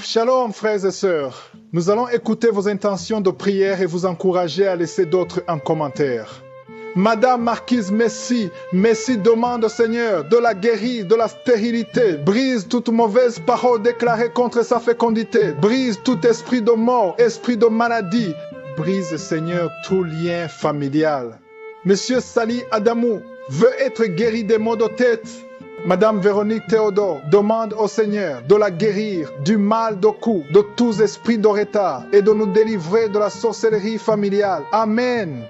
Shalom frères et sœurs, nous allons écouter vos intentions de prière et vous encourager à laisser d'autres en commentaire. Madame Marquise Messi demande au Seigneur de la guérir de la stérilité, brise toute mauvaise parole déclarée contre sa fécondité, brise tout esprit de mort, esprit de maladie, brise Seigneur tout lien familial. Monsieur Sali Adamou veut être guéri des maux de tête. Madame Véronique Théodore demande au Seigneur de la guérir du mal de cou, de tous esprits de retard et de nous délivrer de la sorcellerie familiale. Amen.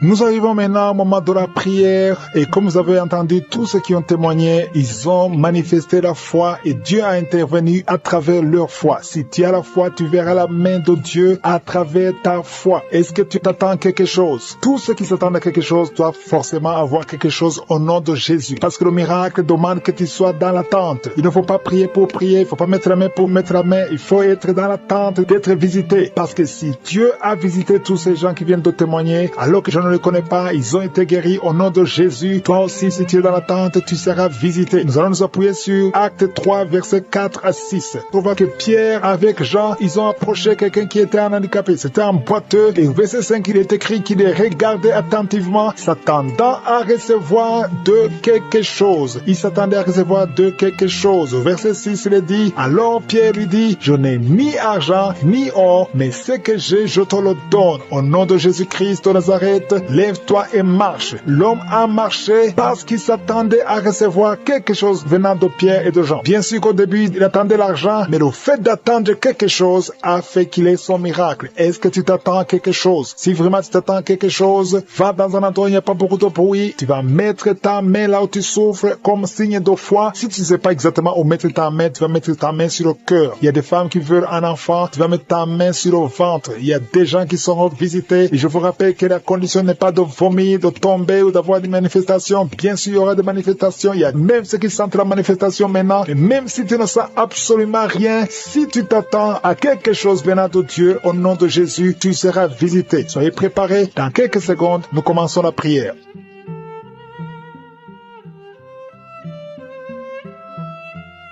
Nous arrivons maintenant au moment de la prière et comme vous avez entendu, tous ceux qui ont témoigné, ils ont manifesté la foi et Dieu a intervenu à travers leur foi. Si tu as la foi, tu verras la main de Dieu à travers ta foi. Est-ce que tu t'attends à quelque chose? Tous ceux qui s'attendent à quelque chose doivent forcément avoir quelque chose au nom de Jésus. Parce que le miracle demande que tu sois dans l'attente. Il ne faut pas prier pour prier, il ne faut pas mettre la main pour mettre la main. Il faut être dans l'attente d'être visité. Parce que si Dieu a visité tous ces gens qui viennent de témoigner, alors que je ne les connais pas, ils ont été guéris au nom de Jésus. Toi aussi, si tu es dans l'attente, tu seras visité. Nous allons nous appuyer sur Acte 3, versets 4 à 6. On voit que Pierre avec Jean, ils ont approché quelqu'un qui était un handicapé. C'était un boiteux. Et au verset 5, il est écrit qu'il les regardait attentivement, s'attendant à recevoir de quelque chose. Il s'attendait à recevoir de quelque chose. Au verset 6, il est dit, alors Pierre lui dit, je n'ai ni argent, ni or, mais ce que j'ai, je te le donne. Au nom de Jésus-Christ de Nazareth, lève-toi et marche. L'homme a marché parce qu'il s'attendait à recevoir quelque chose venant de Pierre et de Jean. Bien sûr qu'au début, il attendait l'argent, mais le fait d'attendre quelque chose a fait qu'il ait son miracle. Est-ce que tu t'attends à quelque chose? Si vraiment tu t'attends à quelque chose, va dans un endroit où il n'y a pas beaucoup de bruit. Tu vas mettre ta main là où tu souffres comme signe de foi. Si tu ne sais pas exactement où mettre ta main, tu vas mettre ta main sur le cœur. Il y a des femmes qui veulent un enfant, tu vas mettre ta main sur le ventre. Il y a des gens qui seront visités. Et je vous rappelle que la condition n'est pas de vomir, de tomber ou d'avoir des manifestations. Bien sûr, il y aura des manifestations. Il y a même ceux qui sentent la manifestation maintenant. Et même si tu ne sens absolument rien, si tu t'attends à quelque chose venant de Dieu, au nom de Jésus, tu seras visité. Soyez préparés. Dans quelques secondes, nous commençons la prière.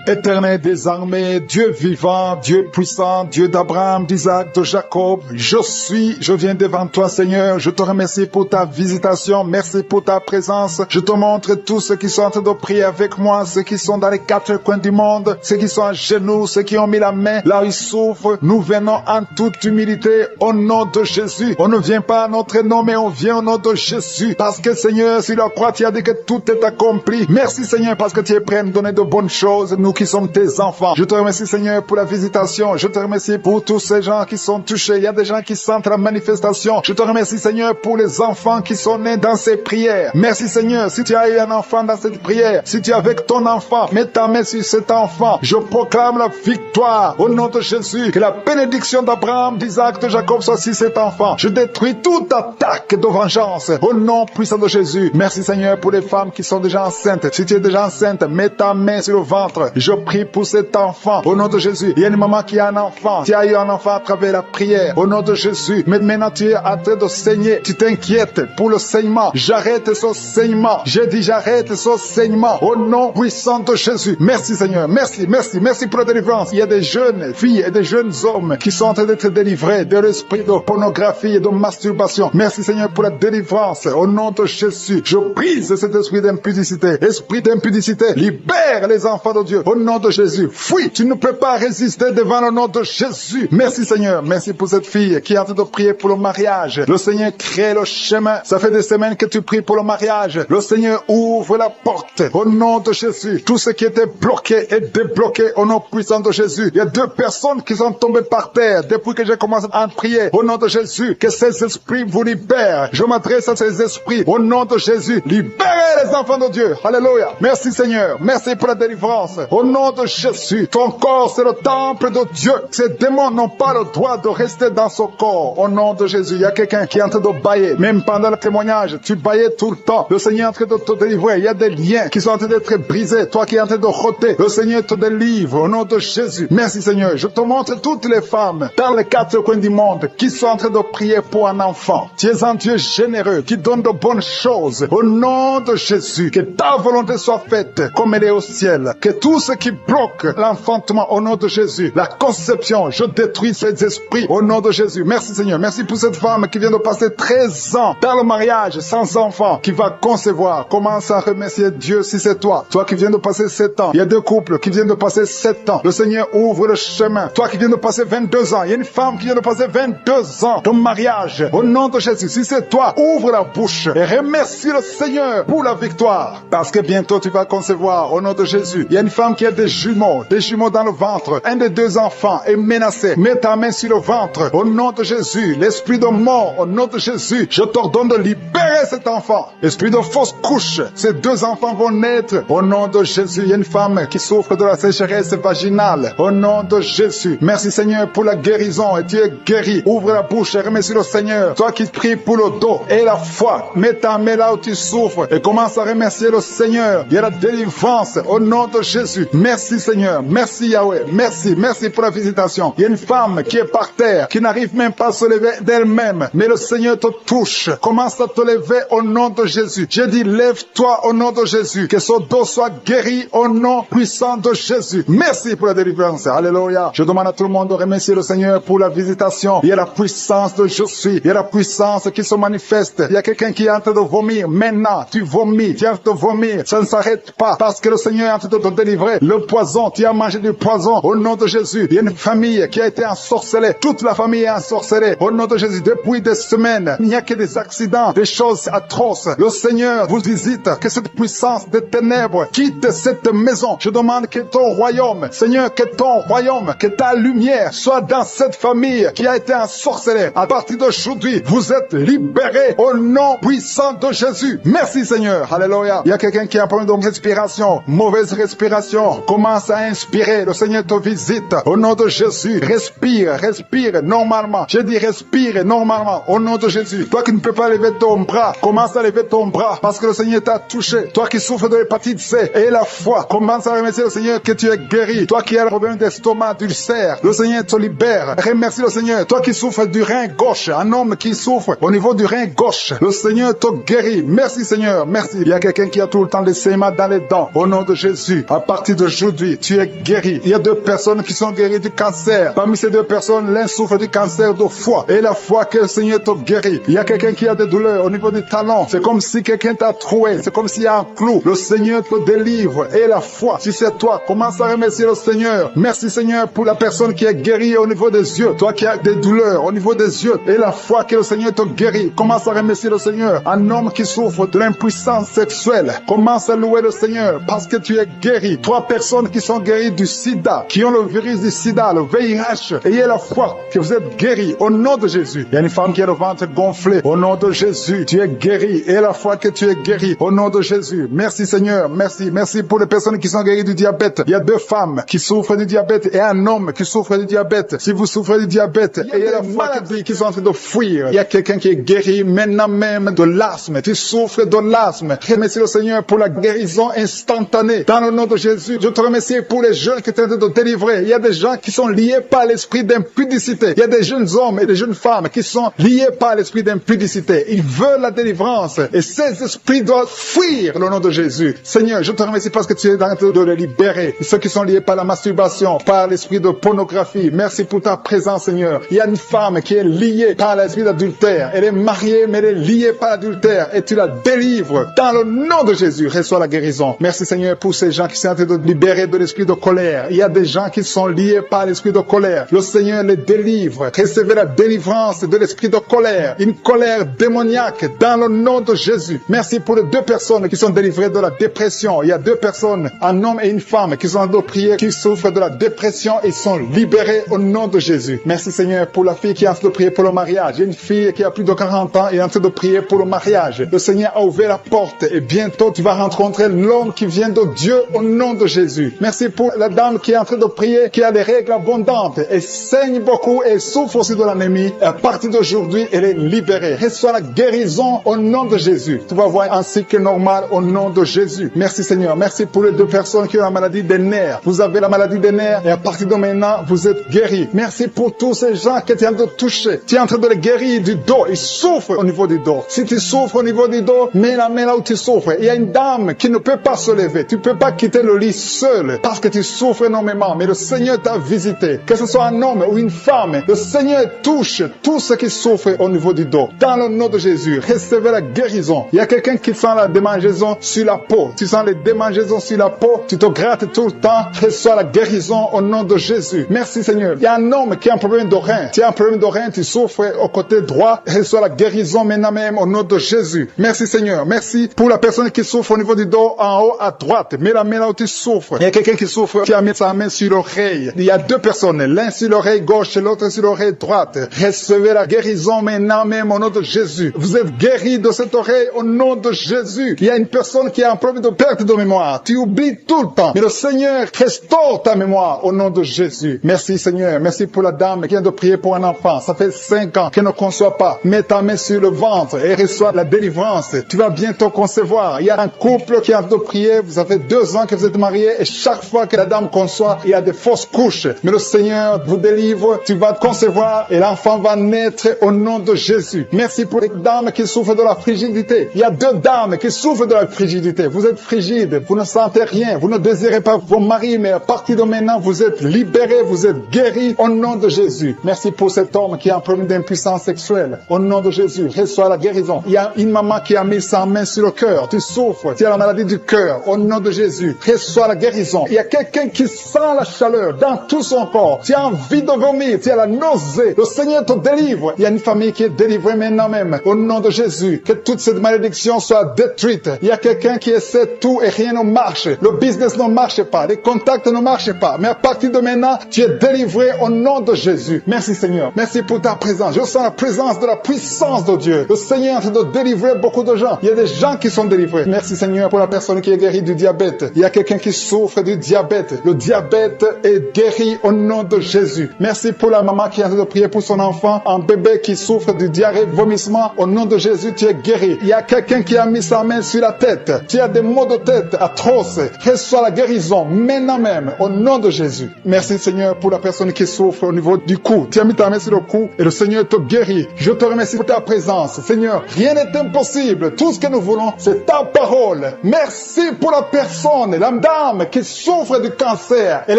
Éternel des armées, Dieu vivant, Dieu puissant, Dieu d'Abraham, d'Isaac, de Jacob, je viens devant toi Seigneur, je te remercie pour ta visitation, merci pour ta présence, je te montre tous ceux qui sont en train de prier avec moi, ceux qui sont dans les quatre coins du monde, ceux qui sont à genoux, ceux qui ont mis la main là où ils souffrent, nous venons en toute humilité au nom de Jésus, on ne vient pas à notre nom mais on vient au nom de Jésus, parce que Seigneur, sur la croix tu as dit que tout est accompli, merci Seigneur parce que tu es prêt à nous donner de bonnes choses, nous qui sommes tes enfants. Je te remercie Seigneur pour la visitation. Je te remercie pour tous ces gens qui sont touchés. Il y a des gens qui sentent la manifestation. Je te remercie Seigneur pour les enfants qui sont nés dans ces prières. Merci Seigneur. Si tu as eu un enfant dans cette prière, si tu es avec ton enfant, mets ta main sur cet enfant. Je proclame la victoire au nom de Jésus. Que la bénédiction d'Abraham, d'Isaac, de Jacob soit sur cet enfant. Je détruis toute attaque de vengeance au nom puissant de Jésus. Merci Seigneur pour les femmes qui sont déjà enceintes. Si tu es déjà enceinte, mets ta main sur le ventre. Je prie pour cet enfant au nom de Jésus. Il y a une maman qui a un enfant. Tu as eu un enfant à travers la prière au nom de Jésus. Mais maintenant tu es en train de saigner. Tu t'inquiètes pour le saignement. J'arrête ce saignement. J'ai dit j'arrête ce saignement au nom puissant de Jésus. Merci Seigneur. Merci pour la délivrance. Il y a des jeunes filles et des jeunes hommes qui sont en train d'être délivrés de l'esprit de pornographie et de masturbation. Merci Seigneur pour la délivrance au nom de Jésus. Je brise cet esprit d'impudicité. Esprit d'impudicité, libère les enfants de Dieu au nom de Jésus. Fuis, tu ne peux pas résister devant le nom de Jésus. Merci Seigneur, merci pour cette fille qui est en train de prier pour le mariage. Le Seigneur crée le chemin. Ça fait des semaines que tu pries pour le mariage. Le Seigneur ouvre la porte au nom de Jésus. Tout ce qui était bloqué est débloqué au nom puissant de Jésus. Il y a 2 personnes qui sont tombées par terre depuis que j'ai commencé à prier au nom de Jésus. Que ces esprits vous libèrent. Je m'adresse à ces esprits au nom de Jésus. Libérez les enfants de Dieu. Alléluia. Merci Seigneur. Merci pour la délivrance. Au nom de Jésus, ton corps c'est le temple de Dieu. Ces démons n'ont pas le droit de rester dans ce corps. Au nom de Jésus, il y a quelqu'un qui est en train de bailler. Même pendant le témoignage, tu baillais tout le temps. Le Seigneur est en train de te délivrer. Il y a des liens qui sont en train d'être brisés. Toi qui es en train de rôter, le Seigneur te délivre au nom de Jésus. Merci Seigneur. Je te montre toutes les femmes dans les 4 coins du monde qui sont en train de prier pour un enfant. Tu es un Dieu généreux qui donne de bonnes choses. Au nom de Jésus, que ta volonté soit faite comme elle est au ciel. Que tous ce qui bloque l'enfantement au nom de Jésus. La conception, je détruis ces esprits au nom de Jésus. Merci Seigneur. Merci pour cette femme qui vient de passer 13 ans dans le mariage sans enfant, qui va concevoir. Commence à remercier Dieu si c'est toi. Toi qui viens de passer 7 ans. Il y a 2 couples qui viennent de passer 7 ans. Le Seigneur ouvre le chemin. Toi qui viens de passer 22 ans. Il y a une femme qui vient de passer 22 ans de mariage. Au nom de Jésus, si c'est toi, ouvre la bouche et remercie le Seigneur pour la victoire. Parce que bientôt tu vas concevoir au nom de Jésus. Il y a une femme qui a des jumeaux dans le ventre. Un des 2 enfants est menacé. Mets ta main sur le ventre. Au nom de Jésus, l'esprit de mort, au nom de Jésus, je t'ordonne de libérer cet enfant. Esprit de fausse couche, ces 2 enfants vont naître. Au nom de Jésus, il y a une femme qui souffre de la sécheresse vaginale. Au nom de Jésus, merci Seigneur pour la guérison. Et tu es guéri. Ouvre la bouche et remercie le Seigneur. Toi qui pries pour le dos et la foi, mets ta main là où tu souffres et commence à remercier le Seigneur. Il y a la délivrance au nom de Jésus. Merci Seigneur. Merci Yahweh. Merci pour la visitation. Il y a une femme qui est par terre, qui n'arrive même pas à se lever d'elle-même. Mais le Seigneur te touche. Commence à te lever au nom de Jésus. J'ai dit, lève-toi au nom de Jésus. Que son dos soit guéri au nom puissant de Jésus. Merci pour la délivrance. Alléluia. Je demande à tout le monde de remercier le Seigneur pour la visitation. Il y a la puissance de je suis. Il y a la puissance qui se manifeste. Il y a quelqu'un qui est en train de vomir. Maintenant, tu vomis. Tu es en train de vomir. Ça ne s'arrête pas parce que le Seigneur est en train de te délivrer. Le poison, tu as mangé du poison au nom de Jésus. Il y a une famille qui a été ensorcelée. Toute la famille est ensorcelée au nom de Jésus. Depuis des semaines, il n'y a que des accidents, des choses atroces. Le Seigneur vous visite. Que cette puissance des ténèbres quitte cette maison. Je demande que ton royaume, Seigneur, que ton royaume, que ta lumière soit dans cette famille qui a été ensorcelée. À partir d'aujourd'hui, vous êtes libérés au nom puissant de Jésus. Merci Seigneur. Alléluia. Il y a quelqu'un qui a un problème de respiration. Mauvaise respiration. Commence à inspirer. Le Seigneur te visite. Au nom de Jésus. Respire normalement. J'ai dit respire normalement. Au nom de Jésus. Toi qui ne peux pas lever ton bras, commence à lever ton bras parce que le Seigneur t'a touché. Toi qui souffres de l'hépatite C et la foi, commence à remercier le Seigneur que tu es guéri. Toi qui as le problème d'estomac, d'ulcère, le Seigneur te libère. Remercie le Seigneur. Toi qui souffres du rein gauche, un homme qui souffre au niveau du rein gauche, le Seigneur te guérit. Merci Seigneur, merci. Il y a quelqu'un qui a tout le temps des saignements dans les dents. Au nom de Jésus, à partir d'aujourd'hui, tu es guéri. Il y a 2 personnes qui sont guéries du cancer. Parmi ces 2 personnes, l'un souffre du cancer de foie. Et la foi que le Seigneur te guérit. Il y a quelqu'un qui a des douleurs au niveau du talon. C'est comme si quelqu'un t'a troué. C'est comme s'il y a un clou. Le Seigneur te délivre. Et la foi, si c'est toi, commence à remercier le Seigneur. Merci Seigneur pour la personne qui est guérie au niveau des yeux. Toi qui as des douleurs au niveau des yeux. Et la foi que le Seigneur te guérit. Commence à remercier le Seigneur. Un homme qui souffre de l'impuissance sexuelle. Commence à louer le Seigneur parce que tu es guéri. 3 personnes qui sont guéries du sida, qui ont le virus du sida, le VIH. Ayez la foi que vous êtes guéris au nom de Jésus. Il y a une femme qui a le ventre gonflé. Au nom de Jésus, tu es guéri. Et la foi que tu es guéri au nom de Jésus. Merci Seigneur. Merci pour les personnes qui sont guéries du diabète. Il y a 2 femmes qui souffrent du diabète et un homme qui souffre du diabète. Si vous souffrez du diabète, ayez la foi qui sont en train de fuir. Il y a quelqu'un qui est guéri maintenant même de l'asthme. Tu souffres de l'asthme. Remercie le Seigneur pour la guérison instantanée. Dans le nom de Jésus, je te remercie pour les jeunes qui sont en train de délivrer. Il y a des gens qui sont liés par l'esprit d'impudicité. Il y a des jeunes hommes et des jeunes femmes qui sont liés par l'esprit d'impudicité. Ils veulent la délivrance. Et ces esprits doivent fuir le nom de Jésus. Seigneur, je te remercie parce que tu es en train de les libérer. Ceux qui sont liés par la masturbation, par l'esprit de pornographie. Merci pour ta présence, Seigneur. Il y a une femme qui est liée par l'esprit d'adultère. Elle est mariée, mais elle est liée par l'adultère. Et tu la délivres. Dans le nom de Jésus, reçois la guérison. Merci, Seigneur, pour ces gens qui sont en train de libérer de l'esprit de colère. Il y a des gens qui sont liés par l'esprit de colère. Le Seigneur les délivre. Recevez la délivrance de l'esprit de colère. Une colère démoniaque dans le nom de Jésus. Merci pour les 2 personnes qui sont délivrées de la dépression. Il y a 2 personnes, un homme et une femme, qui sont en train de prier, qui souffrent de la dépression et sont libérés au nom de Jésus. Merci Seigneur pour la fille qui est en train de prier pour le mariage. Il y a une fille qui a plus de 40 ans et est en train de prier pour le mariage. Le Seigneur a ouvert la porte et bientôt tu vas rencontrer l'homme qui vient de Dieu au nom de Jésus. Merci pour la dame qui est en train de prier, qui a des règles abondantes et saigne beaucoup et souffre aussi de l'anémie. À partir d'aujourd'hui, elle est libérée. Reçois la guérison au nom de Jésus. Tu vas voir un cycle normal au nom de Jésus. Merci Seigneur. Merci pour les 2 personnes qui ont la maladie des nerfs. Vous avez la maladie des nerfs et à partir de maintenant, vous êtes guéris. Merci pour tous ces gens que tu es en train de toucher. Tu es en train de les guérir du dos. Ils souffrent au niveau du dos. Si tu souffres au niveau du dos, mets la main là où tu souffres. Il y a une dame qui ne peut pas se lever. Tu ne peux pas quitter le lit seul parce que tu souffres énormément, mais le Seigneur t'a visité. Que ce soit un homme ou une femme, le Seigneur touche tous ceux qui souffrent au niveau du dos. Dans le nom de Jésus, recevez la guérison. Il y a quelqu'un qui sent la démangeaison sur la peau. Tu sens les démangeaisons sur la peau, tu te grattes tout le temps. Reçois la guérison au nom de Jésus. Merci Seigneur. Il y a un homme qui a un problème de rein. Tu as un problème de rein, tu souffres au côté droit. Reçois la guérison maintenant même au nom de Jésus. Merci Seigneur. Merci pour la personne qui souffre au niveau du dos en haut à droite. Mets la main là où tu souffres. Il y a quelqu'un qui souffre, qui a mis sa main sur l'oreille. Il y a deux personnes, l'un sur l'oreille gauche et l'autre sur l'oreille droite. Recevez la guérison maintenant même au nom de Jésus. Vous êtes guéris de cette oreille au nom de Jésus. Il y a une personne qui a un problème de perte de mémoire. Tu oublies tout le temps. Mais le Seigneur restaure ta mémoire au nom de Jésus. Merci Seigneur. Merci pour la dame qui vient de prier pour un enfant. Ça fait 5 ans qu'elle ne conçoit pas. Mets ta main sur le ventre et reçois la délivrance. Tu vas bientôt concevoir. Il y a un couple qui a de prier. Vous avez 2 ans que vous êtes mariés et chaque fois que la dame conçoit, il y a des fausses couches. Mais le Seigneur vous délivre. Tu vas concevoir et l'enfant va naître au nom de Jésus. Merci pour les dames qui souffrent de la frigidité. Il y a 2 dames qui souffrent de la frigidité. Vous êtes frigide. Vous ne sentez rien. Vous ne désirez pas vos maris, mais à partir de maintenant, vous êtes libérés. Vous êtes guéris au nom de Jésus. Merci pour cet homme qui a un problème d'impuissance sexuelle. Au nom de Jésus, reçois la guérison. Il y a une maman qui a mis sa main sur le cœur. Tu souffres. Tu as la maladie du cœur. Au nom de Jésus, reçois la guérison. Il y a quelqu'un qui sent la chaleur dans tout son corps. Tu as envie de vomir. Tu as la nausée. Le Seigneur te délivre. Il y a une famille qui est délivrée maintenant même. Au nom de Jésus, que toute cette malédiction soit détruite. Il y a quelqu'un qui essaie tout et rien ne marche. Le business ne marche pas. Les contacts ne marchent pas. Mais à partir de maintenant, tu es délivré au nom de Jésus. Merci Seigneur. Merci pour ta présence. Je sens la présence de la puissance de Dieu. Le Seigneur est en train de délivrer beaucoup de gens. Il y a des gens qui sont délivrés. Merci Seigneur pour la personne qui est guérie du diabète. Il y a quelqu'un qui souffre du diabète. Le diabète est guéri au nom de Jésus. Merci pour la maman qui est en train de prier pour son enfant, un bébé qui souffre du diarrhée, vomissement. Au nom de Jésus, tu es guéri. Il y a quelqu'un qui a mis sa main sur la tête. Tu as des maux de tête atroces. Reçois la guérison maintenant même au nom de Jésus. Merci Seigneur pour la personne qui souffre au niveau du cou. Tu as mis ta main sur le cou et le Seigneur te guérit. Je te remercie pour ta présence. Seigneur, rien n'est impossible. Tout ce que nous voulons, c'est ta parole. Merci pour la personne, la dame qui souffre du cancer. Elle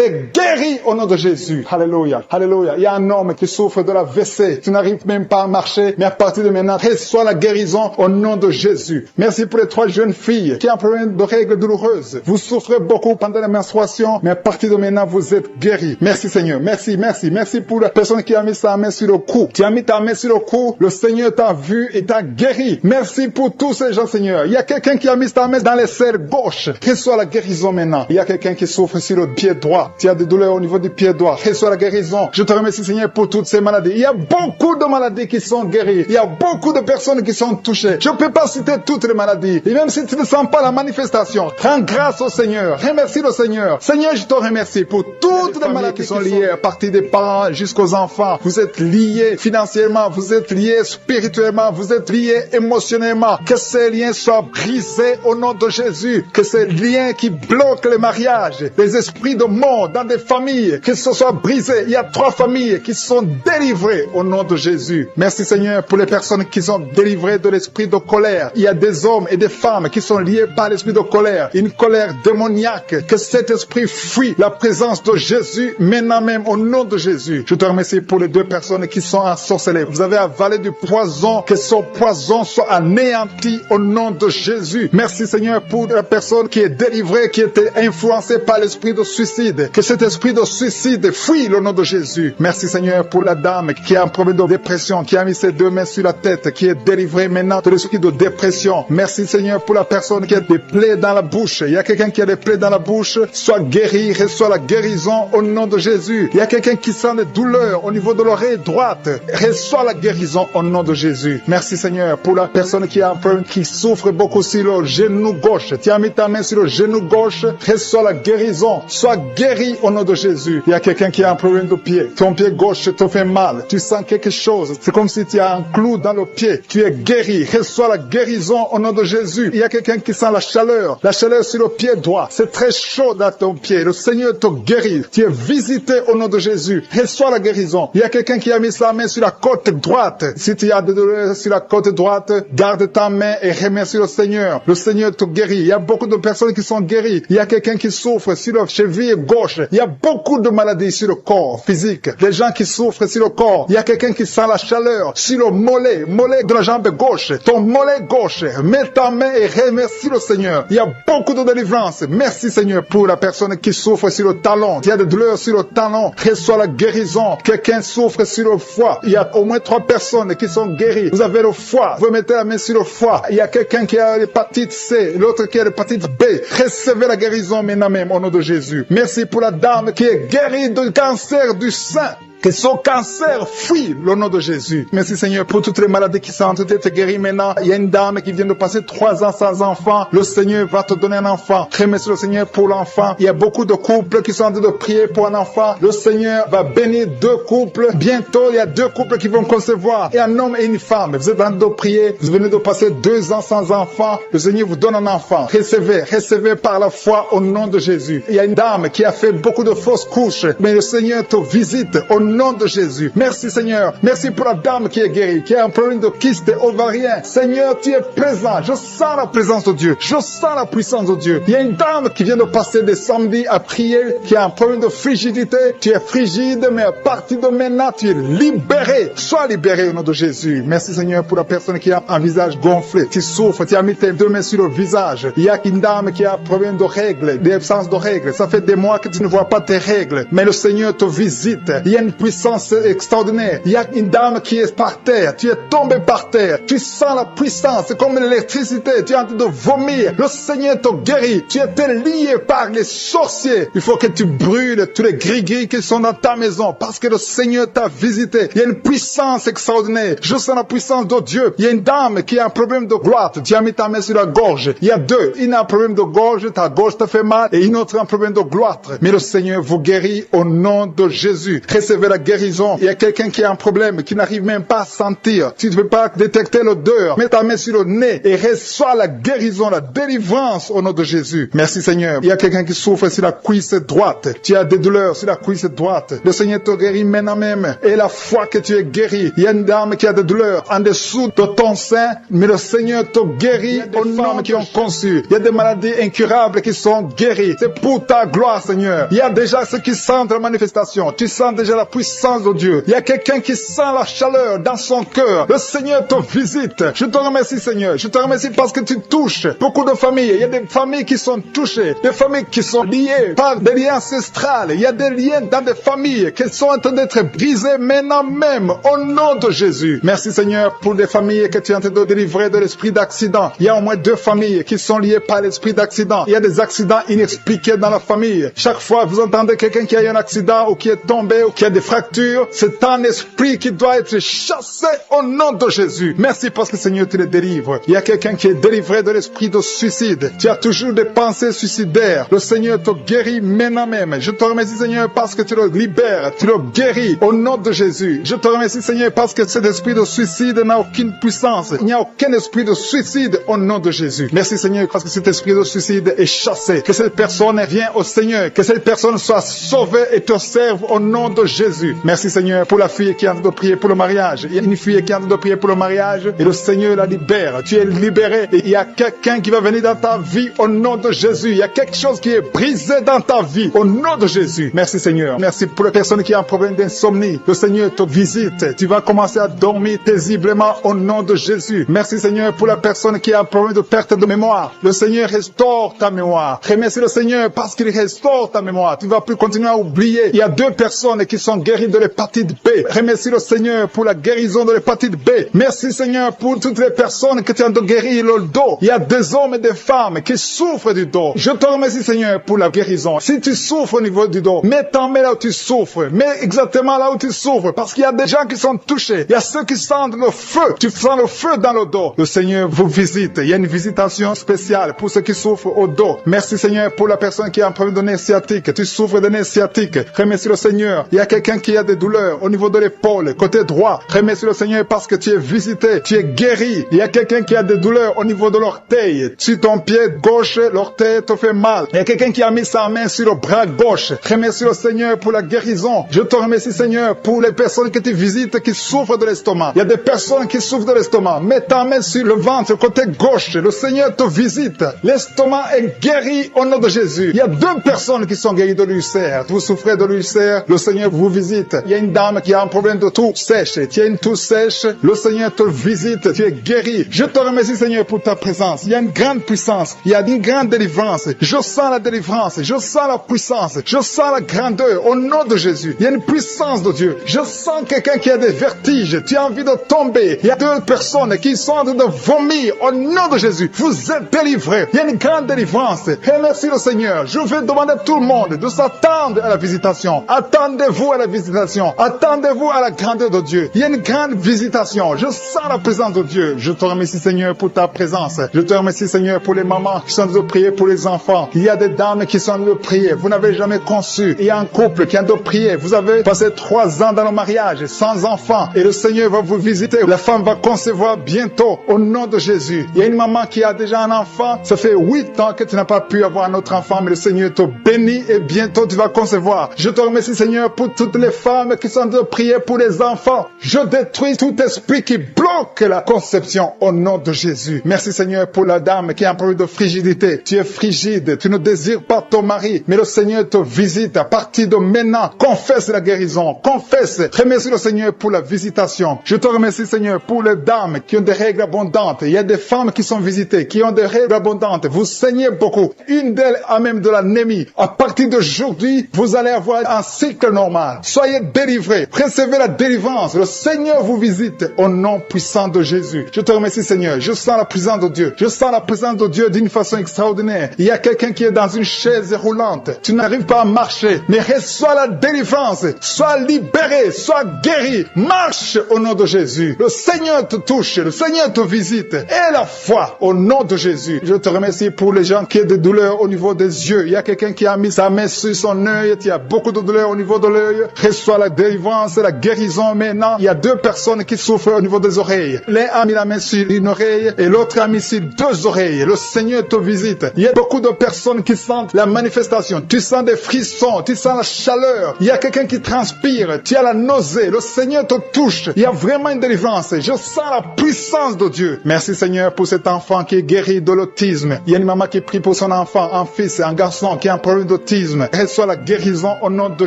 est guérie au nom de Jésus. Alléluia. Alléluia. Il y a un homme qui souffre de la WC. Tu n'arrives même pas à marcher, mais à partir de maintenant, reçois la guérison au nom de Jésus. Merci pour les 3 jeunes filles qui ont un problème de règles douloureuses. Vous souffrez beaucoup pendant la menstruation, mais à partir de maintenant, vous êtes guéris. Merci Seigneur. Merci, merci. Merci pour la personne qui a mis sa main sur le cou. Tu as mis ta main sur le cou, le Seigneur t'a vu et t'a guéri. Merci pour tous ces gens, Seigneur. Il y a quelqu'un qui a mis sa main dans l'aisselle gauche. Reçois la guérison maintenant. Il y a quelqu'un qui souffre sur le pied droit. Tu as des douleurs au niveau du pied droit. Reçois la guérison. Je te remercie, Seigneur, pour toutes ces maladies. Il y a beaucoup de maladies qui sont guéries. Il y a beaucoup de personnes qui sont touchées. Je ne peux pas citer toutes les maladies. Et même si tu ne sens pas la manifestation, rends grâce au Seigneur. Remercie le Seigneur. Seigneur, je te remercie pour toutes les maladies qui sont liées à partir des parents jusqu'aux enfants. Vous êtes liés financièrement, vous êtes liés spirituellement, vous êtes liés émotionnellement. Que ces liens soient brisés au nom de Jésus. Que ces liens qui bloquent les mariages, les esprits de mort dans des familles, que ce soit brisé. Il y a 3 familles qui sont délivrées au nom de Jésus. Merci Seigneur pour les personnes qui sont délivrées de l'esprit de colère. Il y a des hommes et des femmes qui sont liés par l'esprit de colère. Une colère démoniaque. Que cet esprit fuit la présence de Jésus maintenant même au nom de Jésus. Je te remercie pour les 2 personnes qui sont ensorcelées. Vous avez avalé du poison. Que ce poison soit anéanti au nom de Jésus. Merci Seigneur pour la personne qui est délivrée, qui était influencée par l'esprit de suicide. Que cet esprit de suicide fuit au nom de Jésus. Merci Seigneur pour la dame qui a un problème de dépression, qui a mis ses 2 mains sur la tête, qui est délivrée maintenant de l'esprit de dépression. Merci Seigneur pour la personne qui a des plaies dans la bouche. Il y a quelqu'un qui a des plaies dans la bouche. Sois guéri, reçois la guérison au nom de Jésus. Il y a quelqu'un qui sent des douleurs au niveau de l'oreille droite. Reçois la guérison au nom de Jésus. Merci Seigneur pour la personne qui a un problème, qui souffre beaucoup sur le genou gauche. Tu as mis ta main sur le genou gauche. Reçois la guérison. Sois guéri au nom de Jésus. Il y a quelqu'un qui a un problème de pied. Ton pied gauche te fait mal. Tu sens quelque chose. C'est comme si tu as un clou dans le pied. Tu es guéri. Reçois la guérison au nom de Jésus. Il y a quelqu'un qui sent la chaleur sur le pied droit. C'est très chaud dans ton pied. Le Seigneur te guérit. Tu es visité au nom de Jésus. Reçois la guérison. Il y a quelqu'un qui a mis sa main sur la côte droite. Si tu as des douleurs sur la côte droite, garde ta main et remercie le Seigneur. Le Seigneur te guérit. Il y a beaucoup de personnes qui sont guéries. Il y a quelqu'un qui souffre sur le cheville gauche. Il y a beaucoup de maladies sur le corps physique. Des gens qui souffrent sur le corps. Il y a quelqu'un qui sent la chaleur sur le mollet de la jambe gauche. Ton mollet gauche. Mets ta main et remercie le Seigneur. Il y a beaucoup de délivrance. Merci Seigneur pour la personne qui souffre sur le talon. Il y a des douleurs sur le talon. Reçois la guérison. Quelqu'un souffre sur le foie. Il y a au moins 3 personnes qui sont guéries. Vous avez le foie. Vous mettez la main sur le foie. Il y a quelqu'un qui a l'hépatite C. L'autre qui a l'hépatite B. Recevez la guérison maintenant même au nom de Jésus. Merci pour la dame qui est guérie du cancer du sein. Que son cancer fuit le nom de Jésus. Merci Seigneur pour toutes les maladies qui sont en train d'être guéries maintenant. Il y a une dame qui vient de passer 3 ans sans enfant. Le Seigneur va te donner un enfant. Remercie le Seigneur pour l'enfant. Il y a beaucoup de couples qui sont en train de prier pour un enfant. Le Seigneur va bénir 2 couples. Bientôt, il y a 2 couples qui vont concevoir. Et un homme et une femme. Vous êtes en train de prier. Vous venez de passer 2 ans sans enfant. Le Seigneur vous donne un enfant. Recevez par la foi au nom de Jésus. Il y a une dame qui a fait beaucoup de fausses couches. Mais le Seigneur te visite au nom de Jésus. Merci Seigneur. Merci pour la dame qui est guérie, qui a un problème de kyste ovarien. Seigneur, tu es présent. Je sens la présence de Dieu. Je sens la puissance de Dieu. Il y a une dame qui vient de passer des samedis à prier, qui a un problème de frigidité. Tu es frigide, mais à partir de maintenant, tu es libéré. Sois libéré au nom de Jésus. Merci Seigneur pour la personne qui a un visage gonflé. Tu souffres, tu as mis tes 2 mains sur le visage. Il y a une dame qui a un problème de règles, d'absence de règles. Ça fait des mois que tu ne vois pas tes règles, mais le Seigneur te visite. Il y a une puissance extraordinaire. Il y a une dame qui est par terre. Tu es tombé par terre. Tu sens la puissance. C'est comme l'électricité. Tu es en train de vomir. Le Seigneur te guérit. Tu étais lié par les sorciers. Il faut que tu brûles tous les gris-gris qui sont dans ta maison parce que le Seigneur t'a visité. Il y a une puissance extraordinaire. Je sens la puissance de Dieu. Il y a une dame qui a un problème de gloire. Tu as mis ta main sur la gorge. Il y a 2. Une a un problème de gorge. Ta gorge te fait mal. Et une autre a un problème de gloire. Mais le Seigneur vous guérit au nom de Jésus. Recevez la guérison. Il y a quelqu'un qui a un problème, qui n'arrive même pas à sentir. Tu ne peux pas détecter l'odeur. Mets ta main sur le nez et reçois la guérison, la délivrance au nom de Jésus. Merci Seigneur. Il y a quelqu'un qui souffre sur la cuisse droite. Tu as des douleurs sur la cuisse droite. Le Seigneur te guérit maintenant même. Et la foi que tu es guéri. Il y a une dame qui a des douleurs en dessous de ton sein, mais le Seigneur te guérit aux femmes qui ont conçu. Il y a des maladies incurables qui sont guéries. C'est pour ta gloire Seigneur. Il y a déjà ceux qui sentent la manifestation. Tu sens déjà la puissance de Dieu. Il y a quelqu'un qui sent la chaleur dans son cœur. Le Seigneur te visite. Je te remercie Seigneur. Je te remercie parce que tu touches beaucoup de familles. Il y a des familles qui sont touchées. Des familles qui sont liées par des liens ancestrales. Il y a des liens dans des familles qui sont en train d'être brisés maintenant même au nom de Jésus. Merci Seigneur pour les familles que tu es en train de délivrer de l'esprit d'accident. Il y a au moins 2 familles qui sont liées par l'esprit d'accident. Il y a des accidents inexpliqués dans la famille. Chaque fois vous entendez quelqu'un qui a eu un accident ou qui est tombé ou qui a des fractures, c'est un esprit qui doit être chassé au nom de Jésus. Merci parce que Seigneur tu les délivres. Il y a quelqu'un qui est délivré de l'esprit de suicide. Tu as toujours des pensées suicidaires. Le Seigneur te guérit maintenant même. Je te remercie Seigneur parce que tu le libères. Tu le guéris au nom de Jésus. Je te remercie Seigneur parce que cet esprit de suicide n'a aucune puissance. Il n'y a aucun esprit de suicide au nom de Jésus. Merci Seigneur parce que cet esprit de suicide est chassé. Que cette personne vienne au Seigneur. Que cette personne soit sauvée et te serve au nom de Jésus. Merci Seigneur pour la fille qui est en train de prier pour le mariage. Il y a une fille qui est en train de prier pour le mariage et le Seigneur la libère. Tu es libéré et il y a quelqu'un qui va venir dans ta vie au nom de Jésus. Il y a quelque chose qui est brisé dans ta vie au nom de Jésus. Merci Seigneur. Merci pour les personnes qui ont un problème d'insomnie. Le Seigneur te visite. Tu vas commencer à dormir paisiblement au nom de Jésus. Merci Seigneur pour la personne qui a un problème de perte de mémoire. Le Seigneur restaure ta mémoire. Remercie le Seigneur parce qu'il restaure ta mémoire. Tu ne vas plus continuer à oublier. Il y a 2 personnes qui sont guéries de l'hépatite B. Remercie le Seigneur pour la guérison de l'hépatite B. Merci Seigneur pour toutes les personnes que tu as de guérir le dos. Il y a des hommes et des femmes qui souffrent du dos. Je te remercie Seigneur pour la guérison. Si tu souffres au niveau du dos, mets ta main là où tu souffres. Mets exactement là où tu souffres parce qu'il y a des gens qui sont touchés. Il y a ceux qui sentent le feu. Tu sens le feu dans le dos. Le Seigneur vous visite. Il y a une visitation spéciale pour ceux qui souffrent au dos. Merci Seigneur pour la personne qui a un problème de nerf sciatique. Tu souffres de nerf sciatique. Remercie le Seigneur. Il y a quelqu'un quelqu'un qui a des douleurs au niveau de l'épaule, côté droit. Remercie le Seigneur parce que tu es visité, tu es guéri. Il y a quelqu'un qui a des douleurs au niveau de l'orteil. Sur ton pied gauche, l'orteil te fait mal. Il y a quelqu'un qui a mis sa main sur le bras gauche. Remercie le Seigneur pour la guérison. Je te remercie, Seigneur, pour les personnes que tu visites qui souffrent de l'estomac. Il y a des personnes qui souffrent de l'estomac. Mets ta main sur le ventre, côté gauche. Le Seigneur te visite. L'estomac est guéri au nom de Jésus. Il y a 2 personnes qui sont guéries de l'ulcère. Vous souffrez de l'ulcère, le Seigneur vous visite. Il y a une dame qui a un problème de toux sèche. Tu as une toux sèche, le Seigneur te visite. Tu es guéri. Je te remercie, Seigneur, pour ta présence. Il y a une grande puissance. Il y a une grande délivrance. Je sens la délivrance. Je sens la puissance. Je sens la grandeur au nom de Jésus. Il y a une puissance de Dieu. Je sens quelqu'un qui a des vertiges. Tu as envie de tomber. Il y a 2 personnes qui sont en train de vomir au nom de Jésus. Vous êtes délivrés. Il y a une grande délivrance. Remercie le Seigneur. Je vais demander à tout le monde de s'attendre à la visitation. Attendez-vous à la visitation. Attendez-vous à la grandeur de Dieu. Il y a une grande visitation. Je sens la présence de Dieu. Je te remercie, Seigneur, pour ta présence. Je te remercie, Seigneur, pour les mamans qui sont en train de prier pour les enfants. Il y a des dames qui sont en train de prier. Vous n'avez jamais conçu. Il y a un couple qui est en train de prier. Vous avez passé 3 ans dans le mariage sans enfant. Et le Seigneur va vous visiter. La femme va concevoir bientôt au nom de Jésus. Il y a une maman qui a déjà un enfant. Ça fait 8 ans que tu n'as pas pu avoir un autre enfant, mais le Seigneur te bénit et bientôt tu vas concevoir. Je te remercie, Seigneur, pour toutes les femmes qui sont en train de prier pour les enfants. Je détruis tout esprit qui bloque la conception au nom de Jésus. Merci, Seigneur, pour la dame qui a un problème de frigidité. Tu es frigide, tu ne désires pas ton mari, mais le Seigneur te visite à partir de maintenant. Confesse la guérison, confesse. Remercie le Seigneur pour la visitation. Je te remercie, Seigneur, pour les dames qui ont des règles abondantes. Il y a des femmes qui sont visitées, qui ont des règles abondantes. Vous saignez beaucoup. Une d'elles a même de l'anémie. À partir d'aujourd'hui, vous allez avoir un cycle normal. Soyez délivrés. Recevez la délivrance. Le Seigneur vous visite au nom puissant de Jésus. Je te remercie, Seigneur. Je sens la présence de Dieu. Je sens la présence de Dieu d'une façon extraordinaire. Il y a quelqu'un qui est dans une chaise roulante. Tu n'arrives pas à marcher, mais reçois la délivrance. Sois libéré, sois guéri. Marche au nom de Jésus. Le Seigneur te touche. Le Seigneur te visite. Et la foi au nom de Jésus. Je te remercie pour les gens qui ont des douleurs au niveau des yeux. Il y a quelqu'un qui a mis sa main sur son œil. Il y a beaucoup de douleurs au niveau de l'œil. Reçois la délivrance, la guérison maintenant. Il y a 2 personnes qui souffrent au niveau des oreilles. L'un a mis la main sur une oreille et l'autre a mis sur 2 oreilles. Le Seigneur te visite. Il y a beaucoup de personnes qui sentent la manifestation. Tu sens des frissons, tu sens la chaleur. Il y a quelqu'un qui transpire. Tu as la nausée. Le Seigneur te touche. Il y a vraiment une délivrance. Je sens la puissance de Dieu. Merci, Seigneur, pour cet enfant qui est guéri de l'autisme. Il y a une maman qui prie pour son enfant, un fils, un garçon qui a un problème d'autisme. Reçois la guérison au nom de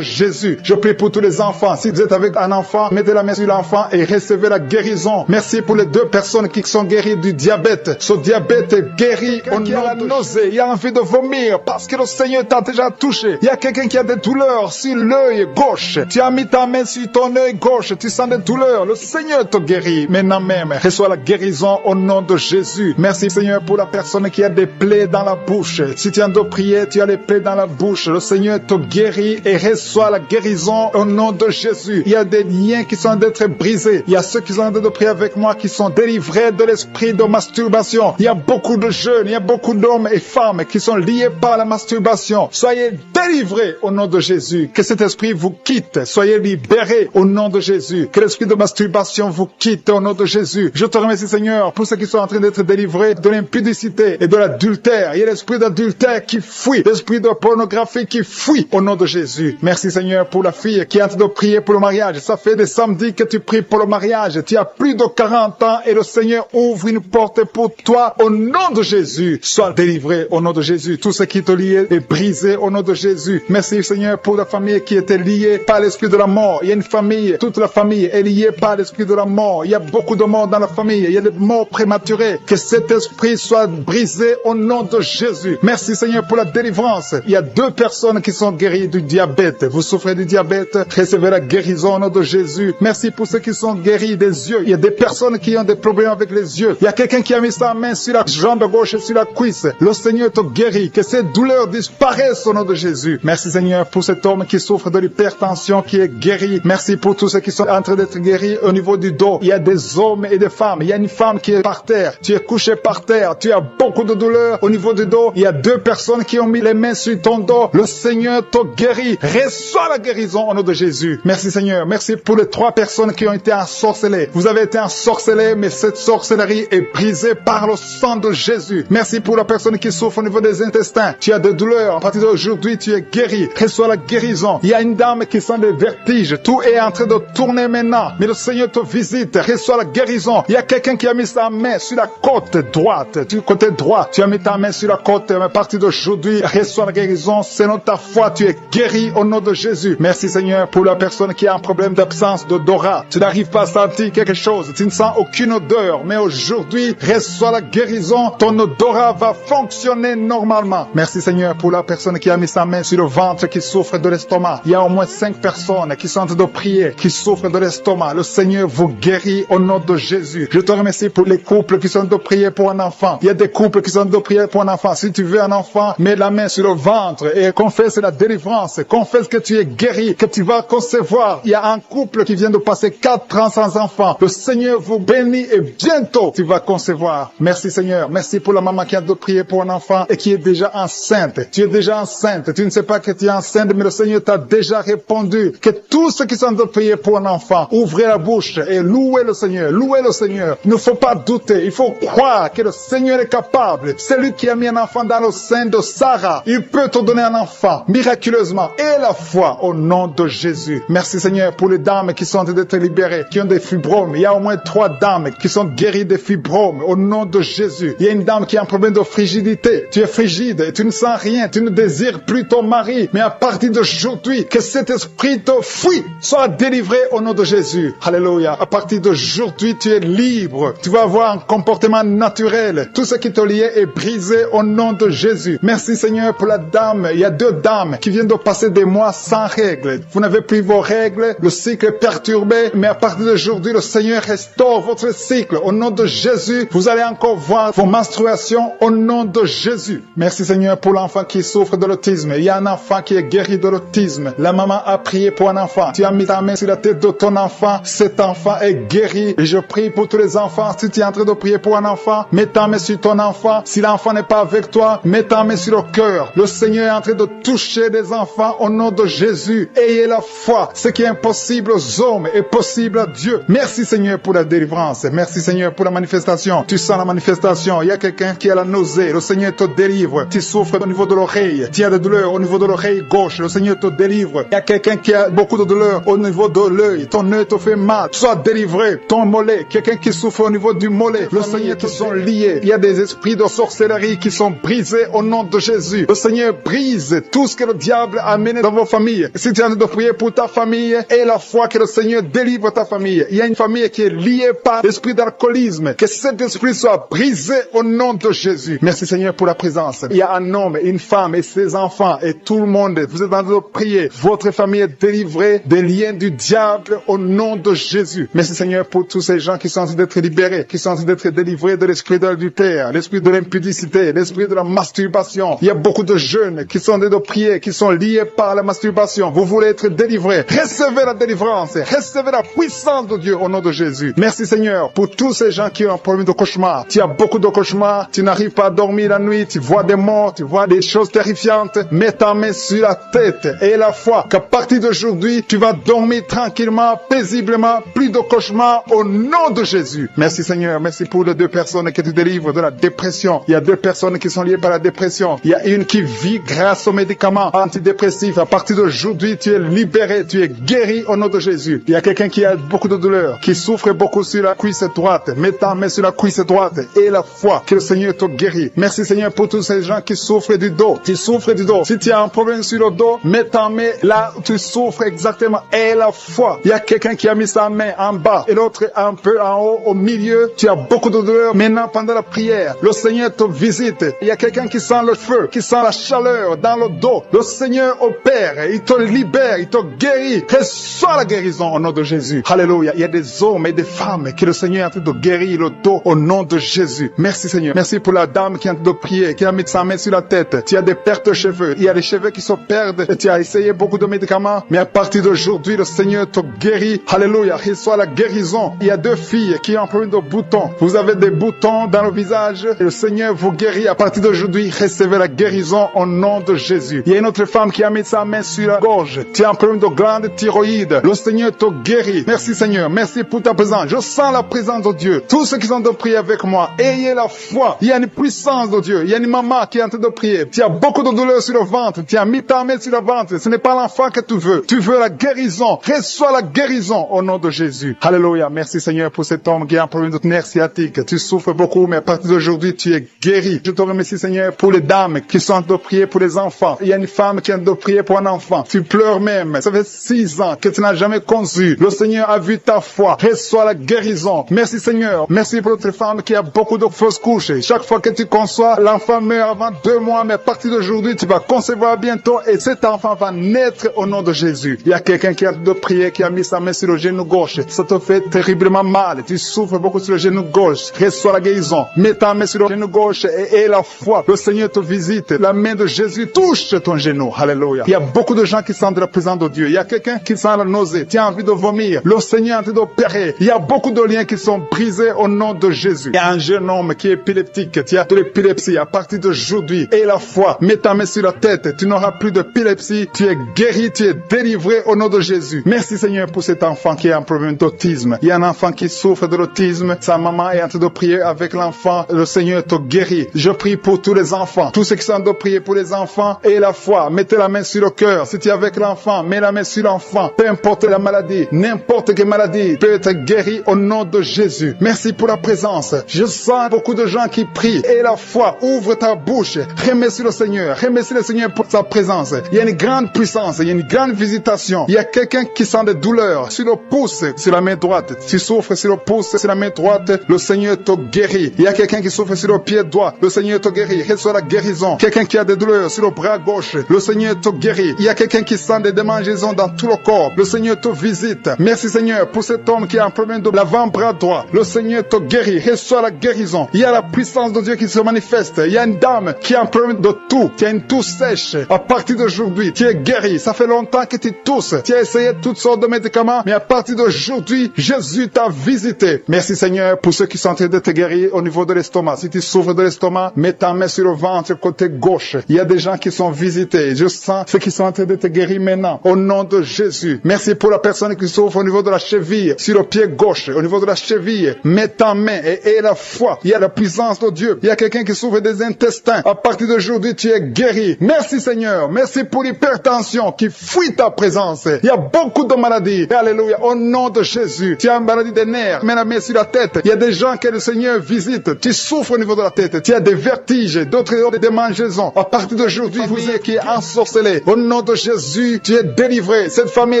Jésus. Je prie pour tous les enfants. Si vous êtes avec un enfant, mettez la main sur l'enfant et recevez la guérison. Merci pour les 2 personnes qui sont guéries du diabète. Ce diabète est guéri au nom de la nausée. Il a envie de vomir parce que le Seigneur t'a déjà touché. Il y a quelqu'un qui a des douleurs sur l'œil gauche. Tu as mis ta main sur ton œil gauche. Tu sens des douleurs. Le Seigneur te guérit. Maintenant même, reçois la guérison au nom de Jésus. Merci, Seigneur, pour la personne qui a des plaies dans la bouche. Si tu es en train de prier, tu as les plaies dans la bouche. Le Seigneur te guérit et reçoit la guérison au nom de Jésus. Il y a des liens qui sont en train d'être brisés. Il y a ceux qui sont en train de prier avec moi qui sont délivrés de l'esprit de masturbation. Il y a beaucoup de jeunes, il y a beaucoup d'hommes et femmes qui sont liés par la masturbation. Soyez délivrés au nom de Jésus. Que cet esprit vous quitte. Soyez libérés au nom de Jésus. Que l'esprit de masturbation vous quitte au nom de Jésus. Je te remercie, Seigneur, pour ceux qui sont en train d'être délivrés de l'impudicité et de l'adultère. Il y a l'esprit d'adultère qui fuit. L'esprit de pornographie qui fuit au nom de Jésus. Merci, Seigneur, pour la fille qui est en train de prier pour le mariage. Ça fait des samedis que tu pries pour le mariage. Tu as plus de 40 ans et le Seigneur ouvre une porte pour toi au nom de Jésus. Sois délivré au nom de Jésus. Tout ce qui te liait est brisé au nom de Jésus. Merci, Seigneur, pour la famille qui était liée par l'esprit de la mort. Il y a une famille, toute la famille est liée par l'esprit de la mort. Il y a beaucoup de morts dans la famille. Il y a des morts prématurées. Que cet esprit soit brisé au nom de Jésus. Merci, Seigneur, pour la délivrance. Il y a 2 personnes qui sont guéries du diabète. Vous souffrez du diabète, recevez la guérison au nom de Jésus. Merci pour ceux qui sont guéris des yeux. Il y a des personnes qui ont des problèmes avec les yeux. Il y a quelqu'un qui a mis sa main sur la jambe gauche et sur la cuisse. Le Seigneur te guérit. Que ces douleurs disparaissent au nom de Jésus. Merci, Seigneur, pour cet homme qui souffre de l'hypertension qui est guéri. Merci pour tous ceux qui sont en train d'être guéris au niveau du dos. Il y a des hommes et des femmes. Il y a une femme qui est par terre. Tu es couché par terre. Tu as beaucoup de douleurs au niveau du dos. Il y a 2 personnes qui ont mis les mains sur ton dos. Le Seigneur te guérit. Reçois la guérison au nom de Jésus. Merci Seigneur. Merci pour les 3 personnes qui ont été ensorcelées. Vous avez été ensorcelés, mais cette sorcellerie est brisée par le sang de Jésus. Merci pour la personne qui souffre au niveau des intestins. Tu as des douleurs. À partir d'aujourd'hui, tu es guéri. Reçois la guérison. Il y a une dame qui sent des vertiges. Tout est en train de tourner maintenant. Mais le Seigneur te visite. Reçois la guérison. Il y a quelqu'un qui a mis sa main sur la côte droite. Du côté droit, tu as mis ta main sur la côte. Mais à partir d'aujourd'hui, reçois la guérison. Selon ta foi, tu es guéri au nom de Jésus. Merci Seigneur pour la personne qui a un problème d'absence d'odorat. Tu n'arrives pas à sentir quelque chose. Tu ne sens aucune odeur. Mais aujourd'hui, reçois la guérison. Ton odorat va fonctionner normalement. Merci Seigneur pour la personne qui a mis sa main sur le ventre, qui souffre de l'estomac. Il y a au moins 5 personnes qui sont en train de prier, qui souffrent de l'estomac. Le Seigneur vous guérit au nom de Jésus. Je te remercie pour les couples qui sont en train de prier pour un enfant. Il y a des couples qui sont en train de prier pour un enfant. Si tu veux un enfant, mets la main sur le ventre et confesse la délivrance. Confesse que tu es guéri, que tu vas concevoir. Il y a un couple qui vient de passer 4 ans sans enfant. Le Seigneur vous bénit et bientôt tu vas concevoir. Merci Seigneur. Merci pour la maman qui a de prier pour un enfant et qui est déjà enceinte. Tu es déjà enceinte. Tu ne sais pas que tu es enceinte, mais le Seigneur t'a déjà répondu. Que tous ceux qui sont de prier pour un enfant, ouvrez la bouche et louez le Seigneur. Louez le Seigneur. Il ne faut pas douter. Il faut croire que le Seigneur est capable. C'est lui qui a mis un enfant dans le sein de Sarah. Il peut te donner un enfant miraculeusement. Et la foi au nom de Jésus. Merci Seigneur pour les dames qui sont en train d'être libérées, qui ont des fibromes. Il y a au moins 3 dames qui sont guéries des fibromes au nom de Jésus. Il y a une dame qui a un problème de frigidité. Tu es frigide et tu ne sens rien. Tu ne désires plus ton mari. Mais à partir d'aujourd'hui, que cet esprit te fuit. Sois délivré au nom de Jésus. Alléluia. À partir d'aujourd'hui, tu es libre. Tu vas avoir un comportement naturel. Tout ce qui te liait est brisé au nom de Jésus. Merci Seigneur pour la dame. Il y a 2 dames qui viennent de passer des mois sans règles. Vous n'avez plus vos règles. Le cycle est perturbé. Mais à partir d'aujourd'hui, le Seigneur restaure votre cycle. Au nom de Jésus, vous allez encore voir vos menstruations au nom de Jésus. Merci Seigneur pour l'enfant qui souffre de l'autisme. Il y a un enfant qui est guéri de l'autisme. La maman a prié pour un enfant. Tu as mis ta main sur la tête de ton enfant. Cet enfant est guéri. Et je prie pour tous les enfants. Si tu es en train de prier pour un enfant, mets ta main sur ton enfant. Si l'enfant n'est pas avec toi, mets ta main sur le cœur. Le Seigneur est en train de toucher des enfants au nom de Jésus. Ayez la foi. Ce qui est impossible aux hommes est possible à Dieu. Merci Seigneur pour la délivrance. Merci Seigneur pour la manifestation. Tu sens la manifestation. Il y a quelqu'un qui a la nausée. Le Seigneur te délivre. Tu souffres au niveau de l'oreille. Tu as des douleurs au niveau de l'oreille gauche. Le Seigneur te délivre. Il y a quelqu'un qui a beaucoup de douleurs au niveau de l'œil. Ton œil te fait mal. Sois délivré. Ton mollet. Quelqu'un qui souffre au niveau du mollet. Le Seigneur qui sont liés. Il y a des esprits de sorcellerie qui sont brisés au nom de Jésus. Le Seigneur brise tout ce que le diable a amené dans vos familles. Si tu es en train de prier pour ta famille, aie la foi que le Seigneur délivre ta famille. Il y a une famille qui est liée par l'esprit d'alcoolisme. Que cet esprit soit brisé au nom de Jésus. Merci Seigneur pour la présence. Il y a un homme, une femme et ses enfants et tout le monde. Vous êtes en train de prier. Votre famille est délivrée des liens du diable au nom de Jésus. Merci Seigneur pour tous ces gens qui sont en train d'être libérés, qui sont en train d'être délivrés de l'esprit de l'adultère, l'esprit de l'impudicité, l'esprit de la masturbation. Il y a beaucoup de jeunes qui sont en train de prier, qui sont liés par la masturbation. Vous voulez être délivrés. Recevez la délivrance. Recevez la puissance de Dieu au nom de Jésus. Merci Seigneur pour tous ces gens qui ont un problème de cauchemar. Tu as beaucoup de cauchemars. Tu n'arrives pas à dormir la nuit. Tu vois des morts. Tu vois des choses terrifiantes. Mets ta main sur la tête et la foi qu'à partir d'aujourd'hui, tu vas dormir tranquillement, paisiblement, plus de cauchemars au nom de Jésus. Merci Seigneur. Merci pour les 2 personnes qui te délivrent de la dépression. Il y a 2 personnes qui sont liées par la dépression. Il y a une qui vit grâce aux médicaments antidépressifs. À partir d'aujourd'hui, tu es libéré. Tu es guéri au nom de Jésus. Il y a quelqu'un qui a beaucoup de douleurs, qui souffre beaucoup sur la cuisse droite. Mets ta main sur la cuisse droite et la foi que le Seigneur te guérit. Merci Seigneur pour tous ces gens qui souffrent du dos. Tu souffres du dos. Si tu as un problème sur le dos, mets ta main là où tu souffres exactement et la foi. Il y a quelqu'un qui a mis sa main en bas et l'autre un peu en haut, au milieu. Tu as beaucoup de douleurs. Maintenant, pendant la prière, le Seigneur te visite. Il y a quelqu'un qui sent le feu, qui sent la chaleur dans le dos. Le Seigneur opère. Il te libère. Il te guérit. Reçois la guérison au nom de Jésus. Alléluia. Il y a des hommes et des femmes que le Seigneur est en train de guérir le dos au nom de Jésus. Merci Seigneur. Merci pour la dame qui est en train de prier, qui a mis sa main sur la tête. Tu as des pertes de cheveux. Il y a des cheveux qui se perdent. Et tu as essayé beaucoup de médicaments. Mais à partir d'aujourd'hui, le Seigneur te guérit. Alléluia. Reçois la guérison. Il y a 2 filles qui ont un problème de boutons. Vous avez des boutons dans le visage. Et le Seigneur vous guérit. À partir d'aujourd'hui, recevez la guérison au nom de Jésus. Il y a une autre femme qui a mis sa main sur la gorge. Tu tu as un problème de glande thyroïde. Le Seigneur te guérit. Merci Seigneur, merci pour ta présence. Je sens la présence de Dieu. Tous ceux qui sont en train de prier avec moi, ayez la foi. Il y a une puissance de Dieu. Il y a une maman qui est en train de prier. Tu as beaucoup de douleur sur le ventre. Tu as mis ta main sur le ventre. Ce n'est pas l'enfant que tu veux. Tu veux la guérison. Reçois la guérison au nom de Jésus. Alléluia. Merci Seigneur pour cet homme qui a un problème de nerf sciatique. Tu souffres beaucoup, mais à partir d'aujourd'hui, tu es guéri. Je te remercie Seigneur pour les dames qui sont en train de prier pour les enfants. Il y a une femme qui est en train de prier pour un enfant. Tu pleures même. Ça fait 6 ans que tu n'as jamais conçu. Le Seigneur a vu ta foi. Reçois la guérison. Merci Seigneur. Merci pour notre femme qui a beaucoup de fausses couches. Chaque fois que tu conçois, l'enfant meurt avant 2 mois, mais à partir d'aujourd'hui, tu vas concevoir bientôt et cet enfant va naître au nom de Jésus. Il y a quelqu'un qui a de prier, qui a mis sa main sur le genou gauche. Ça te fait terriblement mal. Tu souffres beaucoup sur le genou gauche. Reçois la guérison. Mets ta main sur le genou gauche et la foi. Le Seigneur te visite. La main de Jésus touche ton genou. Alléluia. Il y a beaucoup de gens qui sentent la présence de Dieu. Il y a quelqu'un qui sent la nausée. Tu as envie de vomir. Le Seigneur est en train d'opérer. Il y a beaucoup de liens qui sont brisés au nom de Jésus. Il y a un jeune homme qui est épileptique. Tu as de l'épilepsie à partir d'aujourd'hui. Et la foi. Mets ta main sur la tête. Tu n'auras plus d'épilepsie. Tu es guéri. Tu es délivré au nom de Jésus. Merci Seigneur pour cet enfant qui a un problème d'autisme. Il y a un enfant qui souffre de l'autisme. Sa maman est en train de prier avec l'enfant. Le Seigneur te guérit. Je prie pour tous les enfants. Tous ceux qui sont en train de prier pour les enfants et la foi. Mettez la main sur le cœur. Si tu es avec l'enfant, mets la main sur l'enfant. Peu importe la maladie, n'importe quelle maladie peut être guérie au nom de Jésus. Merci pour la présence. Je sens beaucoup de gens qui prient. Et la foi, ouvre ta bouche. Remercie le Seigneur. Remercie le Seigneur pour sa présence. Il y a une grande puissance. Il y a une grande visitation. Il y a quelqu'un qui sent des douleurs sur le pouce, sur la main droite. Tu souffres sur le pouce, sur la main droite. Le Seigneur te guérit. Il y a quelqu'un qui souffre sur le pied droit. Le Seigneur te guérit. Reçois la guérison. Quelqu'un qui a des douleurs sur le bras gauche. Le Seigneur te guérit. Il y a quelqu'un qui sent des démangeaisons dans tout le corps. Le Seigneur te visite. Merci Seigneur pour cet homme qui a un problème de l'avant-bras droit. Le Seigneur te guérit. Reçois la guérison. Il y a la puissance de Dieu qui se manifeste. Il y a une dame qui a un problème de toux. Tu as une toux sèche. À partir d'aujourd'hui, tu es guéri. Ça fait longtemps que tu tousses. Tu as essayé toutes sortes de médicaments, mais à partir d'aujourd'hui, Jésus t'a visité. Merci Seigneur pour ceux qui sont en train de te guérir au niveau de l'estomac. Si tu souffres de l'estomac, mets ta main sur le ventre côté gauche. Il y a des gens qui sont visités. Je sens ceux qui sont en train de te guérir maintenant. Au nom de Jésus. Merci pour la personne qui souffre au niveau de la cheville, sur le pied gauche, au niveau de la cheville. Mets ta main et la foi. Il y a la puissance de Dieu. Il y a quelqu'un qui souffre des intestins. À partir d'aujourd'hui, tu es guéri. Merci Seigneur. Merci pour l'hypertension qui fuit ta présence. Il y a beaucoup de maladies. Alléluia. Au nom de Jésus. Tu as une maladie des nerfs. Mets la main sur la tête. Il y a des gens que le Seigneur visite. Tu souffres au niveau de la tête. Tu as des vertiges, d'autres ont des démangeaisons. À partir d'aujourd'hui, vous êtes qui est ensorcelé. Au nom de Jésus, tu es délivré. Cette famille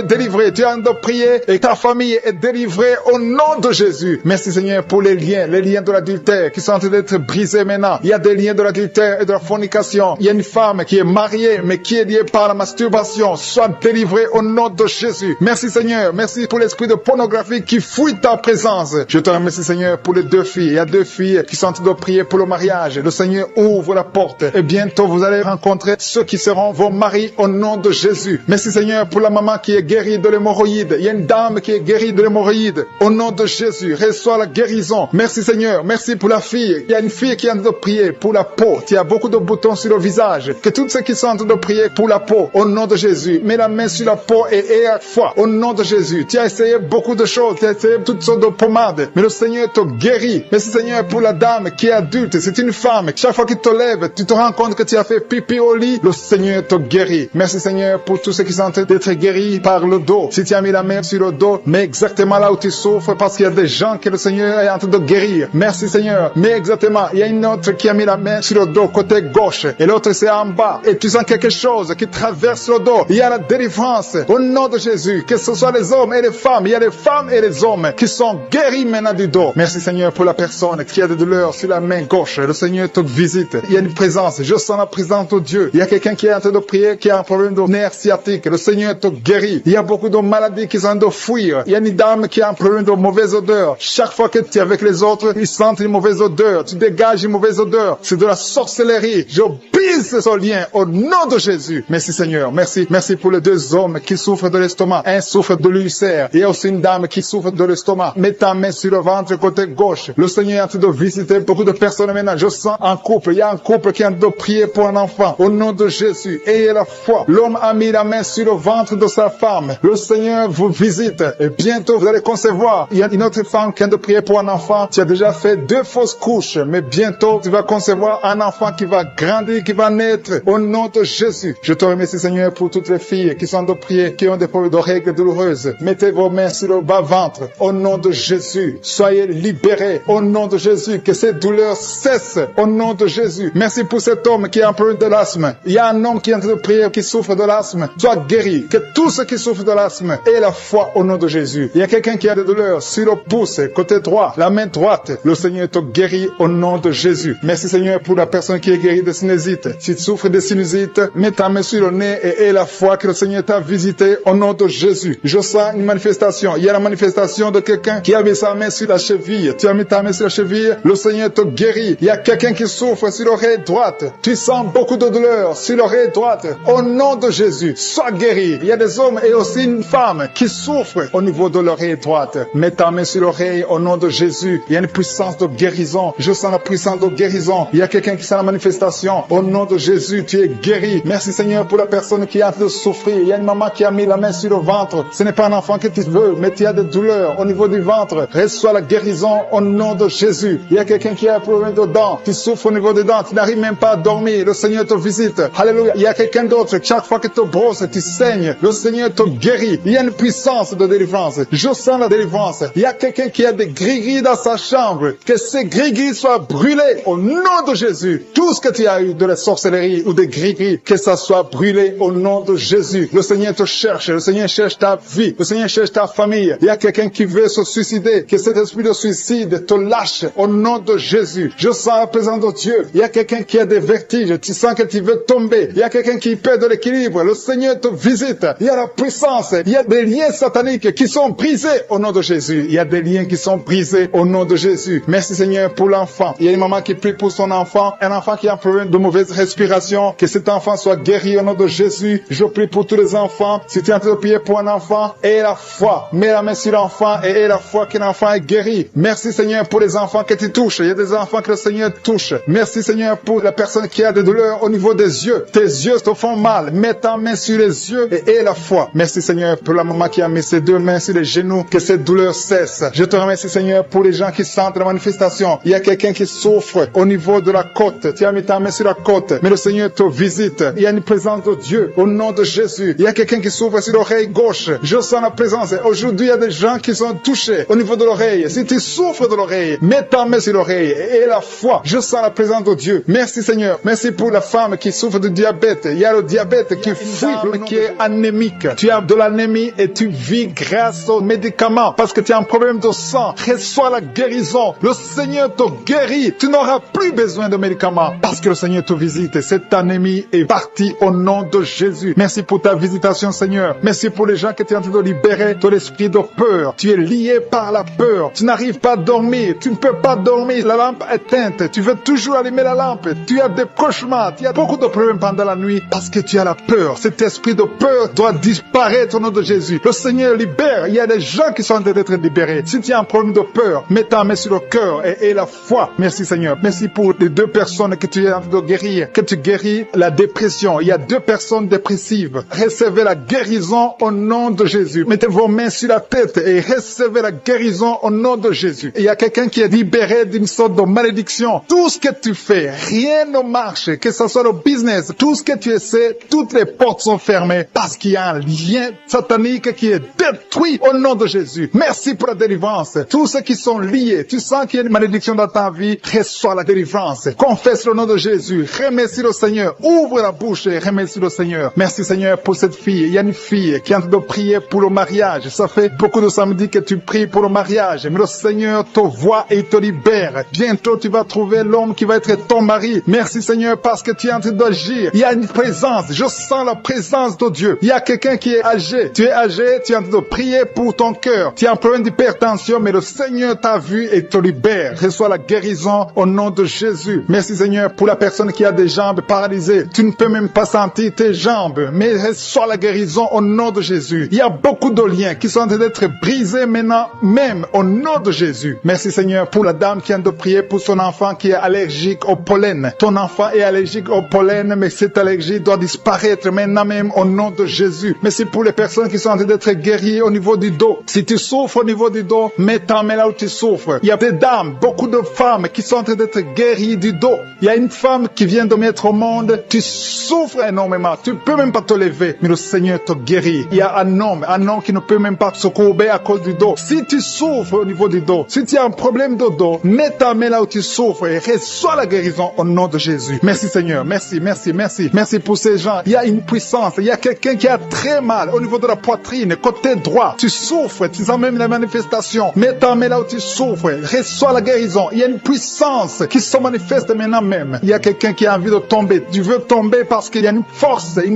est délivrée. Tu as de prier et ta famille est délivrée au nom de Jésus. Merci Seigneur pour les liens de l'adultère qui sont en train d'être brisés maintenant. Il y a des liens de l'adultère et de la fornication. Il y a une femme qui est mariée mais qui est liée par la masturbation. Sois délivrée au nom de Jésus. Merci Seigneur. Merci pour l'esprit de pornographie qui fuit ta présence. Je te remercie Seigneur pour les 2 filles. Il y a 2 filles qui sont en train de prier pour le mariage. Le Seigneur ouvre la porte et bientôt vous allez rencontrer ceux qui seront vos maris au nom de Jésus. Merci Seigneur pour la maman qui est guérie de l'hémorroïde. Il y a une dame qui est guérie de l'hémorroïde. Au nom de Jésus, reçois la guérison. Merci Seigneur. Merci pour la fille. Il y a une fille qui est en train de prier pour la peau. Tu as beaucoup de boutons sur le visage. Que tous ceux qui sont en train de prier pour la peau, au nom de Jésus, mets la main sur la peau et à foi. Au nom de Jésus. Tu as essayé beaucoup de choses. Tu as essayé toutes sortes de pommades. Mais le Seigneur te guérit. Merci Seigneur pour la dame qui est adulte. C'est une femme. Chaque fois que tu te lèves, tu te rends compte que tu as fait pipi au lit. Le Seigneur te guérit. Merci Seigneur pour tous ceux qui sont en train d'être guéris par le dos. Si tu as mis la main sur le dos, mets exactement là où tu souffres parce qu'il y a des gens que le Seigneur est en train de guérir. Merci Seigneur. Mais exactement, il y a une autre qui a mis la main sur le dos côté gauche et l'autre c'est en bas. Et tu sens quelque chose qui traverse le dos. Il y a la délivrance au nom de Jésus. Que ce soit les hommes et les femmes. Il y a les femmes et les hommes qui sont guéris maintenant du dos. Merci Seigneur pour la personne qui a des douleurs sur la main gauche. Le Seigneur te visite. Il y a une présence. Je sens la présence de Dieu. Il y a quelqu'un qui est en train de prier, qui a un problème de nerf sciatique. Le Seigneur te guérit. Il y a beaucoup de maladies qui sont en train de fuir. Il y a une dame qui a un problème de mauvaise odeur. Chaque fois que tu es avec les autres, ils sentent une mauvaise odeur. Tu dégages une mauvaise odeur. C'est de la sorcellerie. Je brise brise ce lien au nom de Jésus. Merci Seigneur, merci. Merci pour les 2 hommes qui souffrent de l'estomac. Un souffre de l'ulcère. Il y a aussi une dame qui souffre de l'estomac. Mets ta main sur le ventre côté gauche. Le Seigneur est en train de visiter beaucoup de personnes maintenant. Je sens un couple. Il y a un couple qui est en train de prier pour un enfant. Au nom de Jésus, ayez la foi. L'homme a mis la main sur le ventre de sa femme. Le Seigneur vous visite. Et bientôt, vous allez concevoir. Il y a une autre femme qui est en train de prier pour un enfant. Tu as déjà fait 2 fausses couches. Mais bientôt, tu vas concevoir un enfant qui va grandir, qui va naître. Au nom de Jésus. Je te remercie, Seigneur, pour toutes les filles qui sont en train de prier, qui ont des problèmes de règles douloureuses. Mettez vos mains sur le bas-ventre. Au nom de Jésus, soyez libérés. Au nom de Jésus, que ces douleurs cessent. Au nom de Jésus. Merci pour cet homme qui a un problème de l'asthme. Il y a un homme qui est en train de prier, qui souffre de l'asthme. Sois guéri. Que tous ceux qui souffrent de l'asthme aient la foi au nom de Jésus. Il y a quelqu'un qui a des douleurs sur le pouce, côté droit, la main droite. Le Seigneur te guérit au nom de Jésus. Merci Seigneur pour la personne qui est guérie de sinusite. Si tu souffres de sinusite, mets ta main sur le nez et aie la foi que le Seigneur t'a visité au nom de Jésus. Je sens une manifestation. Il y a la manifestation de quelqu'un qui a mis sa main sur la cheville. Tu as mis ta main sur la cheville, le Seigneur te guérit. Il y a quelqu'un qui souffre sur l'oreille droite. Tu sens beaucoup de douleur sur l'oreille droite. Au nom de Jésus, sois guéri. Il y a des hommes et aussi une femme qui souffrent au niveau de l'oreille droite. Mets ta main sur l'oreille au nom de Jésus. Il y a une puissance de guérison. Je sens la puissance de guérison. Il y a quelqu'un qui sent la manifestation. Au nom de Jésus, tu es guéri. Merci Seigneur pour la personne qui a de souffrir. Il y a une maman qui a mis la main sur le ventre. Ce n'est pas un enfant que tu veux, mais tu as des douleurs au niveau du ventre. Reçois la guérison au nom de Jésus. Il y a quelqu'un qui a un problème de dents. Tu souffres au niveau des dents. Tu n'arrives même pas à dormir. Le Seigneur te visite. Alléluia. Il y a quelqu'un d'autre. Chaque fois que tu te brosses, tu saignes. Le Seigneur te guérit. Il y a une puissance de délivrance. Je sens la délivrance. Il y a quelqu'un qui a des gris-gris dans sa chambre. Que ces gris-gris soient brûlés au nom de Jésus. Tout ce que tu as eu de la sorcellerie ou des gris-gris, que ça soit brûlé au nom de Jésus. Le Seigneur te cherche. Le Seigneur cherche ta vie. Le Seigneur cherche ta famille. Il y a quelqu'un qui veut se suicider. Que cet esprit de suicide te lâche au nom de Jésus. Je sens la présence de Dieu. Il y a quelqu'un qui a des vertiges. Tu sens que tu veux tomber. Il y a quelqu'un qui perd de l'équilibre. Le Seigneur te visite. Il y a la puissance. Il y a des liens sataniques qui sont brisés au nom de Jésus. Il y a des liens qui sont brisés au nom de Jésus. Merci Seigneur pour l'enfant. Il y a une maman qui prie pour son enfant. Un enfant qui a un problème de mauvaise respiration. Que cet enfant soit guéri au nom de Jésus. Je prie pour tous les enfants. Si tu es en train de prier pour un enfant, aie la foi. Mets la main sur l'enfant et aie la foi que l'enfant est guéri. Merci Seigneur pour les enfants que tu touches. Il y a des enfants que le Seigneur touche. Merci Seigneur pour la personne qui a des douleurs au niveau des yeux. Tes yeux te font mal. Mets ta main sur les yeux et aie la foi. Merci Seigneur pour la maman qui a mis ses 2 mains sur les genoux. Que cette douleur cesse. Je te remercie Seigneur pour les gens qui sentent la manifestation. Il y a quelqu'un qui souffre au niveau de la côte. Tu as mis ta main sur la côte. Mais le Seigneur te visite. Il y a une présence de Dieu au nom de Jésus. Il y a quelqu'un qui souffre sur l'oreille gauche. Je sens la présence. Aujourd'hui, il y a des gens qui sont touchés au niveau de l'oreille. Si tu souffres de l'oreille, mets ta main sur l'oreille et aie la foi. Je sens la présence de Dieu. Merci Seigneur. Merci pour la femme qui souffre de diabète. Il y a le diabète qui fuit, qui est anémique. Tu as de l'anémie et tu vis grâce aux médicaments parce que tu as un problème de sang. Reçois la guérison. Le Seigneur te guérit. Tu n'auras plus besoin de médicaments parce que le Seigneur te visite. Cette anémie est partie au nom de Jésus. Merci pour ta visitation Seigneur. Merci pour les gens que tu es en train de libérer de l'esprit de peur. Tu es lié par la peur. Tu n'arrives pas à dormir. Tu ne peux pas dormir. La lampe est éteinte. Tu veux toujours allumer la lampe. Tu as des cauchemars. Tu as beaucoup de problèmes pendant la nuit parce que tu as la peur. Cet esprit de peur doit disparaître au nom de Jésus. Le Seigneur libère. Il y a des gens qui sont en train d'être libérés. Si tu as un problème de peur, mets ta main sur le cœur et la foi. Merci Seigneur. Merci pour les 2 personnes que tu es en train de guérir. Que tu guéris la dépression. Il y a 2 personnes dépressives. Recevez la guérison au nom de Jésus. Mettez vos mains sur la tête et recevez la guérison au nom de Jésus. Il y a quelqu'un qui est libéré d'une sorte de malédiction. Tout ce que tu fais, rien ne marche. Que ce soit le business, tout ce que tu essaies, toutes les portes sont fermées parce qu'il y a un lien satanique qui est détruit au nom de Jésus. Merci pour la délivrance. Tous ceux qui sont liés, tu sens qu'il y a une malédiction dans ta vie, reçois la délivrance. Confesse le nom de Jésus. Remercie le Seigneur. Ouvre la bouche et remercie le Seigneur. Merci Seigneur pour cette fille. Il y a une fille qui est en train de prier pour le mariage. Ça fait beaucoup de samedis que tu pries pour le mariage. Mais le Seigneur te voit et te libère. Bientôt tu vas trouver l'homme qui va être ton mari. Merci Seigneur parce que tu es en train d'agir. Il y a une présence. Je sens la présence de Dieu. Il y a quelqu'un qui est âgé. Tu es âgé, tu es en train de prier pour ton cœur. Tu as un problème d'hypertension, mais le Seigneur t'a vu et te libère. Reçois la guérison au nom de Jésus. Merci Seigneur pour la personne qui a des tes jambes paralysées. Tu ne peux même pas sentir tes jambes, mais reçois la guérison au nom de Jésus. Il y a beaucoup de liens qui sont en train d'être brisés maintenant, même au nom de Jésus. Merci Seigneur pour la dame qui vient de prier pour son enfant qui est allergique au pollen. Ton enfant est allergique au pollen, mais cette allergie doit disparaître maintenant même au nom de Jésus. Merci pour les personnes qui sont en train d'être guéries au niveau du dos. Si tu souffres au niveau du dos, mets ta main là où tu souffres. Il y a des dames, beaucoup de femmes qui sont en train d'être guéries du dos. Il y a une femme qui vient de mettre au monde. Tu souffres énormément. Tu peux même pas te lever, mais le Seigneur te guérit. Il y a un homme qui ne peut même pas se courber à cause du dos. Si tu souffres au niveau du dos, si tu as un problème de dos, mets ta main là où tu souffres et reçois la guérison au nom de Jésus. Merci Seigneur. Merci, merci, merci. Merci pour ces gens. Il y a une puissance. Il y a quelqu'un qui a très mal au niveau de la poitrine, côté droit. Tu souffres, tu sens même la manifestation. Mets ta main là où tu souffres. Reçois la guérison. Il y a une puissance qui se manifeste maintenant même. Il y a quelqu'un qui a envie de tomber. Tu veux tomber parce qu'il y a une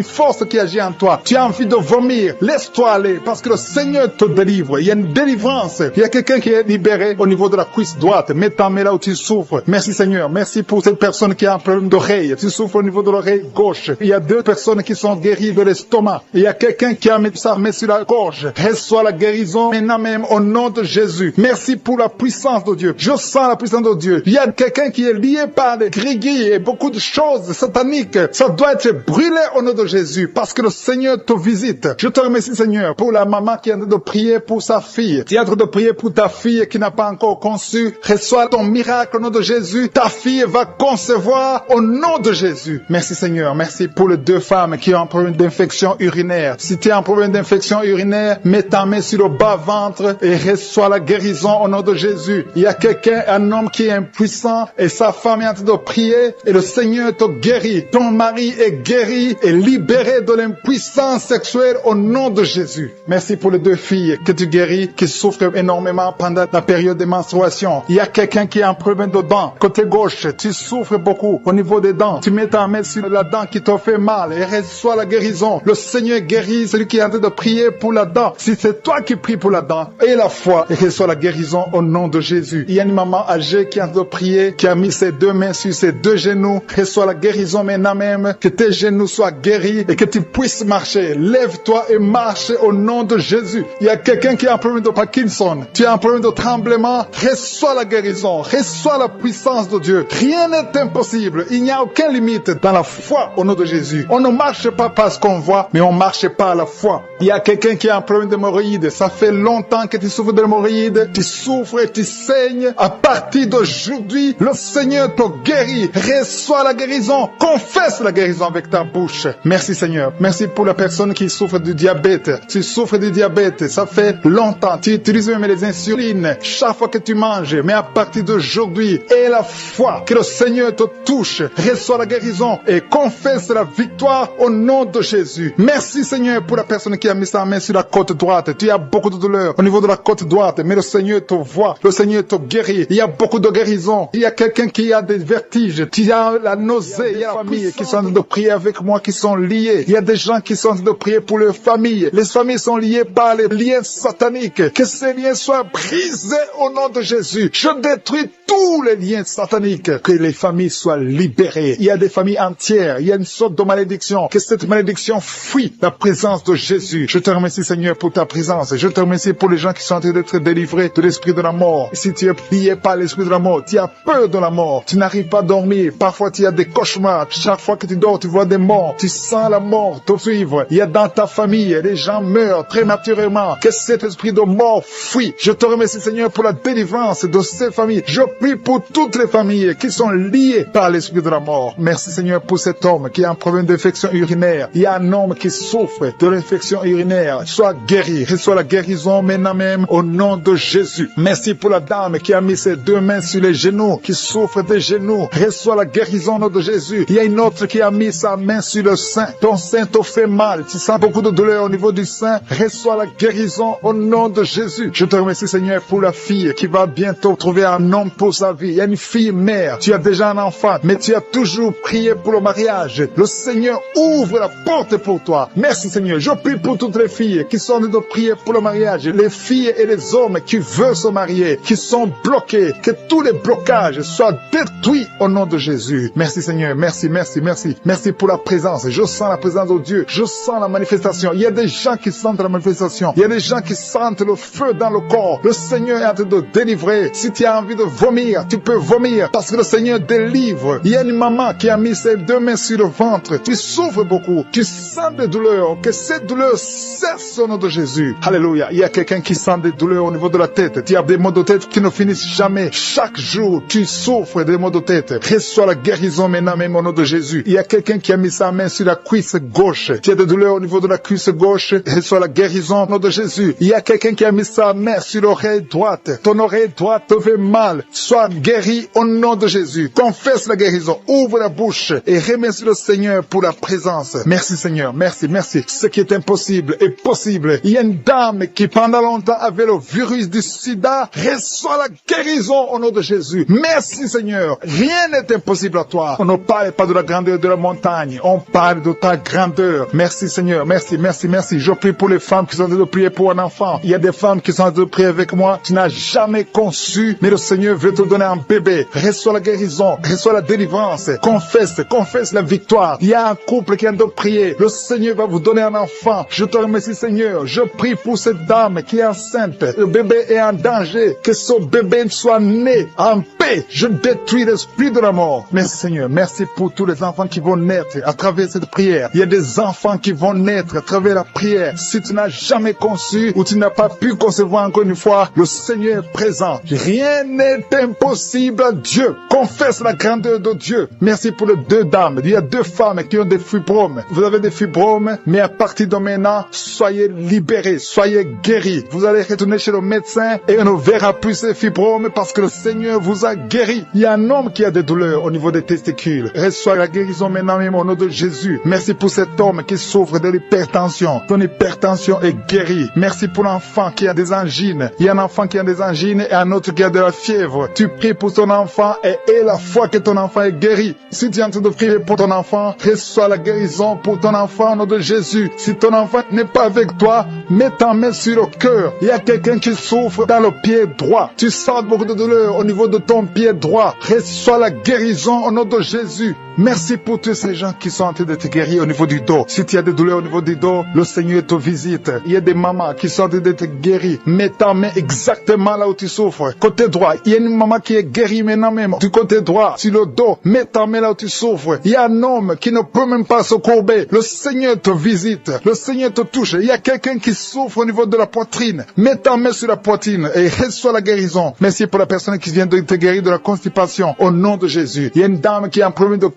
force qui agit en toi. Tu as envie de vomir. Laisse-toi aller parce que le Seigneur te délivre. Il y a une délivrance. Il y a quelqu'un qui est libéré au niveau de la cuisse droite. Mets ta main là où tu souffres. Merci Seigneur. Merci pour cette personne qui a un problème d'oreille. Tu souffres au niveau de l'oreille gauche. Il y a 2 personnes qui sont guéries de l'estomac. Il y a quelqu'un qui a mis sa main sur la gorge. Reçois la guérison maintenant même au nom de Jésus. Merci pour la puissance de Dieu. Je sens la puissance de Dieu. Il y a quelqu'un qui est lié par des gris-gris et beaucoup de choses sataniques. Ça doit être brûlé au nom de Jésus parce que le Seigneur te visite. Je te remercie Seigneur pour la maman qui est en train de prier pour sa fille. Tu es en train de prier pour ta fille qui n'a pas encore conçu. Reçois ton miracle au nom de Jésus. Ta fille va concevoir au nom de Jésus. Merci Seigneur. Merci pour les 2 femmes qui ont un problème d'infection urinaire. Si tu as un problème d'infection urinaire, mets ta main sur le bas-ventre et reçois la guérison au nom de Jésus. Il y a quelqu'un, un homme qui est impuissant et sa femme est en train de prier et le Seigneur te guérit. Ton mari est guéri et libéré de l'impuissance sexuelle au nom de Jésus. Merci pour les 2 filles que tu guéris, qui souffrent énormément pendant la période de menstruation. Il y a quelqu'un qui a un problème de dents. Côté gauche, tu souffres beaucoup au niveau des dents. Tu mets ta main sur la dent qui te fait mal et reçois la guérison. Le Seigneur guérit celui qui est en train de prier pour la dent. Si c'est toi qui pries pour la dent, et la foi et reçois la guérison au nom de Jésus. Il y a une maman âgée qui est en train de prier, qui a mis ses 2 mains sur ses 2 genoux. Reçois la guérison maintenant même. Que tes genoux soient guéris et que tu puisses marcher. Lève-toi et marche au nom de Jésus. Il y a quelqu'un qui a un problème de Parkinson. Tu as un problème de tremblement. Reçois la guérison. Reçois la puissance de Dieu. Rien n'est impossible. Il n'y a aucune limite dans la foi au nom de Jésus. On ne marche pas parce qu'on voit, mais on marche pas à la foi. Il y a quelqu'un qui a un problème d'hémorroïdes. Ça fait longtemps que tu souffres d'hémorroïdes. Tu souffres et tu saignes. À partir d'aujourd'hui, le Seigneur te guérit. Reçois la guérison. Confesse la guérison avec ta bouche. Merci Seigneur. Merci pour la personne qui souffre du diabète. Tu souffres du diabète. Ça fait longtemps. Tu utilises même les insulines chaque fois que tu manges. Mais à partir d'aujourd'hui, aie la foi que le Seigneur te touche. Reçois la guérison et confesse la victoire au nom de Jésus. Merci Seigneur pour la personne qui a mis sa main sur la côte droite. Tu as beaucoup de douleur au niveau de la côte droite, mais le Seigneur te voit. Le Seigneur te guérit. Il y a beaucoup de guérison. Il y a quelqu'un qui a des vertiges. Tu as la nausée. Il y a des familles qui sont en train de prier avec moi, qui sont liées. Il y a des gens qui sont en train de prier pour leurs familles. Les familles sont liées par les liens sataniques. Que ces liens soient brisés au nom de Jésus. Je détruis tous les liens sataniques. Que les familles soient libérées. Il y a des familles entières. Il y a une sorte de malédiction. Que cette malédiction fuit la présence de Jésus. Je te remercie Seigneur pour ta présence. Je te remercie pour les gens qui sont en train d'être délivrés de l'esprit de la mort. Si tu es plié par l'esprit de la mort, tu as peur de la mort. Tu n'arrives pas à dormir. Parfois tu as des cauchemars. Chaque fois que tu dors, tu vois des morts. Tu sens la mort te suivre. Il y a dans ta famille, les gens meurent prématurément. Que cet esprit de mort fuit. Je te remercie Seigneur pour la délivrance de ces familles. Je prie pour toutes les familles qui sont liées par l'esprit de la mort. Merci Seigneur pour cet homme qui a un problème d'infection urinaire. Il y a un homme qui souffre de l'infection urinaire. Sois guéri. Reçois la guérison maintenant même au nom de Jésus. Merci pour la dame qui a mis ses 2 mains sur les genoux, qui souffre des genoux. Reçois la guérison au nom de Jésus. Il y a une autre qui a mis sa main sur le sein. Ton sein te fait mal. Tu sens beaucoup de douleur au niveau du sein. Reçois la guérison au nom de Jésus. Je te remercie Seigneur pour la fille qui va bientôt trouver un homme pour sa vie. Il y a une fille mère. Tu as déjà un enfant, mais tu as toujours prié pour le mariage. Le Seigneur ouvre la porte pour toi. Merci Seigneur. Je prie pour toutes les filles qui sont en train de prier pour le mariage. Les filles et les hommes qui veulent se marier, qui sont bloqués. Que tous les blocages soient détruits au nom de Jésus. Merci Merci Seigneur, merci, merci, merci. Merci pour la présence. Je sens la présence de Dieu. Je sens la manifestation. Il y a des gens qui sentent la manifestation. Il y a des gens qui sentent le feu dans le corps. Le Seigneur est en train de délivrer. Si tu as envie de vomir, tu peux vomir parce que le Seigneur délivre. Il y a une maman qui a mis ses 2 mains sur le ventre. Tu souffres beaucoup. Tu sens des douleurs. Que cette douleur cesse au nom de Jésus. Alléluia. Il y a quelqu'un qui sent des douleurs au niveau de la tête. Tu as des maux de tête qui ne finissent jamais. Chaque jour, tu souffres des maux de tête. Reçois la guérison maintenant même au nom de Jésus. Il y a quelqu'un qui a mis sa main sur la cuisse gauche. Tu as des douleurs au niveau de la cuisse gauche. Reçois la guérison au nom de Jésus. Il y a quelqu'un qui a mis sa main sur l'oreille droite. Ton oreille droite te fait mal. Sois guéri au nom de Jésus. Confesse la guérison. Ouvre la bouche et remercie le Seigneur pour la présence. Merci Seigneur. Merci, merci. Ce qui est impossible est possible. Il y a une dame qui pendant longtemps avait le virus du sida. Reçois la guérison au nom de Jésus. Merci Seigneur. Rien n'est impossible à toi. On ne parle pas de la grandeur de la montagne. On parle de ta grandeur. Merci Seigneur. Merci, merci, merci. Je prie pour les femmes qui sont en train de prier pour un enfant. Il y a des femmes qui sont en train de prier avec moi. Tu n'as jamais conçu, mais le Seigneur veut te donner un bébé. Reçois la guérison. Reçois la délivrance. Confesse la victoire. Il y a un couple qui est en train de prier. Le Seigneur va vous donner un enfant. Je te remercie Seigneur. Je prie pour cette dame qui est enceinte. Le bébé est en danger. Que son bébé soit né en paix. Je détruis l'esprit de la mort. Merci Seigneur. Merci pour tous les enfants qui vont naître à travers cette prière. Il y a des enfants qui vont naître à travers la prière. Si tu n'as jamais conçu ou tu n'as pas pu concevoir encore une fois, le Seigneur est présent. Rien n'est impossible à Dieu. Confesse la grandeur de Dieu. Merci pour les 2 dames. Il y a 2 femmes qui ont des fibromes. Vous avez des fibromes, mais à partir de maintenant, soyez libérés, soyez guéris. Vous allez retourner chez le médecin et on ne verra plus ces fibromes parce que le Seigneur vous a guéri. Il y a un homme qui a des douleurs au niveau des testicules. Reçois la guérison maintenant même au nom de Jésus. Merci pour cet homme qui souffre de l'hypertension. Ton hypertension est guérie. Merci pour l'enfant qui a des angines. Il y a un enfant qui a des angines et un autre qui a de la fièvre. Tu pries pour ton enfant et aie la foi que ton enfant est guéri. Si tu es en train de prier pour ton enfant, reçois la guérison pour ton enfant au nom de Jésus. Si ton enfant n'est pas avec toi, mets ta main sur le cœur. Il y a quelqu'un qui souffre dans le pied droit. Tu sens beaucoup de douleur au niveau de ton pied droit. Reçois la guérison au nom de Jésus. Merci pour tous ces gens qui sont en train de te guérir au niveau du dos. Si tu as des douleurs au niveau du dos, le Seigneur te visite. Il y a des mamans qui sont en train de te guérir. Mets ta main exactement là où tu souffres. Côté droit, il y a une maman qui est guérie maintenant même. Du côté droit, sur le dos, mets ta main là où tu souffres. Il y a un homme qui ne peut même pas se courber. Le Seigneur te visite. Le Seigneur te touche. Il y a quelqu'un qui souffre au niveau de la poitrine. Mets ta main sur la poitrine et reçois la guérison. Merci pour la personne qui vient de te guérir de la constipation. Au nom de Jésus. Il y a une dame qui a un problème de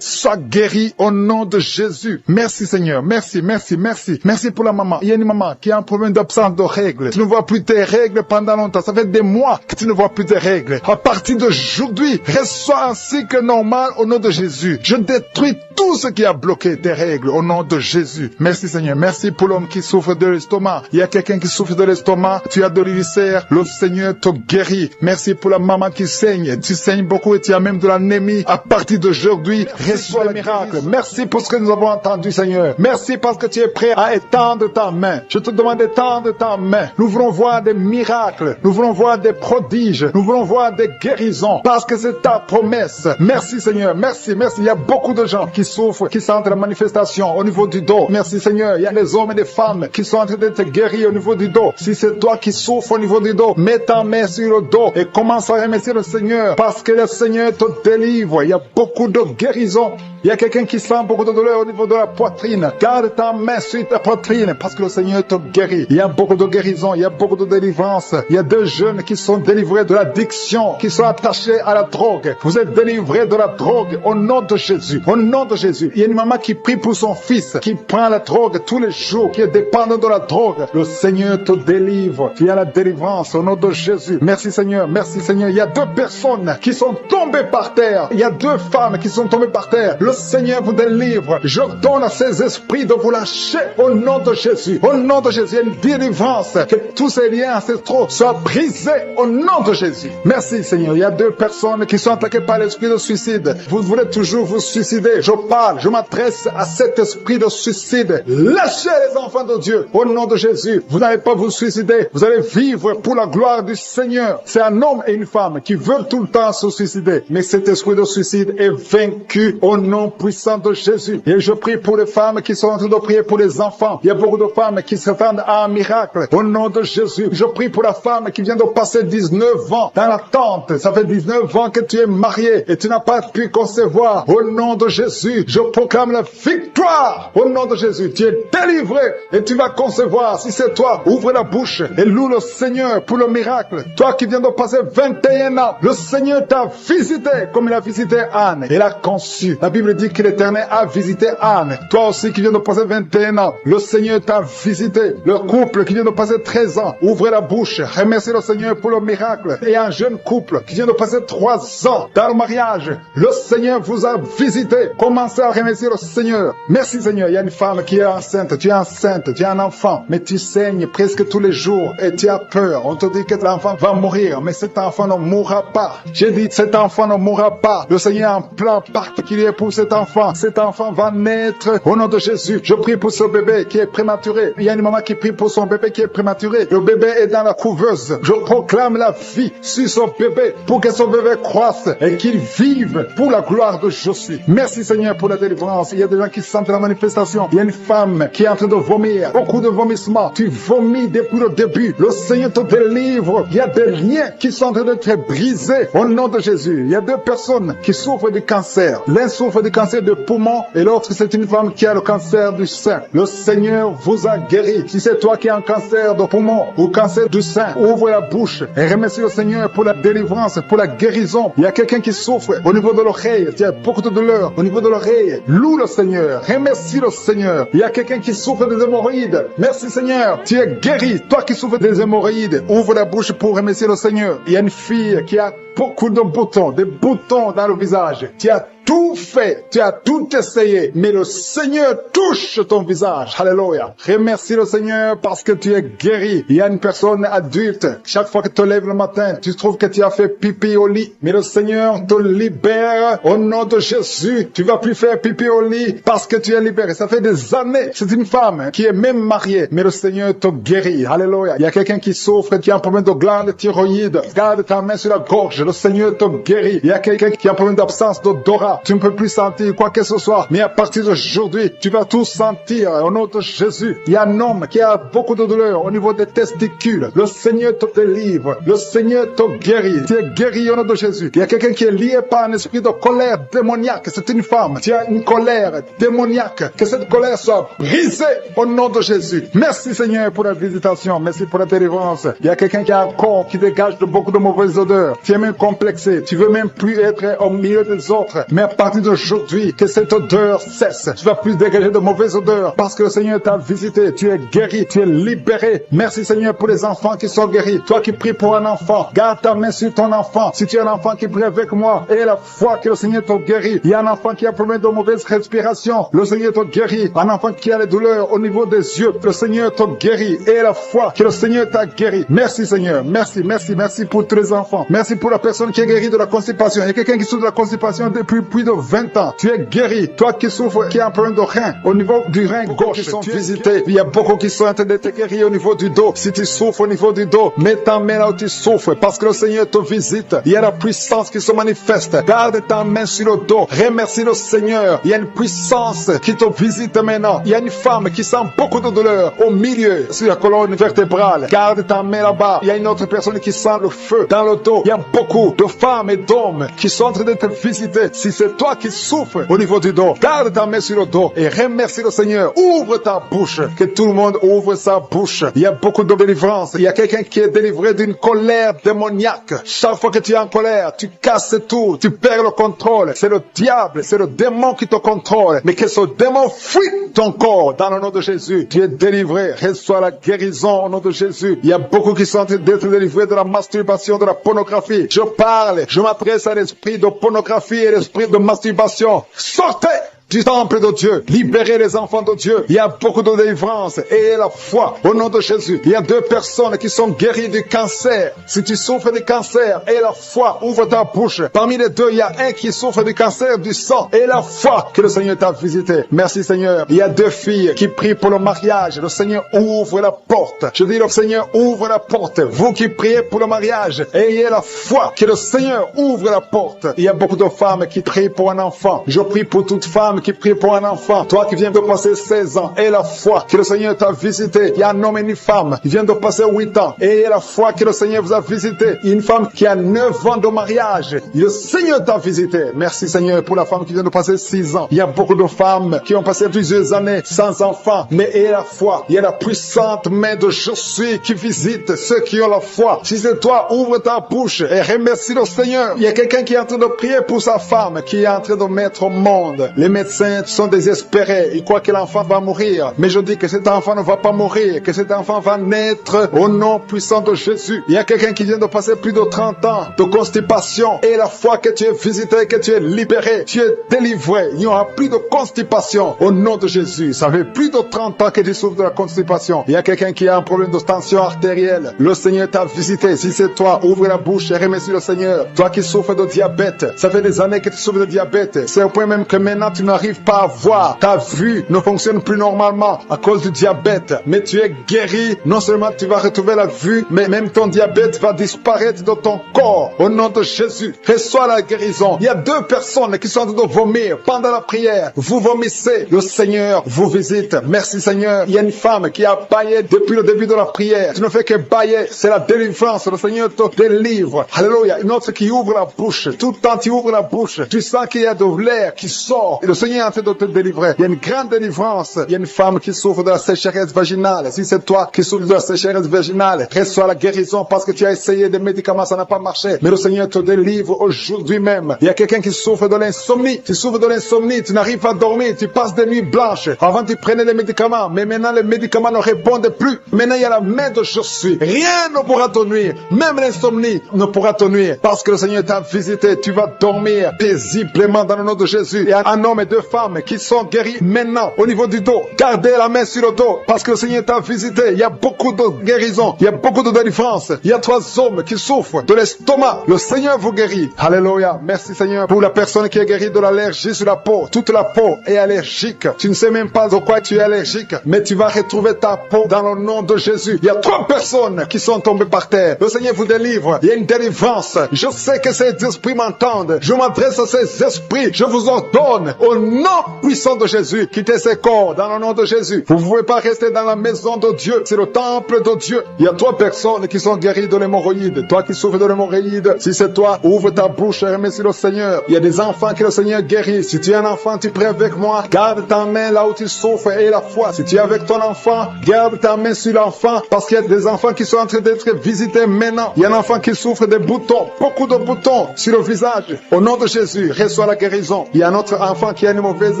sois guéri au nom de Jésus. Merci Seigneur, merci, merci, merci. Merci pour la maman. Il y a une maman qui a un problème d'absence de règles. Tu ne vois plus tes règles pendant longtemps. Ça fait des mois que tu ne vois plus tes règles. À partir d'aujourd'hui, reçois un cycle normal au nom de Jésus. Je détruis tout ce qui a bloqué tes règles au nom de Jésus. Merci Seigneur. Merci pour l'homme qui souffre de l'estomac. Il y a quelqu'un qui souffre de l'estomac. Tu as de l'ulcère. Le Seigneur te guérit. Merci pour la maman qui saigne. Tu saignes beaucoup et tu as même de l'anémie. À partir d'aujourd'hui, reçois le miracle. Merci pour ce que nous avons entendu, Seigneur. Merci parce que tu es prêt à étendre ta main. Je te demande d'étendre ta main. Nous voulons voir des miracles. Nous voulons voir des prodiges. Nous voulons voir des guérisons parce que c'est ta promesse. Merci, Seigneur. Merci, merci. Il y a beaucoup de gens qui souffrent, qui sentent la manifestation au niveau du dos. Merci, Seigneur. Il y a des hommes et des femmes qui sont en train d'être guéris au niveau du dos. Si c'est toi qui souffres au niveau du dos, mets ta main sur le dos et commence à remercier le Seigneur parce que le Seigneur te délivre. Il y a beaucoup de guérison. Il y a quelqu'un qui sent beaucoup de douleur au niveau de la poitrine. Garde ta main sur ta poitrine parce que le Seigneur te guérit. Il y a beaucoup de guérison, il y a beaucoup de délivrance. Il y a 2 jeunes qui sont délivrés de l'addiction, qui sont attachés à la drogue. Vous êtes délivrés de la drogue au nom de Jésus. Au nom de Jésus. Il y a une maman qui prie pour son fils, qui prend la drogue tous les jours, qui est dépendant de la drogue. Le Seigneur te délivre. Il y a la délivrance au nom de Jésus. Merci Seigneur, merci Seigneur. Il y a 2 personnes qui sont tombées par terre. Il y a 2 femmes qui sont tombées par terre. Le Seigneur vous délivre. Je donne à ces esprits de vous lâcher au nom de Jésus. Au nom de Jésus, il y a une délivrance. Que tous ces liens ancestraux soient brisés au nom de Jésus. Merci Seigneur. Il y a 2 personnes qui sont attaquées par l'esprit de suicide. Vous voulez toujours vous suicider. Je m'adresse à cet esprit de suicide. Lâchez les enfants de Dieu au nom de Jésus. Vous n'allez pas vous suicider. Vous allez vivre pour la gloire du Seigneur. C'est un homme et une femme qui veulent tout le temps se suicider. Mais cet esprit de suicide est vaincu au nom puissant de Jésus. Et je prie pour les femmes qui sont en train de prier pour les enfants. Il y a beaucoup de femmes qui s'attendent à un miracle. Au nom de Jésus, je prie pour la femme qui vient de passer 19 ans dans l'attente. Ça fait 19 ans que tu es marié et tu n'as pas pu concevoir. Au nom de Jésus, je proclame la victoire. Au nom de Jésus, tu es délivré et tu vas concevoir. Si c'est toi, ouvre la bouche et loue le Seigneur pour le miracle. Toi qui viens de passer 21 ans, le Seigneur t'a visité comme il a visité Anne. Il a conçu. La Bible dit que l'Éternel a visité Anne. Toi aussi qui viens de passer 21 ans, le Seigneur t'a visité. Le couple qui vient de passer 13 ans, ouvrez la bouche. Remerciez le Seigneur pour le miracle. Et un jeune couple qui vient de passer 3 ans dans le mariage, le Seigneur vous a visité. Commencez à remercier le Seigneur. Merci Seigneur. Il y a une femme qui est enceinte. Tu es enceinte, tu as un enfant, mais tu saignes presque tous les jours et tu as peur. On te dit que l'enfant va mourir, mais cet enfant ne mourra pas. J'ai dit, cet enfant ne mourra pas. Le Seigneur a un plan particulier pour cet enfant. Cet enfant va naître au nom de Jésus. Je prie pour ce bébé qui est prématuré. Il y a une maman qui prie pour son bébé qui est prématuré. Le bébé est dans la couveuse. Je proclame la vie sur son bébé pour que son bébé croisse et qu'il vive pour la gloire de Jésus. Merci Seigneur pour la délivrance. Il y a des gens qui sentent la manifestation. Il y a une femme qui est en train de vomir. Beaucoup de vomissements. Tu vomis depuis le début. Le Seigneur te délivre. Il y a des liens qui sont en train d'être brisés au nom de Jésus. Il y a 2 personnes qui souffrent du cancer. L'un souffre du cancer de poumon et l'autre c'est une femme qui a le cancer du sein. Le Seigneur vous a guéri. Si c'est toi qui as un cancer de poumon ou cancer du sein, ouvre la bouche et remercie le Seigneur pour la délivrance, pour la guérison. Il y a quelqu'un qui souffre au niveau de l'oreille. Il y a beaucoup de douleur au niveau de l'oreille. Loue le Seigneur. Remercie le Seigneur. Il y a quelqu'un qui souffre des hémorroïdes. Merci Seigneur. Tu es guéri. Toi qui souffres des hémorroïdes, ouvre la bouche pour remercier le Seigneur. Il y a une fille qui a beaucoup de boutons, des boutons dans le visage. Tu as tout fait, tu as tout essayé, mais le Seigneur touche ton visage. Alléluia. Remercie le Seigneur parce que tu es guéri. Il y a une personne adulte, chaque fois que tu te lèves le matin, tu trouves que tu as fait pipi au lit, mais le Seigneur te libère au nom de Jésus. Tu vas plus faire pipi au lit parce que tu es libéré. Ça fait des années. C'est une femme qui est même mariée, mais le Seigneur te guérit. Alléluia. Il y a quelqu'un qui souffre, qui a un problème de glande thyroïde. Garde ta main sur la gorge. Le Seigneur te guérit. Il y a quelqu'un qui a un problème d'absence d'odorat. Tu ne peux plus sentir quoi que ce soit. Mais à partir d'aujourd'hui, tu vas tout sentir au nom de Jésus. Il y a un homme qui a beaucoup de douleur au niveau des testicules. Le Seigneur te délivre. Le Seigneur te guérit. Tu es guéri au nom de Jésus. Il y a quelqu'un qui est lié par un esprit de colère démoniaque. C'est une femme. Tu as une colère démoniaque. Que cette colère soit brisée au nom de Jésus. Merci Seigneur pour la visitation. Merci pour la délivrance. Il y a quelqu'un qui a un corps qui dégage de beaucoup de mauvaises odeurs. Tu es même complexé. Tu veux même plus être au milieu des autres. Mais à partir d'aujourd'hui, que cette odeur cesse. Tu vas plus dégager de mauvaises odeurs parce que le Seigneur t'a visité. Tu es guéri, tu es libéré. Merci Seigneur pour les enfants qui sont guéris. Toi qui pries pour un enfant, garde ta main sur ton enfant. Si tu as un enfant qui prie avec moi et la foi que le Seigneur te guérit. Il y a un enfant qui a problème de mauvaise respiration. Le Seigneur te guérit. Un enfant qui a les douleurs au niveau des yeux. Le Seigneur te guérit. Et la foi que le Seigneur t'a guéri. Merci Seigneur. Merci, merci, merci pour tous les enfants. Merci pour la personne qui est guérie de la constipation. Il y a quelqu'un qui souffre de la constipation depuis plus de 20 ans. Tu es guéri. Toi qui souffres, qui a un problème de rein, au niveau du rein gauche, qui sont visités. Il y a beaucoup qui sont en train d'être guéris au niveau du dos. Si tu souffres au niveau du dos, mets ta main là où tu souffres parce que le Seigneur te visite. Il y a la puissance qui se manifeste. Garde ta main sur le dos. Remercie le Seigneur. Il y a une puissance qui te visite maintenant. Il y a une femme qui sent beaucoup de douleur au milieu, sur la colonne vertébrale. Garde ta main là-bas. Il y a une autre personne qui sent le feu dans le dos. Il y a beaucoup de femmes et d'hommes qui sont en train d'être visités. Si c'est toi qui souffres au niveau du dos, garde ta main sur le dos et remercie le Seigneur. Ouvre ta bouche. Que tout le monde ouvre sa bouche. Il y a beaucoup de délivrance. Il y a quelqu'un qui est délivré d'une colère démoniaque. Chaque fois que tu es en colère, tu casses tout. Tu perds le contrôle. C'est le diable, c'est le démon qui te contrôle. Mais que ce démon fuit ton corps dans le nom de Jésus. Tu es délivré. Reçois la guérison au nom de Jésus. Il y a beaucoup qui sont en train d'être délivrés de la masturbation, de la pornographie. Je parle, je m'adresse à l'esprit de pornographie et l'esprit de masturbation. Sortez du temple de Dieu. Libérez les enfants de Dieu. Il y a beaucoup de délivrance. Ayez la foi au nom de Jésus. Il y a 2 personnes qui sont guéries du cancer. Si tu souffres du cancer, ayez la foi, ouvre ta bouche. Parmi les 2, il y a un qui souffre du cancer du sang. Ayez la foi que le Seigneur t'a visité. Merci Seigneur. Il y a 2 filles qui prient pour le mariage. Le Seigneur ouvre la porte. Je dis le Seigneur ouvre la porte. Vous qui priez pour le mariage, ayez la foi que le Seigneur ouvre la porte. Il y a beaucoup de femmes qui prient pour un enfant. Je prie pour toute femme qui prie pour un enfant. Toi qui viens de passer 16 ans, ayez la foi que le Seigneur t'a visité. Il y a un homme et une femme qui viennent de passer 8 ans. Ayez la foi que le Seigneur vous a visité. Il y a une femme qui a 9 ans de mariage. Le Seigneur t'a visité. Merci Seigneur pour la femme qui vient de passer 6 ans. Il y a beaucoup de femmes qui ont passé plusieurs années sans enfants. Mais ayez la foi. Il y a la puissante main de Je suis qui visite ceux qui ont la foi. Si c'est toi, ouvre ta bouche et remercie le Seigneur. Il y a quelqu'un qui est en train de prier pour sa femme qui est en train de mettre au monde. Les médecins sont désespérés. Ils croient que l'enfant va mourir. Mais je dis que cet enfant ne va pas mourir, que cet enfant va naître au nom puissant de Jésus. Il y a quelqu'un qui vient de passer plus de 30 ans de constipation. Et la foi que tu es visité, que tu es libéré, tu es délivré. Il n'y aura plus de constipation au nom de Jésus. Ça fait plus de 30 ans que tu souffres de la constipation. Il y a quelqu'un qui a un problème de tension artérielle. Le Seigneur t'a visité. Si c'est toi, ouvre la bouche et remercie le Seigneur. Toi qui souffres de diabète, ça fait des années que tu souffres de diabète. C'est au point même que maintenant tu n'arrives pas à voir. Ta vue ne fonctionne plus normalement à cause du diabète. Mais tu es guéri. Non seulement tu vas retrouver la vue, mais même ton diabète va disparaître de ton corps. Au nom de Jésus, reçois la guérison. Il y a 2 personnes qui sont en train de vomir pendant la prière. Vous vomissez. Le Seigneur vous visite. Merci Seigneur. Il y a une femme qui a baillé depuis le début de la prière. Tu ne fais que bailler. C'est la délivrance. Le Seigneur te délivre. Alléluia. Une autre qui ouvre la bouche. Tout le temps tu ouvres la bouche. Tu sens qu'il y a de l'air qui sort. Et le Seigneur est en train de te délivrer. Il y a une grande délivrance. Il y a une femme qui souffre de la sécheresse vaginale. Si c'est toi qui souffres de la sécheresse vaginale, reçois la guérison parce que tu as essayé des médicaments, ça n'a pas marché. Mais le Seigneur te délivre aujourd'hui même. Il y a quelqu'un qui souffre de l'insomnie. Tu souffres de l'insomnie. Tu n'arrives pas à dormir. Tu passes des nuits blanches. Avant tu prenais les médicaments. Mais maintenant les médicaments ne répondent plus. Maintenant il y a la main de Je suis. Rien ne pourra te nuire. Même l'insomnie ne pourra te nuire. Parce que le Seigneur t'a visité. Tu vas dormir paisiblement dans le nom de Jésus. Il y a un homme et 2 femmes qui sont guéris maintenant au niveau du dos. Gardez la main sur le dos parce que le Seigneur t'a visité. Il y a beaucoup de guérison. Il y a beaucoup de délivrance. Il y a 3 hommes qui souffrent de l'estomac. Le Seigneur vous guérit. Alléluia. Merci Seigneur pour la personne qui est guérie de l'allergie sur la peau. Toute la peau est allergique. Tu ne sais même pas de quoi tu es allergique. Mais tu vas retrouver ta peau dans le nom de Jésus. Il y a 3 personnes qui sont tombées par terre. Le Seigneur vous délivre. Il y a une délivrance. Je sais que ces esprits m'entendent. Je m'adresse à ces esprits. Je vous ordonne au nom puissant de Jésus. Quittez ces corps dans le nom de Jésus. Vous ne pouvez pas rester dans la maison de Dieu. C'est le temple de Dieu. Il y a 3 personnes qui sont guéries de l'hémorroïde. Toi qui souffres de l'hémorroïde, si c'est toi, ouvre ta bouche et remercie le Seigneur. Il y a des enfants que le Seigneur guérit. Si tu es un enfant, tu pries avec moi. Garde ta main là où tu souffres et la foi. Si tu es avec ton enfant, garde ta main sur l'enfant parce qu'il y a des enfants qui sont en train d'être visités maintenant. Il y a un enfant qui souffre des boutons, beaucoup de boutons sur le visage. Au nom de Jésus, reçois la guérison. Il y a un autre enfant qui a une mauvaise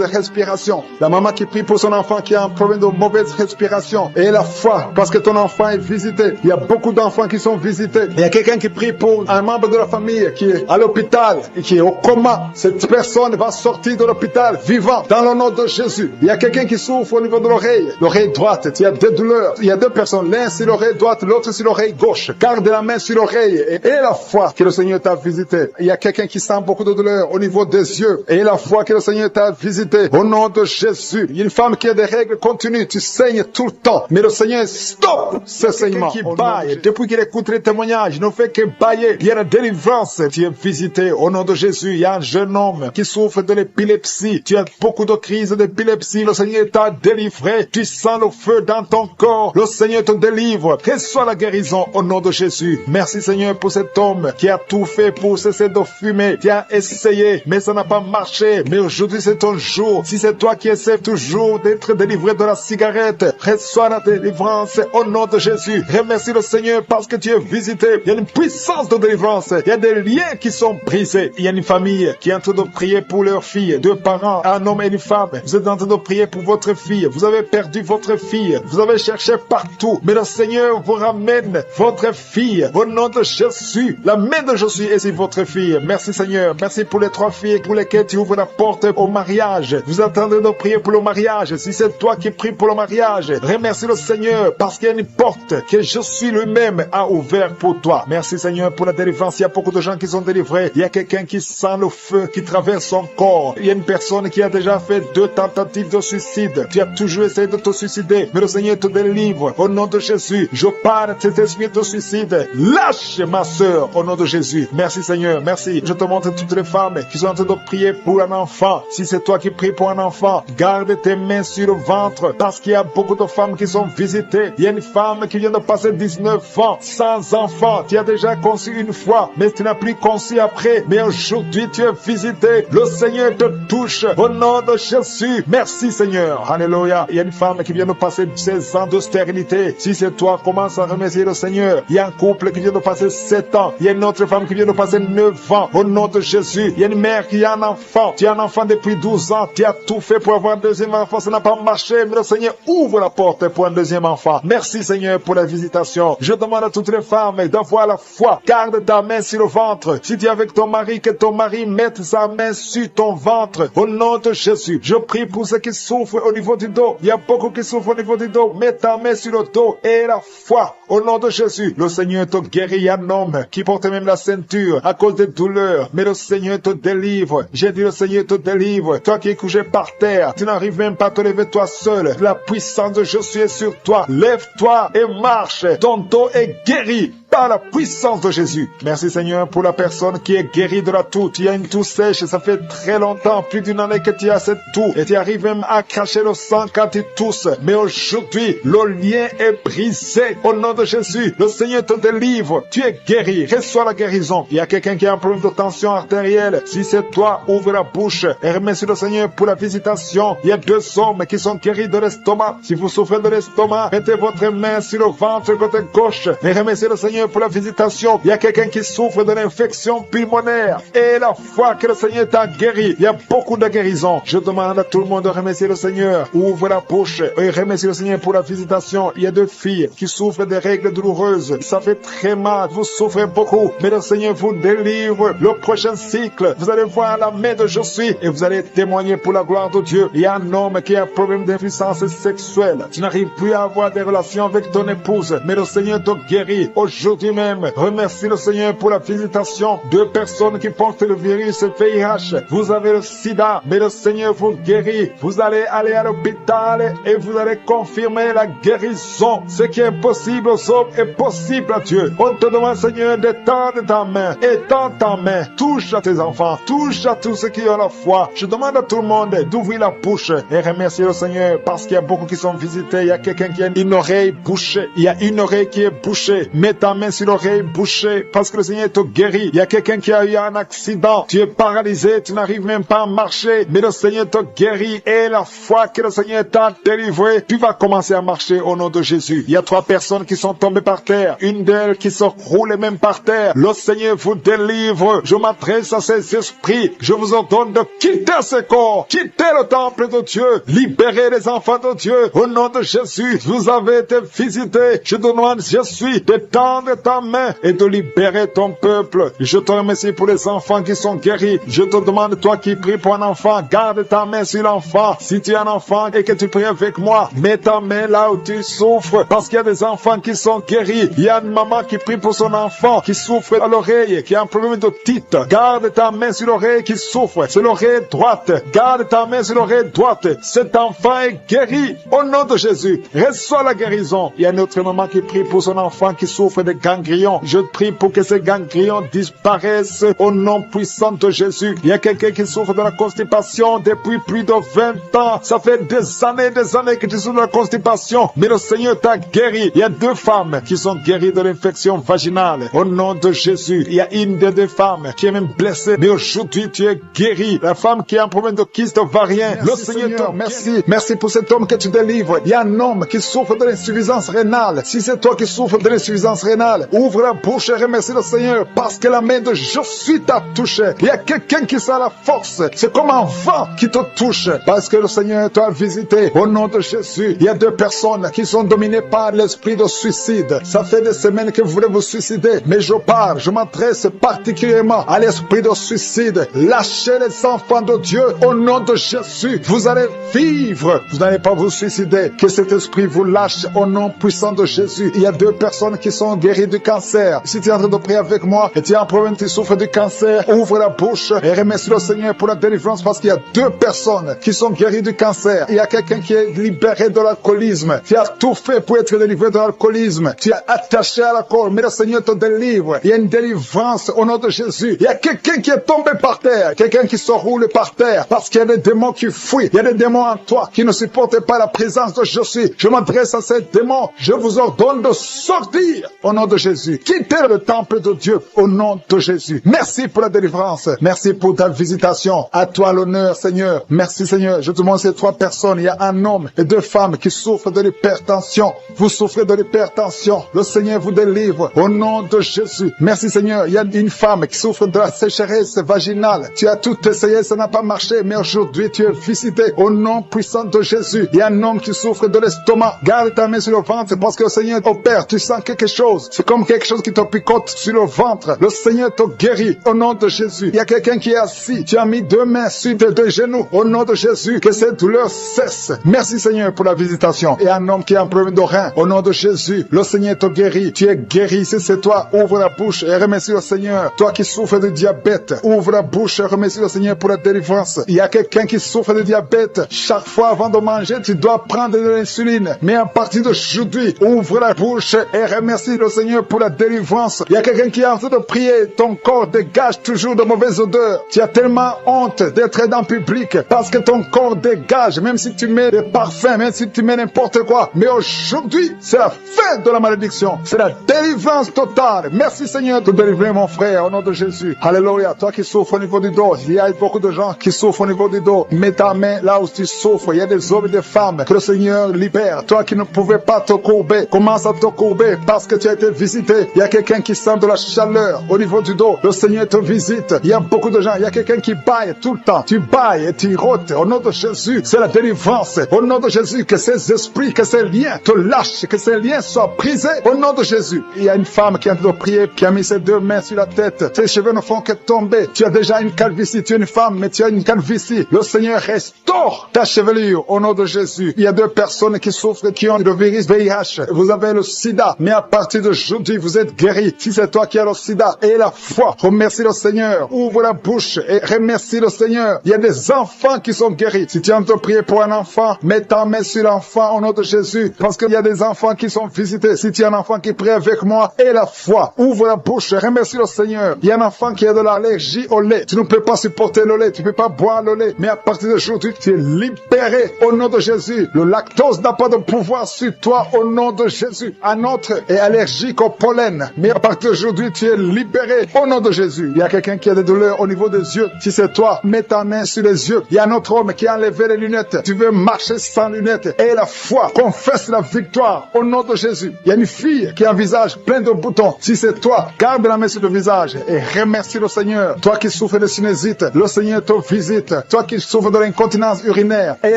respiration. La maman qui prie pour son enfant qui a un problème de mauvaise respiration. Et la foi, parce que ton enfant est visité. Il y a beaucoup d'enfants qui sont visités. Il y a quelqu'un qui prie pour un membre de la famille qui est à l'hôpital et qui est au coma. Cette personne va sortir de l'hôpital vivant dans le nom de Jésus. Il y a quelqu'un qui souffre au niveau de l'oreille droite. Il y a des douleurs. Il y a 2 personnes. L'un sur l'oreille droite, l'autre sur l'oreille gauche. Garde la main sur l'oreille et la foi que le Seigneur t'a visité. Il y a quelqu'un qui sent beaucoup de douleur au niveau des yeux et la foi que le Seigneur t'a visité. Au nom de Jésus. Il y a une femme qui a des règles continues. Tu saignes tout le temps. Mais le Seigneur stop ce saignement. Qui baille. Depuis qu'il écoute les témoignages, il ne fait que bailler. Il y a la délivrance. Tu es visité au nom de Jésus. Il y a un jeune homme qui souffre de l'épilepsie. Tu as beaucoup de crises d'épilepsie. Le Seigneur t'a délivré. Tu sens le feu dans ton corps. Le Seigneur te délivre. Reçois la guérison au nom de Jésus. Merci Seigneur pour cet homme qui a tout fait pour cesser de fumer. Tu as essayé, mais ça n'a pas marché. Mais aujourd'hui c'est ton jour. Si c'est toi qui essaies toujours d'être délivré de la cigarette, reçois la délivrance au nom de Jésus. Remercie le Seigneur parce que tu es visité. Il y a une puissance de délivrance. Il y a des liens qui sont brisés. Il y a une famille qui est en train de prier pour leur fille. 2 parents, un homme et une femme. Vous êtes en train de prier pour votre fille. Vous avez perdu votre fille. Vous avez cherché partout. Mais le Seigneur vous ramène votre fille. Au nom de Jésus. La main de Jésus est sur votre fille. Merci Seigneur. Merci pour les 3 filles pour lesquelles tu ouvres la porte au mariage. mariage. Vous êtes en train de prier pour le mariage. Si c'est toi qui pries pour le mariage, remercie le Seigneur parce qu'il y a une porte que je suis lui-même a ouvert pour toi. Merci Seigneur pour la délivrance. Il y a beaucoup de gens qui sont délivrés. Il y a quelqu'un qui sent le feu qui traverse son corps. Il y a une personne qui a déjà fait 2 tentatives de suicide. Tu as toujours essayé de te suicider, mais le Seigneur te délivre. Au nom de Jésus, je parle de cet esprit de suicide. Lâche ma sœur au nom de Jésus. Merci Seigneur, merci. Je te montre toutes les femmes qui sont en train de prier pour un enfant. Si c'est toi qui pries pour un enfant, garde tes mains sur le ventre parce qu'il y a beaucoup de femmes qui sont visitées. Il y a une femme qui vient de passer 19 ans sans enfant. Tu as déjà conçu une fois, mais tu n'as plus conçu après. Mais aujourd'hui, tu es visité. Le Seigneur te touche au nom de Jésus. Merci Seigneur. Alléluia. Il y a une femme qui vient de passer 16 ans de stérilité. Si c'est toi, commence à remercier le Seigneur. Il y a un couple qui vient de passer 7 ans. Il y a une autre femme qui vient de passer 9 ans. Au nom de Jésus. Il y a une mère qui a un enfant. Tu as un enfant depuis 12 ans. Tu as tout fait pour avoir un deuxième enfant. Ça n'a pas marché. Mais le Seigneur ouvre la porte pour un deuxième enfant. Merci Seigneur pour la visitation. Je demande à toutes les femmes d'avoir la foi. Garde ta main sur le ventre. Si tu es avec ton mari, que ton mari mette sa main sur ton ventre. Au nom de Jésus. Je prie pour ceux qui souffrent au niveau du dos. Il y a beaucoup qui souffrent au niveau du dos. Mets ta main sur le dos et la foi. Au nom de Jésus. Le Seigneur te guérit. Il y a un homme qui porte même la ceinture à cause des douleurs. Mais le Seigneur te délivre. J'ai dit le Seigneur te délivre. Toi qui es couché par terre. Tu n'arrives même pas à te lever toi seul. La puissance de Jésus est sur toi. Lève-toi et marche. Ton dos est guéri par la puissance de Jésus. Merci Seigneur pour la personne qui est guérie de la toux. Tu as une toux sèche, ça fait très longtemps, plus d'une année que tu as cette toux. Et tu arrives même à cracher le sang quand tu tousses. Mais aujourd'hui, le lien est brisé. Au nom de Jésus, le Seigneur te délivre. Tu es guéri. Reçois la guérison. Il y a quelqu'un qui a un problème de tension artérielle. Si c'est toi, ouvre la bouche et remercie le Seigneur pour la visitation. Il y a 2 hommes qui sont guéris de l'estomac. Si vous souffrez de l'estomac, mettez votre main sur le ventre côté gauche et remerciez le Seigneur pour la visitation. Il y a quelqu'un qui souffre de l'infection pulmonaire et la foi que le Seigneur t'a guéri. Il y a beaucoup de guérisons. Je demande à tout le monde de remercier le Seigneur. Ouvre la bouche et remercie le Seigneur pour la visitation. Il y a 2 filles qui souffrent des règles douloureuses. Ça fait très mal. Vous souffrez beaucoup. Mais le Seigneur vous délivre. Le prochain cycle, vous allez voir la main de Jésus et vous allez témoigner pour la gloire de Dieu. Il y a un homme qui a un problème d'impuissance sexuelle. Tu n'arrives plus à avoir des relations avec ton épouse. Mais le Seigneur te guérit. Aujourd'hui même, remercie le Seigneur pour la visitation. 2 personnes qui portent le virus VIH. Vous avez le sida, mais le Seigneur vous guérit. Vous allez aller à l'hôpital et vous allez confirmer la guérison. Ce qui est possible aux hommes est possible à Dieu. On te demande, Seigneur, d'étendre ta main. Étends ta main. Touche à tes enfants. Touche à tous ceux qui ont la foi. Je demande à tout le monde d'ouvrir la bouche et remercier le Seigneur parce qu'il y a beaucoup qui sont visités. Il y a quelqu'un qui a une oreille bouchée. Il y a une oreille qui est bouchée. Mets ta main sur l'oreille bouchée parce que le Seigneur te guérit. Il y a quelqu'un qui a eu un accident. Tu es paralysé. Tu n'arrives même pas à marcher. Mais le Seigneur te guérit et la foi que le Seigneur t'a délivré, tu vas commencer à marcher au nom de Jésus. Il y a 3 personnes qui sont tombées par terre. Une d'elles qui se roule même par terre. Le Seigneur vous délivre. Je m'adresse à ces esprits. Je vous ordonne de quitter ce corps. Quitter le temple de Dieu. Libérez les enfants de Dieu. Au nom de Jésus, vous avez été visités. Je te demande, Jésus, d'étendre ta main et de libérer ton peuple. Je te remercie pour les enfants qui sont guéris. Je te demande, toi qui pries pour un enfant, garde ta main sur l'enfant. Si tu es un enfant et que tu pries avec moi, mets ta main là où tu souffres parce qu'il y a des enfants qui sont guéris. Il y a une maman qui prie pour son enfant qui souffre à l'oreille, qui a un problème d'otite. Garde ta main sur l'oreille qui souffre. C'est l'oreille droite. Garde ta main sur l'oreille droite. Cet enfant est guéri au nom de Jésus. Reçois la guérison. Il y a une autre maman qui prie pour son enfant qui souffre de ganglions. Je prie pour que ces ganglions disparaissent au nom puissant de Jésus. Il y a quelqu'un qui souffre de la constipation depuis plus de 20 ans. Ça fait des années que tu souffres de la constipation. Mais le Seigneur t'a guéri. Il y a 2 femmes qui sont guéries de l'infection vaginale. Au nom de Jésus. Il y a une des 2 femmes qui est même blessée. Mais aujourd'hui, tu es guéri. La femme qui a un problème de kyste ovarien. Le Seigneur, merci. Merci pour cet homme que tu délivres. Il y a un homme qui souffre de l'insuffisance rénale. Si c'est toi qui souffres de l'insuffisance rénale, terminale. Ouvre la bouche et remercie le Seigneur parce que la main de je suis t'a touché. Il y a quelqu'un qui sent la force. C'est comme un vent qui te touche parce que le Seigneur t'a visité. Au nom de Jésus, il y a 2 personnes qui sont dominées par l'esprit de suicide. Ça fait des semaines que vous voulez vous suicider, mais je m'adresse particulièrement à l'esprit de suicide. Lâchez les enfants de Dieu au nom de Jésus. Vous allez vivre. Vous n'allez pas vous suicider. Que cet esprit vous lâche au nom puissant de Jésus. Il y a 2 personnes qui sont guéries du cancer. Si tu es en train de prier avec moi et tu es en problème, tu souffres du cancer, ouvre la bouche et remercie le Seigneur pour la délivrance parce qu'il y a 2 personnes qui sont guéries du cancer. Il y a quelqu'un qui est libéré de l'alcoolisme. Tu as tout fait pour être délivré de l'alcoolisme. Tu es attaché à l'alcool, mais le Seigneur te délivre. Il y a une délivrance au nom de Jésus. Il y a quelqu'un qui est tombé par terre, quelqu'un qui se roule par terre parce qu'il y a des démons qui fuient. Il y a des démons en toi qui ne supportent pas la présence de Jésus. Je m'adresse à ces démons. Je vous ordonne de sortir au nom de Jésus. Quittez le temple de Dieu au nom de Jésus. Merci pour la délivrance. Merci pour ta visitation. À toi l'honneur, Seigneur. Merci, Seigneur. Je te montre ces 3 personnes. Il y a un homme et 2 femmes qui souffrent de l'hypertension. Vous souffrez de l'hypertension. Le Seigneur vous délivre au nom de Jésus. Merci, Seigneur. Il y a une femme qui souffre de la sécheresse vaginale. Tu as tout essayé, ça n'a pas marché, mais aujourd'hui tu es visité au nom puissant de Jésus. Il y a un homme qui souffre de l'estomac. Garde ta main sur le ventre parce que le Seigneur opère. Tu sens quelque chose. C'est comme quelque chose qui te picote sur le ventre. Le Seigneur te guérit au nom de Jésus. Il y a quelqu'un qui est assis. Tu as mis 2 mains sur tes 2 genoux au nom de Jésus. Que cette douleur cesse. Merci, Seigneur, pour la visitation. Et un homme qui a un problème de rein au nom de Jésus. Le Seigneur te guérit. Tu es guéri. Si c'est toi, ouvre la bouche et remercie le Seigneur. Toi qui souffres de diabète, ouvre la bouche et remercie le Seigneur pour la délivrance. Il y a quelqu'un qui souffre de diabète. Chaque fois avant de manger, tu dois prendre de l'insuline. Mais à partir d'aujourd'hui, ouvre la bouche et remercie le Seigneur pour la délivrance. Il y a quelqu'un qui est en train de prier. Ton corps dégage toujours de mauvaises odeurs. Tu as tellement honte d'être dans le public parce que ton corps dégage, même si tu mets des parfums, même si tu mets n'importe quoi. Mais aujourd'hui, c'est la fin de la malédiction. C'est la délivrance totale. Merci, Seigneur, de délivrer mon frère au nom de Jésus. Alléluia. Toi qui souffres au niveau du dos, il y a beaucoup de gens qui souffrent au niveau du dos. Mets ta main là où tu souffres. Il y a des hommes et des femmes que le Seigneur libère. Toi qui ne pouvais pas te courber, commence à te courber parce que tu as été visité. Il y a quelqu'un qui sent de la chaleur au niveau du dos. Le Seigneur te visite. Il y a beaucoup de gens. Il y a quelqu'un qui baille tout le temps. Tu bailles et tu rôtes. Au nom de Jésus, c'est la délivrance. Au nom de Jésus, que ces esprits, que ces liens te lâchent, que ces liens soient brisés. Au nom de Jésus. Il y a une femme qui est en train de prier, qui a mis ses 2 mains sur la tête. Ses cheveux ne font que tomber. Tu as déjà une calvitie. Tu es une femme, mais tu as une calvitie. Le Seigneur restaure ta chevelure au nom de Jésus. Il y a 2 personnes qui souffrent, qui ont le virus VIH. Vous avez le sida, mais à partir d'aujourd'hui, vous êtes guéris. Si c'est toi qui as le sida et la foi, remercie le Seigneur. Ouvre la bouche et remercie le Seigneur. Il y a des enfants qui sont guéris. Si tu es en train de prier pour un enfant, mets ta main sur l'enfant au nom de Jésus. Parce qu'il y a des enfants qui sont visités. Si tu es un enfant qui prie avec moi et la foi, ouvre la bouche et remercie le Seigneur. Il y a un enfant qui a de l'allergie au lait. Tu ne peux pas supporter le lait. Tu ne peux pas boire le lait. Mais à partir d'aujourd'hui, tu es libéré au nom de Jésus. Le lactose n'a pas de pouvoir sur toi au nom de Jésus. Un autre est allergique au pollen. Mais à partir d'aujourd'hui, tu es libéré au nom de Jésus. Il y a quelqu'un qui a des douleurs au niveau des yeux. Si c'est toi, mets ta main sur les yeux. Il y a un autre homme qui a enlevé les lunettes. Tu veux marcher sans lunettes. Et la foi, confesse la victoire au nom de Jésus. Il y a une fille qui a un visage plein de boutons. Si c'est toi, garde la main sur le visage et remercie le Seigneur. Toi qui souffres de sinusite, le Seigneur te visite. Toi qui souffres de l'incontinence urinaire, et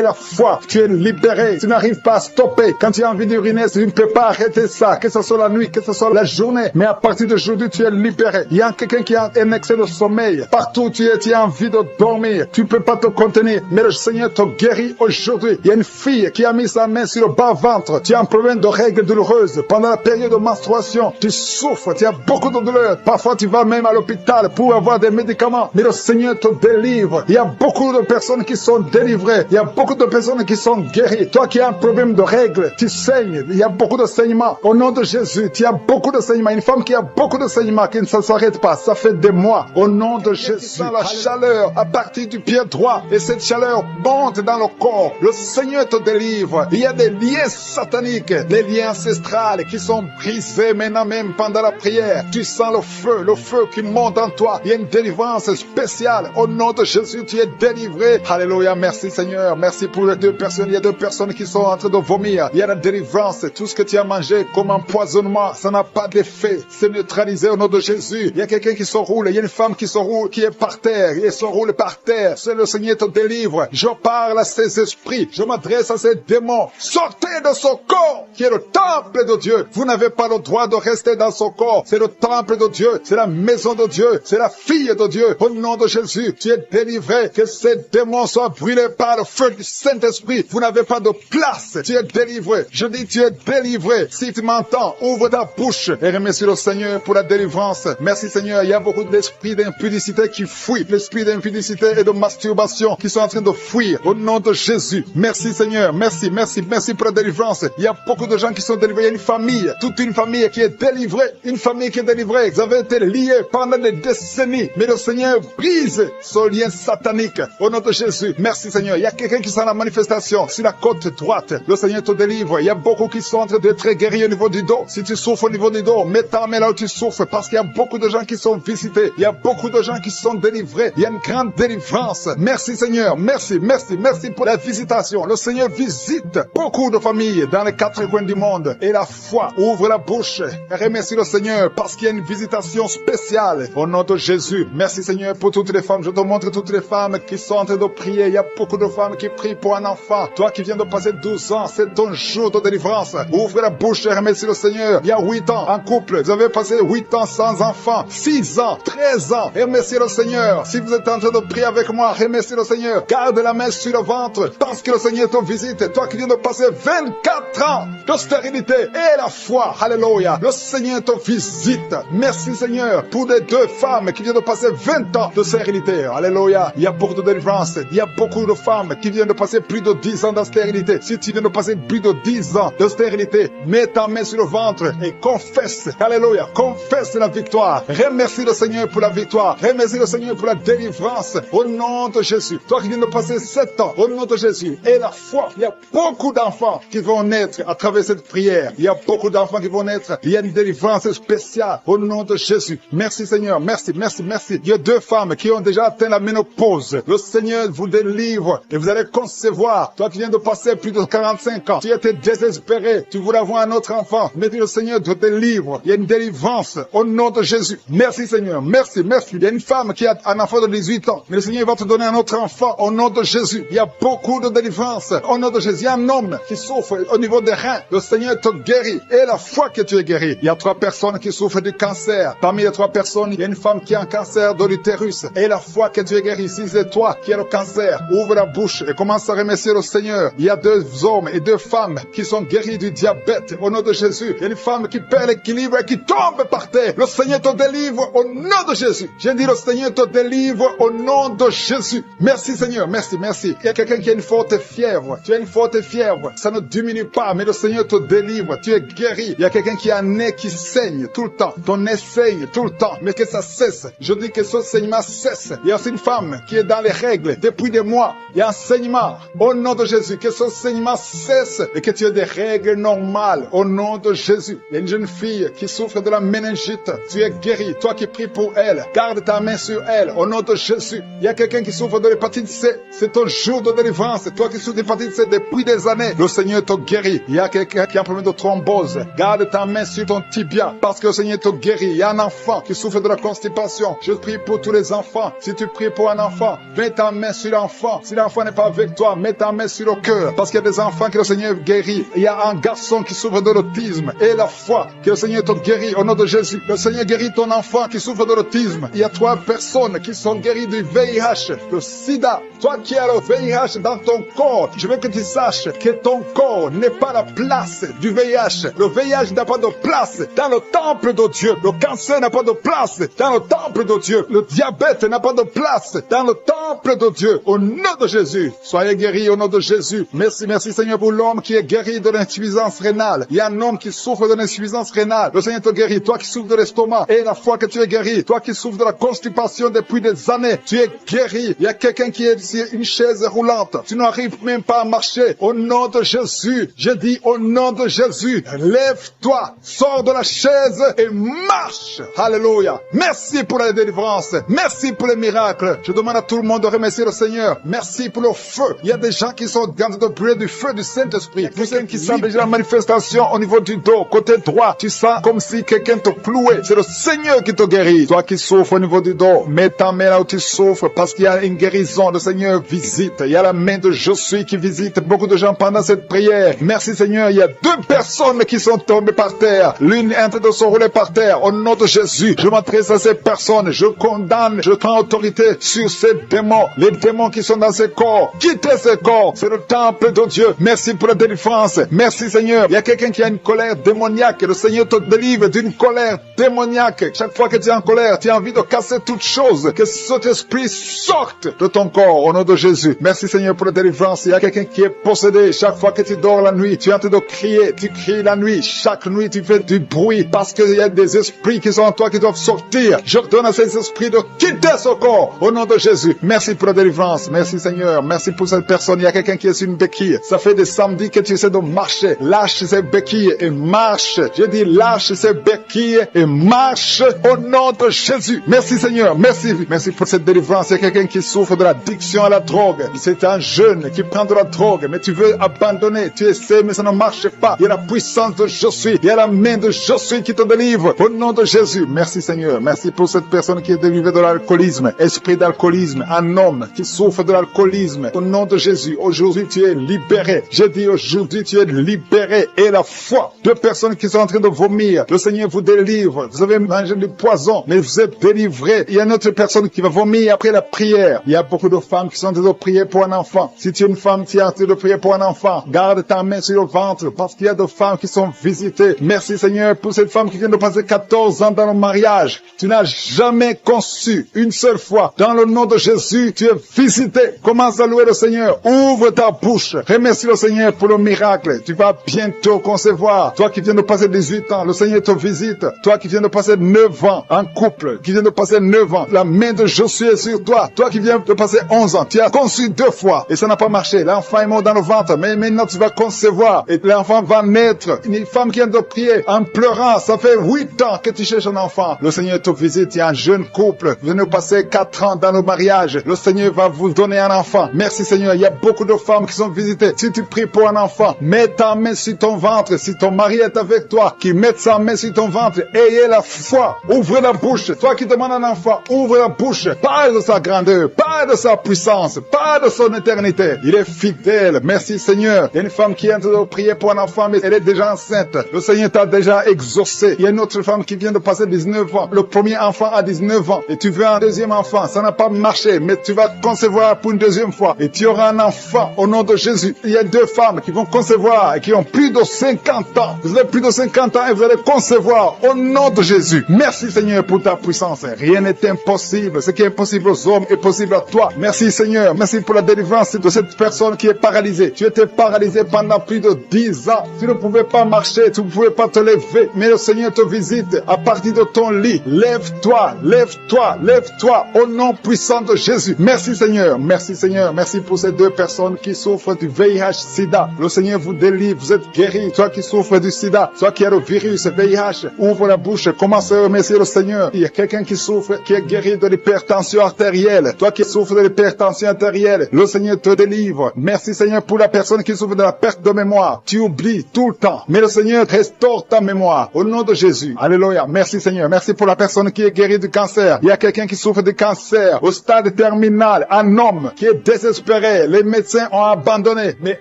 la foi, tu es libéré. Tu n'arrives pas à stopper. Quand tu as envie d'uriner, tu ne peux pas arrêter ça, que ce soit la nuit, que ce soit la journée. Mais à partir d'aujourd'hui, tu es libéré. Il y a quelqu'un qui a un excès de sommeil. Partout où tu es, tu as envie de dormir. Tu ne peux pas te contenir. Mais le Seigneur te guérit aujourd'hui. Il y a une fille qui a mis sa main sur le bas-ventre. Tu as un problème de règles douloureuses. Pendant la période de menstruation, tu souffres. Tu as beaucoup de douleurs. Parfois, tu vas même à l'hôpital pour avoir des médicaments. Mais le Seigneur te délivre. Il y a beaucoup de personnes qui sont délivrées. Il y a beaucoup de personnes qui sont guéries. Toi qui as un problème de règles, tu saignes. Il y a beaucoup de saignements. Au nom de Jésus, tu as beaucoup de saignements. Une femme qui a beaucoup de saignements, qui ne s'arrête pas. Ça fait des mois. Au nom de Jésus, la chaleur à partir du pied droit. Et cette chaleur monte dans le corps. Le Seigneur te délivre. Il y a des liens sataniques, des liens ancestrales qui sont brisés maintenant même pendant la prière. Tu sens le feu qui monte en toi. Il y a une délivrance spéciale. Au nom de Jésus, tu es délivré. Alléluia. Merci Seigneur. Merci pour les 2 personnes. Il y a 2 personnes qui sont en train de vomir. Il y a la délivrance. Tout ce que tu as mangé comme empoisonnement ça n'a pas d'effet. C'est neutralisé au nom de Jésus. Il y a quelqu'un qui se roule, il y a une femme qui se roule, qui est par terre, il se roule par terre. C'est le Seigneur te délivre. Je parle à ces esprits, je m'adresse à ces démons. Sortez de son corps, qui est le temple de Dieu. Vous n'avez pas le droit de rester dans son corps. C'est le temple de Dieu, c'est la maison de Dieu, c'est la fille de Dieu. Au nom de Jésus, tu es délivré. Que ces démons soient brûlés par le feu du Saint-Esprit. Vous n'avez pas de place. Tu es délivré. Je dis, tu es délivré. Si tu m'entends, ouvre ta bouche et remercie le Seigneur pour la délivrance. Merci Seigneur. Il y a beaucoup d'esprits d'impudicité qui fuient. L'esprit d'impudicité et de masturbation qui sont en train de fuir. Au nom de Jésus. Merci Seigneur. Merci, merci, merci pour la délivrance. Il y a beaucoup de gens qui sont délivrés. Il y a une famille, toute une famille qui est délivrée. Une famille qui est délivrée. Vous avez été liés pendant des décennies. Mais le Seigneur brise ce lien satanique. Au nom de Jésus. Merci Seigneur. Il y a quelqu'un qui sent la manifestation sur la côte droite. Le Seigneur te délivre. Il y a beaucoup qui sont en train d'être guéris au niveau du dos. Si tu souffres au niveau du dos, mets ta main là où tu souffres parce qu'il y a beaucoup de gens qui sont visités. Il y a beaucoup de gens qui sont délivrés. Il y a une grande délivrance. Merci Seigneur. Merci, merci, merci pour la visitation. Le Seigneur visite beaucoup de familles dans les 4 coins du monde. Et la foi ouvre la bouche et remercie le Seigneur parce qu'il y a une visitation spéciale. Au nom de Jésus. Merci Seigneur pour toutes les femmes. Je te montre toutes les femmes qui sont en train de prier. Il y a beaucoup de femmes qui prient pour un enfant. Toi qui viens de passer 12 ans, c'est ton jour de délivrance. Ouvre la bouche et remercie le Seigneur. Il y a 8 ans en couple. Vous avez passé 8 ans sans enfant. 6 ans, 13 ans. Remerciez le Seigneur. Si vous êtes en train de prier avec moi, remerciez le Seigneur. Garde la main sur le ventre parce que le Seigneur te visite. Toi qui viens de passer 24 ans de stérilité et la foi. Alléluia. Le Seigneur te visite. Merci Seigneur pour les 2 femmes qui viennent de passer 20 ans de stérilité. Alléluia. Il y a beaucoup de délivrance. Il y a beaucoup de femmes qui viennent de passer plus de 10 ans de stérilité. Si tu viens de passer plus de 10 ans de stérilité, mets ta main sur le ventre et confesse. Alléluia. Confesse la victoire. Remercie le Seigneur pour la victoire. Remercie le Seigneur pour la délivrance. Au nom de Jésus. Toi qui viens de passer 7 ans, au nom de Jésus. Et la foi. Il y a beaucoup d'enfants qui vont naître à travers cette prière. Il y a beaucoup d'enfants qui vont naître. Il y a une délivrance spéciale. Au nom de Jésus. Merci Seigneur. Merci, merci, merci. Il y a 2 femmes qui ont déjà atteint la ménopause. Le Seigneur vous délivre et vous allez concevoir. Toi qui viens de passer plus de 45 ans, tu étais désespéré, tu voulais avoir un autre enfant, mais le Seigneur te délivre. Il y a une délivrance au nom de Jésus. Merci Seigneur, merci, merci. Il y a une femme qui a un enfant de 18 ans, mais le Seigneur va te donner un autre enfant au nom de Jésus. Il y a beaucoup de délivrance au nom de Jésus. Il y a un homme qui souffre au niveau des reins. Le Seigneur te guérit et la foi que tu es guéri. Il y a 3 personnes qui souffrent du cancer. Parmi les 3 personnes, il y a une femme qui a un cancer de l'utérus et la foi que tu es guéri. Si c'est toi qui as le cancer, ouvre la bouche et commence à remercier le Seigneur. Il y a 2 hommes et 2 femmes qui sont guéris du diabète au nom de Jésus. Il y a une femme qui perd l'équilibre et qui tombe par terre. Le Seigneur te délivre au nom de Jésus. J'ai dit le Seigneur te délivre au nom de Jésus. Merci Seigneur, merci, merci. Il y a quelqu'un qui a une forte fièvre. Tu as une forte fièvre. Ça ne diminue pas, mais le Seigneur te délivre. Tu es guéri. Il y a quelqu'un qui a un nez qui saigne tout le temps. Ton nez saigne tout le temps, mais que ça cesse. Je dis que ce saignement cesse. Il y a aussi une femme qui est dans les règles depuis des mois. Il y a un saignement. Au nom de Jésus, que ce saignement cesse et que tu aies des règles normales. Au nom de Jésus. Il y a une jeune fille qui souffre de la méningite. Tu es guéri. Toi qui pries pour elle, garde ta main sur elle. Au nom de Jésus. Il y a quelqu'un qui souffre de l'hépatite C. C'est ton jour de délivrance. Toi qui souffres d'hépatite C depuis des années, le Seigneur te guérit. Il y a quelqu'un qui a un problème de thrombose. Garde ta main sur ton tibia parce que le Seigneur te guérit. Il y a un enfant qui souffre de la constipation. Je prie pour tous les enfants. Si tu pries pour un enfant, mets ta main sur l'enfant. Si l'enfant n'est pas avec toi, mets ta main sur le cœur. Parce qu'il y a des enfants que le Seigneur guérit. Il y a un garçon qui souffre de l'autisme. Et la foi que le Seigneur te guérit au nom de Jésus. Le Seigneur guérit ton enfant qui souffre de l'autisme. Il y a 3 personnes qui sont guéries du VIH, le sida. Toi qui as le VIH dans ton corps, je veux que tu saches que ton corps n'est pas la place du VIH. Le VIH n'a pas de place dans le temple de Dieu. Le cancer n'a pas de place dans le temple de Dieu. Le diabète n'a pas de place dans le temple de Dieu. Au nom de Jésus, soyez guéris au nom de Jésus. Merci, merci Seigneur pour l'homme qui est guéri de l'insuffisance rénale. Il y a un homme qui souffre de l'insuffisance rénale. Le Seigneur te guérit. Toi qui souffres de l'estomac et la foi que tu es guéri. Toi qui souffres de la constipation depuis des années, tu es guéri. Il y a quelqu'un qui est sur une chaise roulante. Tu n'arrives même pas à marcher. Au nom de Jésus, je dis au nom de Jésus, lève-toi, sors de la chaise et marche. Alléluia. Merci pour la délivrance. Merci pour les miracles. Je demande à tout le monde de remercier le Seigneur. Merci pour le feu. Il y a des gens qui sont en train de brûler du feu du Saint-Esprit. Vous savez qui sentent déjà la manifestation au niveau du dos, côté droit, tu sens comme si quelqu'un te clouait. C'est le Seigneur qui te guérit. Toi qui souffres au niveau du dos, mets ta main là où tu souffres parce qu'il y a une guérison. Le Seigneur visite. Il y a la main de Je suis qui visite beaucoup de gens pendant cette prière. Merci Seigneur. Il y a 2 personnes qui sont tombées par terre. L'une est en train de se rouler par terre. Au nom de Jésus, je m'adresse à ces personnes. Je condamne, je prends autorité sur ces démons. Les démons qui sont dans ces corps. Quittez ces corps. C'est le temple de Dieu. Merci pour la délivrance. Merci Seigneur. Il y a quelqu'un qui a une colère démoniaque. Le Seigneur te délivre d'une colère démoniaque. Chaque fois que tu es en colère, tu as envie de casser toute chose. Que cet esprit sorte de ton corps au nom de Jésus. Merci Seigneur pour la délivrance. Il y a quelqu'un qui est possédé. Chaque fois que tu dors la nuit, tu es en train de crier. Tu cries la nuit. Chaque nuit, tu fais du bruit parce qu'il y a des esprits qui sont en toi qui doivent sortir. J'ordonne à ces esprits de quitter ce corps au nom de Jésus. Merci pour la délivrance. Merci Seigneur. Merci pour cette personne. Il y a quelqu'un qui est sur une béquille. Ça fait des samedis que tu essaies de marcher. Lâche ces béquilles et marche. Je dis lâche ces béquilles et marche au nom de Jésus. Merci Seigneur. Merci. Merci pour cette délivrance. Il y a quelqu'un qui souffre de l'addiction à la drogue. C'est un jeune qui prend de la drogue, mais tu veux abandonner. Tu essaies, mais ça ne marche pas. Il y a la puissance de Je suis. Il y a la main de Je suis qui te délivre. Au nom de Jésus. Merci Seigneur. Merci pour cette personne qui est délivrée de l'alcoolisme. Esprit d'alcoolisme. Un homme qui souffre de l'alcoolisme. Au nom de Jésus. Aujourd'hui, tu es libéré. J'ai dit aujourd'hui, tu es libéré. Et la foi. 2 personnes qui sont en train de vomir. Le Seigneur vous délivre. Vous avez mangé du poison, mais vous êtes délivré. Il y a une autre personne qui va vomir après la prière. Il y a beaucoup de femmes qui sont en train de prier pour un enfant. Si tu es une femme qui est en train de prier pour un enfant, garde ta main sur le ventre parce qu'il y a des femmes qui sont visitées. Merci Seigneur pour cette femme qui vient de passer 14 ans dans le mariage. Tu n'as jamais conçu une seule fois. Dans le nom de Jésus, tu es visité. Commence à louer le Seigneur. Ouvre ta bouche. Remercie le Seigneur pour le miracle. Tu vas bientôt concevoir. Toi qui viens de passer 18 ans, le Seigneur te visite. Toi qui viens de passer 9 ans en couple, qui viens de passer 9 ans, la main de Je suis sur toi. Toi qui viens de passer 11 ans, tu as conçu 2 fois et ça n'a pas marché. L'enfant est mort dans le ventre, mais maintenant tu vas concevoir et l'enfant va naître. Une femme qui vient de prier en pleurant, ça fait 8 ans que tu cherches un enfant. Le Seigneur te visite. Il y a un jeune couple, vous venez de passer 4 ans dans le mariage. Le Seigneur va vous donner un enfant. Merci Seigneur. Il y a beaucoup de femmes qui sont visitées. Si tu pries pour un enfant, mets ta main sur ton ventre. Si ton mari est avec toi, qui met sa main sur ton ventre, ayez la foi. Ouvrez la bouche. Toi qui demandes un enfant, ouvre la bouche. Parle de sa grandeur, parle de sa puissance, parle de son éternité. Il est fidèle. Merci Seigneur. Il y a une femme qui est en train de prier pour un enfant, mais elle est déjà enceinte. Le Seigneur t'a déjà exaucé. Il y a une autre femme qui vient de passer 19 ans. Le premier enfant a 19 ans. Et tu veux un deuxième enfant. Ça n'a pas marché, mais tu vas concevoir pour une deuxième fois. Et tu auras un enfant au nom de Jésus. Il y a 2 femmes qui vont concevoir et qui ont plus de 50 ans. Vous avez plus de 50 ans et vous allez concevoir au nom de Jésus. Merci Seigneur pour ta puissance. Rien n'est impossible. Ce qui est impossible aux hommes est possible à toi. Merci Seigneur. Merci pour la délivrance de cette personne qui est paralysée. Tu étais paralysé pendant plus de 10 ans. Tu ne pouvais pas marcher, tu ne pouvais pas te lever. Mais le Seigneur te visite à partir de ton lit. Lève-toi, lève-toi, lève-toi au nom puissant de Jésus. Merci Seigneur. Merci Seigneur. Merci pour ces 2 personnes qui souffrent du VIH-Sida. Le Seigneur vous délivre. Vous êtes guéris. Toi qui souffres du Sida, toi qui as le virus VIH, ouvre la bouche. Commence à remercier le Seigneur. Il y a quelqu'un qui souffre, qui est guéri de l'hypertension artérielle. Toi qui souffres de l'hypertension artérielle, le Seigneur te délivre. Merci Seigneur pour la personne qui souffre de la perte de mémoire. Tu oublies tout le temps. Mais le Seigneur restaure ta mémoire. Au nom de Jésus. Alléluia. Merci Seigneur. Merci pour la personne qui est guérie du cancer. Il y a quelqu'un qui souffre de cancer au stade terminal. Un homme qui est désespéré. Les médecins ont abandonné. Mais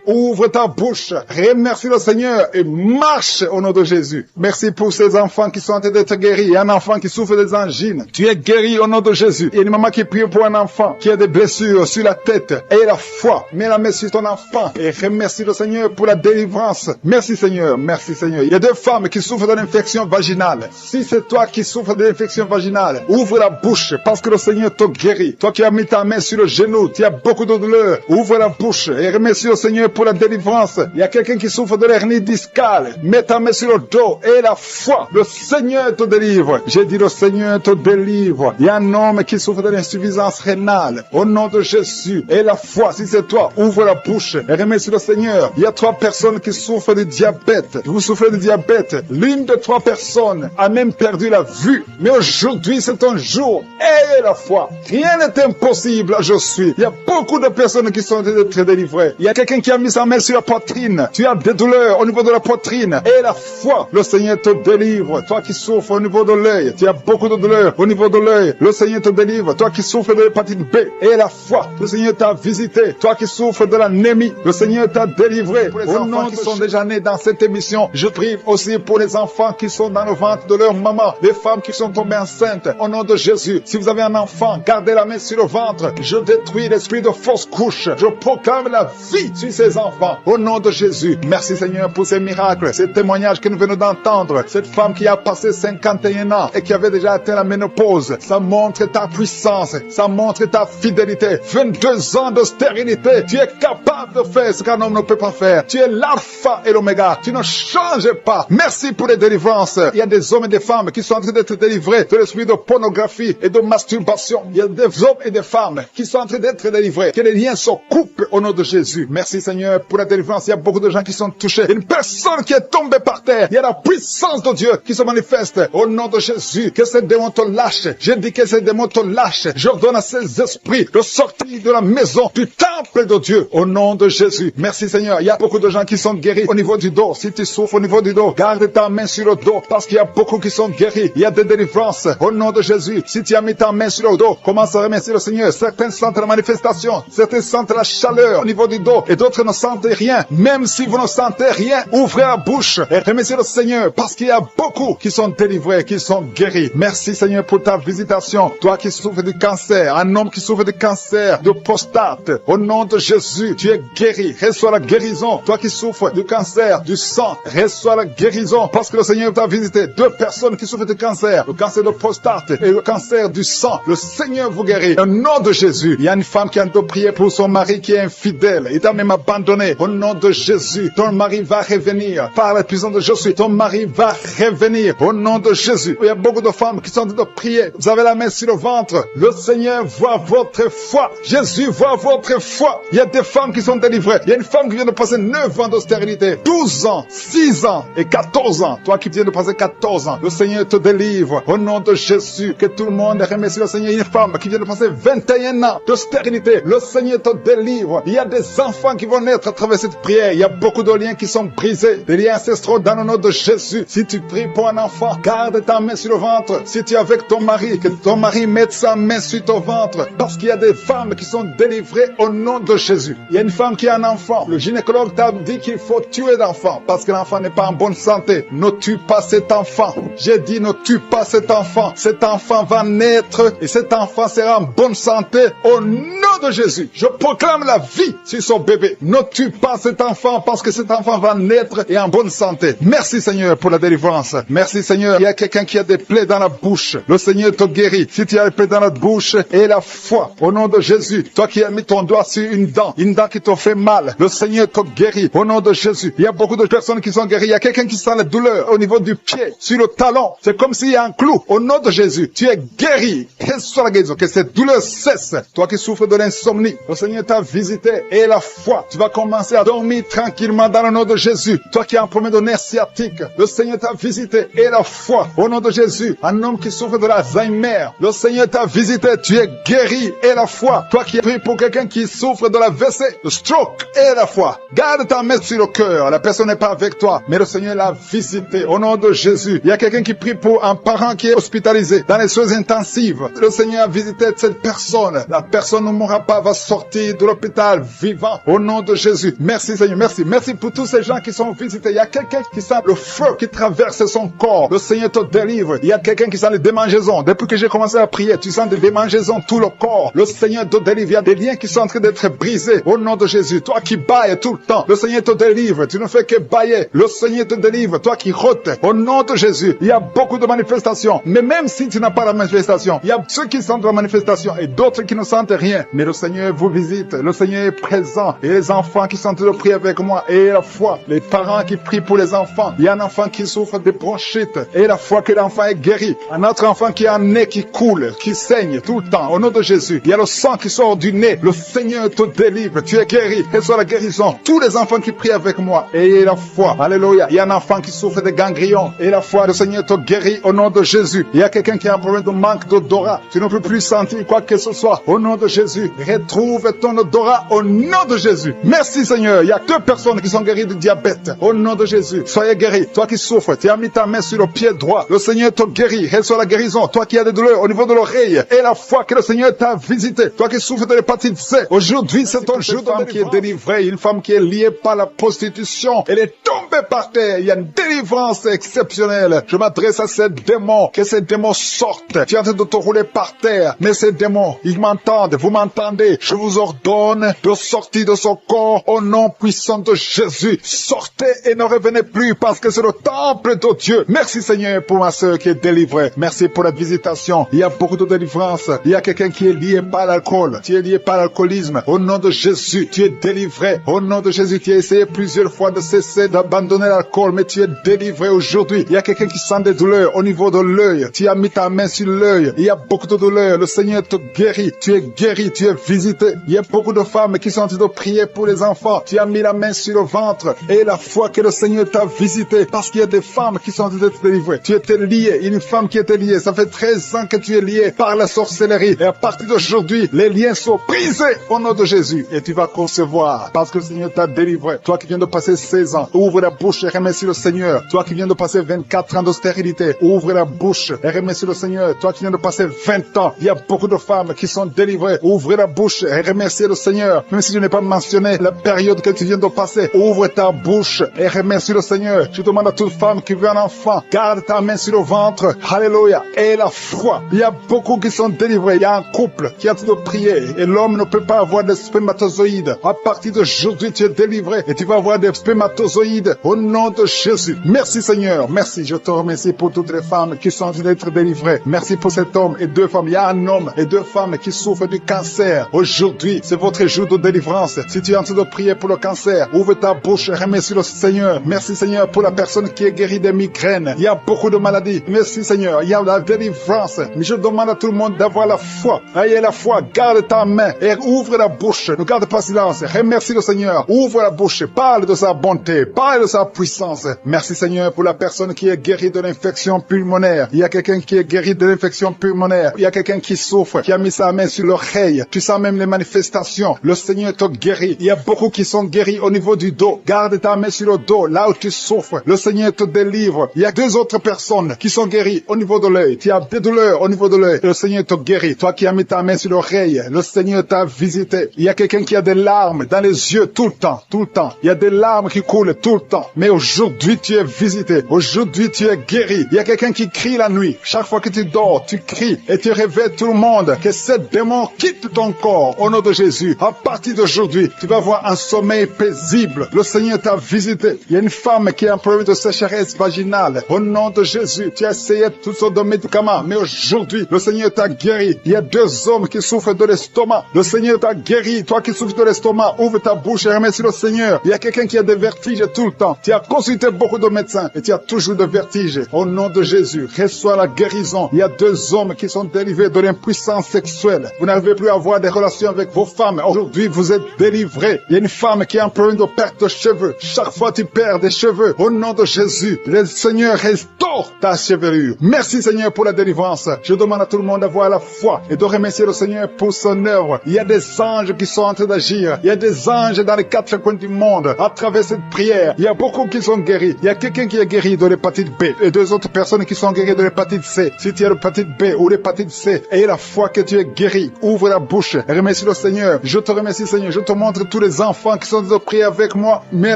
ouvre ta bouche. Remercie le Seigneur et marche au nom de Jésus. Merci pour ces enfants qui sont en train d'être guéris. Il y a un enfant qui souffre des angines. Tu es guéri au nom de Jésus. Il y a une maman qui prie pour un enfant qui a des blessures sur la tête. Aie la foi. Mets la main sur ton enfant et remercie le Seigneur pour la délivrance. Merci Seigneur. Merci Seigneur. Il y a 2 femmes qui souffrent de l'infection vaginale. Si c'est toi qui souffres de l'infection vaginale, ouvre la bouche parce que le Seigneur te guérit. Toi qui as mis ta main sur le genou, tu as beaucoup de douleur. Ouvre la bouche et remercie le Seigneur pour la délivrance. Il y a quelqu'un qui souffre de l'hernie discale. Mets ta main sur le dos et la foi. Le Seigneur te délivre. J'ai dit le Seigneur te délivre. Il y a un homme qui souffre de l'insuffisance rénale. Au nom de Jésus. Et la foi, si c'est toi, ouvre la bouche et remercie le Seigneur. Il y a 3 personnes qui souffrent de diabète. Vous souffrez de diabète. L'une de 3 personnes a même perdu la vue. Mais aujourd'hui, c'est un jour. Ayez la foi. Rien n'est impossible. Je suis. Il y a beaucoup de personnes qui sont très délivrées. Il y a quelqu'un qui a mis sa main sur la poitrine. Tu as des douleurs au niveau de la poitrine. Et la foi, le Seigneur te délivre. Toi qui souffres au niveau de l'œil, tu as beaucoup de douleurs au niveau de l'œil. Le Seigneur te délivre. Toi qui souffres de l'hépatite B. Et la foi, le Seigneur t'a visité. Toi qui souffres de l'anémie, le Seigneur t'a délivré. Pour les enfants qui sont déjà nés dans cette émission, je prie aussi pour les enfants qui sont dans le ventre de leur maman, les femmes qui sont tombées enceintes. Au nom de Jésus, si vous avez un enfant, gardez la main sur le ventre. Je détruis l'esprit de fausse couche. Je proclame la vie sur ces enfants. Au nom de Jésus, merci Seigneur pour ces miracles, ces témoignages que nous venons d'entendre. Cette femme qui a passé 51 ans et qui avait déjà atteint la ménopause, ça montre ta puissance, ça montre ta fidélité. 22 ans de stérilité, tu es capable de faire ce qu'un homme ne peut pas faire. Tu es l'alpha et l'oméga, tu ne changes pas. Merci pour les délivrances. Il y a des hommes et des femmes qui sont en train d'être délivrés de l'esprit de pornographie et de masturbation. Il y a des hommes et des femmes qui sont en train d'être délivrés. Que les liens se coupent au nom de Jésus. Merci Seigneur pour la délivrance. Il y a beaucoup de gens qui sont touchés. Une personne qui est tombée par terre. Il y a la puissance de Dieu qui se manifeste au nom de Jésus. Que ces démons te lâchent. Je dis que ces démons te lâchent. J'ordonne à ces esprits de sortir de la maison du temple de Dieu au nom de Jésus. Merci Seigneur. Il y a beaucoup de gens qui sont guéris au niveau du dos. Si tu souffres au niveau du dos, garde ta main sur le dos parce qu'il y a beaucoup qui sont guéris. Il y a des délivrances au nom de Jésus. Si tu as mis ta main sur le dos, commence à remercier le Seigneur. Certains sentent la manifestation, certains sentent la chaleur au niveau du dos et d'autres ne sentent rien. Même si vous ne sentez rien, ouvrez la bouche et remerciez le Seigneur parce qu'il y a beaucoup qui sont délivrés, qui sont guéris. Merci Seigneur pour ta visitation. Toi qui souffres du cancer, un homme qui souffre du cancer, de prostate, au nom de Jésus, tu es guéri. Reçois la guérison. Toi qui souffres du cancer, du sang, reçois la guérison parce que le Seigneur t'a visité. 2 personnes qui souffrent du cancer, le cancer de prostate et le cancer du sang. Le Seigneur vous guérit. Au nom de Jésus, il y a une femme qui a prié pour son mari qui est infidèle. Il t'a même abandonné. Au nom de Jésus, ton mari va revenir. Par la puissance de Jésus, ton mari va revenir. Au nom de Jésus. Il y a beaucoup de femmes qui sont en train de prier. Vous avez la main sur le ventre. Le Seigneur voit votre foi. Jésus voit votre foi. Il y a des femmes qui sont délivrées. Il y a une femme qui vient de passer 9 ans de stérilité, 12 ans, 6 ans et 14 ans. Toi qui viens de passer 14 ans, le Seigneur te délivre. Au nom de Jésus, que tout le monde remercie le Seigneur. Une femme qui vient de passer 21 ans de stérilité, le Seigneur te délivre. Il y a des enfants qui vont naître à travers cette prière. Il y a beaucoup de liens qui sont brisés, des liens ancestraux dans le nom de Jésus. Si tu pries pour un enfant, garde ta main sur le ventre. Si tu es avec ton mari, que ton mari mette sa main sur ton ventre. Parce qu'il y a des femmes qui sont délivrées au nom de Jésus. Il y a une femme qui a un enfant. Le gynécologue t'a dit qu'il faut tuer l'enfant parce que l'enfant n'est pas en bonne santé. Ne tue pas cet enfant. J'ai dit ne tue pas cet enfant. Cet enfant va naître et cet enfant sera en bonne santé au nom de Jésus. Je proclame la vie sur son bébé. Ne tue pas cet enfant parce que cet enfant va naître et en bonne santé. Merci Seigneur pour la délivrance. Merci Seigneur. Il y a quelqu'un qui a des plaies dans la bouche. Le Seigneur te guérit. Si tu as des plaies dans la bouche et la foi au nom de Jésus. Toi qui as mis ton doigt sur une dent qui te fait mal. Le Seigneur te guérit au nom de Jésus. Il y a beaucoup de personnes qui sont guéries. Il y a quelqu'un qui sent la douleur au niveau du pied, sur le talon. C'est comme s'il y a un clou. Au nom de Jésus, tu es guéri. Reçois la guérison. Que cette douleur cesse. Toi qui souffres de l'insomnie, le Seigneur t'a visité et la foi. Tu vas commencer à dormir tranquillement dans le nom de Jésus. Toi qui as un problème de nerf sciatique, le Seigneur t'a visité et la foi. Au nom de Jésus, un homme qui souffre de l'Alzheimer, le Seigneur t'a visité. Tu es guéri et la foi. Toi qui pries pour quelqu'un qui souffre de la WC, le stroke et la foi. Garde ta main sur le cœur. La personne n'est pas avec toi, mais le Seigneur l'a visité au nom de Jésus. Il y a quelqu'un qui prie pour un parent qui est hospitalisé dans les soins intensives. Le Seigneur a visité cette personne. La personne ne mourra pas, va sortir de l'hôpital vivant au nom de Jésus. Merci Seigneur, merci. Merci pour tous ces gens qui sont visités. Il y a quelqu'un qui sent le feu qui traverse son corps. Le Seigneur te délivre. Il y a quelqu'un qui sent les démangeaisons. Depuis que j'ai commencé à prier, tu sens des démangeaisons tout le corps. Le Seigneur te délivre. Il y a des liens qui sont en train d'être brisés au nom de Jésus. Toi qui bailles tout le temps, le Seigneur te délivre. Tu ne fais que bailler. Le Seigneur te délivre. Toi qui rôtes, au nom de Jésus. Il y a beaucoup de manifestations. Mais même si tu n'as pas la manifestation, il y a ceux qui sentent la manifestation et d'autres qui ne sentent rien. Mais le Seigneur vous visite. Le Seigneur est présent. Et les enfants qui sont en train de prier avec moi. Et la foi. Les parents qui prient pour les enfants. Il y a un enfant qui souffre de bronchite. Et la foi que l'enfant est guéri. Un autre enfant qui a un nez qui coule, qui saigne tout le temps. Au nom de Jésus. Il y a le sang qui sort du nez. Le Seigneur te délivre. Tu es guéri. Reçois la guérison. Tous les enfants qui prient avec moi. Et la foi. Alléluia. Il y a un enfant qui souffre de ganglions. Et la foi, le Seigneur te guérit au nom de Jésus. Il y a quelqu'un qui a un problème de manque d'odorat. Tu ne peux plus sentir quoi que ce soit. Au nom de Jésus. retrouve ton odorat au nom de Jésus. Merci Seigneur. Il y a 2 personnes qui sont guéries du diabète. Au nom de Jésus, soyez guéris. Toi qui souffres, tu as mis ta main sur le pied droit. Le Seigneur te guérit. Reçois la guérison. Toi qui as des douleurs au niveau de l'oreille. Et la foi que le Seigneur t'a visité. Toi qui souffres de l'hépatite C. Aujourd'hui, c'est ton jour. Une femme qui est délivrée. Une femme qui est liée par la prostitution. Elle est tombée par terre. Il y a une délivrance exceptionnelle. Je m'adresse à ces démons. Que ces démons sortent. Tu es en train de te rouler par terre. Mais ces démons, ils m'entendent. Vous m'entendez. Je vous ordonne de sortir de son corps au nom puissant de Jésus. Sortez et ne revenez plus parce que c'est le temple de Dieu. Merci Seigneur pour ma soeur qui est délivrée. Merci pour la visitation. Il y a beaucoup de délivrance. Il y a quelqu'un qui est lié par l'alcool. Tu es lié par l'alcoolisme. Au nom de Jésus, tu es délivré. Au nom de Jésus, tu as essayé plusieurs fois de cesser d'abandonner l'alcool, mais tu es délivré aujourd'hui. Il y a quelqu'un qui sent des douleurs au niveau de l'œil. Tu as mis ta main sur l'œil. Il y a beaucoup de douleurs. Le Seigneur te guérit. Tu es guéri. Tu es visité. Il y a beaucoup de femmes qui sont en train de prier pour les enfants. Tu as mis la main sur le ventre et la foi que le Seigneur t'a visité parce qu'il y a des femmes qui sont en train d'être délivrées. Tu étais lié. Une femme qui était liée. Ça fait 13 ans que tu es lié par la sorcellerie. Et à partir d'aujourd'hui, les liens sont brisés au nom de Jésus. Et tu vas concevoir parce que le Seigneur t'a délivré. Toi qui viens de passer 16 ans, ouvre la bouche et remercie le Seigneur. Toi qui viens de passer 24 ans de stérilité, ouvre la bouche et remercie le Seigneur. Toi qui viens de passer 20 ans, il y a beaucoup de femmes qui sont délivrées. Ouvre la bouche et remercie le Seigneur. Même si je n'ai pas mentionné la période que tu viens de passer, ouvre ta bouche et remercie le Seigneur. Je demande à toute femme qui veut un enfant, garde ta main sur le ventre. Alléluia. Et la foi. Il y a beaucoup qui sont délivrés. Il y a un couple qui est en train de prier et l'homme ne peut pas avoir de spermatozoïdes. À partir d'aujourd'hui, tu es délivré et tu vas avoir des spermatozoïdes au nom de Jésus. Merci Seigneur. Merci. Je te remercie pour toutes les femmes qui sont en train d'être délivrées. Merci pour cet homme et 2 femmes. Il y a un homme et 2 femmes qui souffrent du cancer. Aujourd'hui, c'est votre jour de délivrance. Si tu es en train de prier pour le cancer, ouvre ta bouche et remercie le Seigneur. Merci Seigneur pour la personne qui est guérie des migraines. Il y a beaucoup de maladies. Merci Seigneur. Il y a la délivrance. Mais je demande à tout le monde d'avoir la foi. Ayez la foi. Garde ta main et ouvre la bouche. Ne garde pas silence. Remercie le Seigneur. Ouvre la bouche. Parle de sa bonté. Parle de sa puissance. Merci Seigneur pour la personne qui est guérie de l'infection pulmonaire. Il y a quelqu'un qui est guéri de l'infection pulmonaire. Il y a quelqu'un qui souffre, qui a mis sa main sur l'oreille. Tu sens même les manifestations. Le Seigneur te guérit. Il y a beaucoup qui sont guéris au niveau du dos. Garde ta main sur le dos, là où tu souffres. Le Seigneur te délivre. Il y a 2 autres personnes qui sont guéries au niveau de l'œil. Tu as des douleurs au niveau de l'œil. Le Seigneur te guérit. Toi qui as mis ta main sur l'oreille, le Seigneur t'a visité. Il y a quelqu'un qui a des larmes dans les yeux tout le temps, tout le temps. Il y a des larmes qui coulent tout le temps. Mais aujourd'hui, tu es visité. Aujourd'hui, tu es guéri. Il y a quelqu'un qui crie la nuit. Chaque fois que tu dors, tu cries et tu réveilles tout le monde. Que ce démon quitte ton corps au nom de Jésus. À partir d'aujourd'hui, tu vas avoir un sommeil paisible. Le Seigneur t'a visité. Il y a une femme qui a un problème de sécheresse vaginale. Au nom de Jésus, tu as essayé toutes sortes de médicaments. Mais aujourd'hui, le Seigneur t'a guéri. Il y a 2 hommes qui souffrent de l'estomac. Le Seigneur t'a guéri. Toi qui souffres de l'estomac, ouvre ta bouche et remercie le Seigneur. Il y a quelqu'un qui a des vertiges tout le temps. Tu as consulté beaucoup de médecins et tu as toujours des vertiges. Au nom de Jésus, reçois la guérison. Il y a 2 hommes qui sont délivrés de l'impuissance sexuelle. Vous n'arrivez plus à avoir des relations avec vos femmes. Aujourd'hui, vous êtes délivrés. Il y a une femme qui a un problème de perte de cheveux. Chaque fois tu perds des cheveux. Au nom de Jésus, le Seigneur restaure ta chevelure. Merci Seigneur pour la délivrance. Je demande à tout le monde d'avoir la foi et de remercier le Seigneur pour son œuvre. Il y a des anges qui sont en train d'agir. Il y a des anges dans les 4 coins du monde. À travers cette prière, il y a beaucoup qui sont guéris. Il y a quelqu'un qui est guéri de l'hépatite B et 2 autres personnes qui sont guéries de l'hépatite C. Si tu as l'hépatite B ou l'hépatite C, aie la foi que tu es guéri. Ouvre la bouche et remercie le Seigneur. Je te remercie Seigneur. Je te montre tous les enfants qui sont de prier avec moi. Mets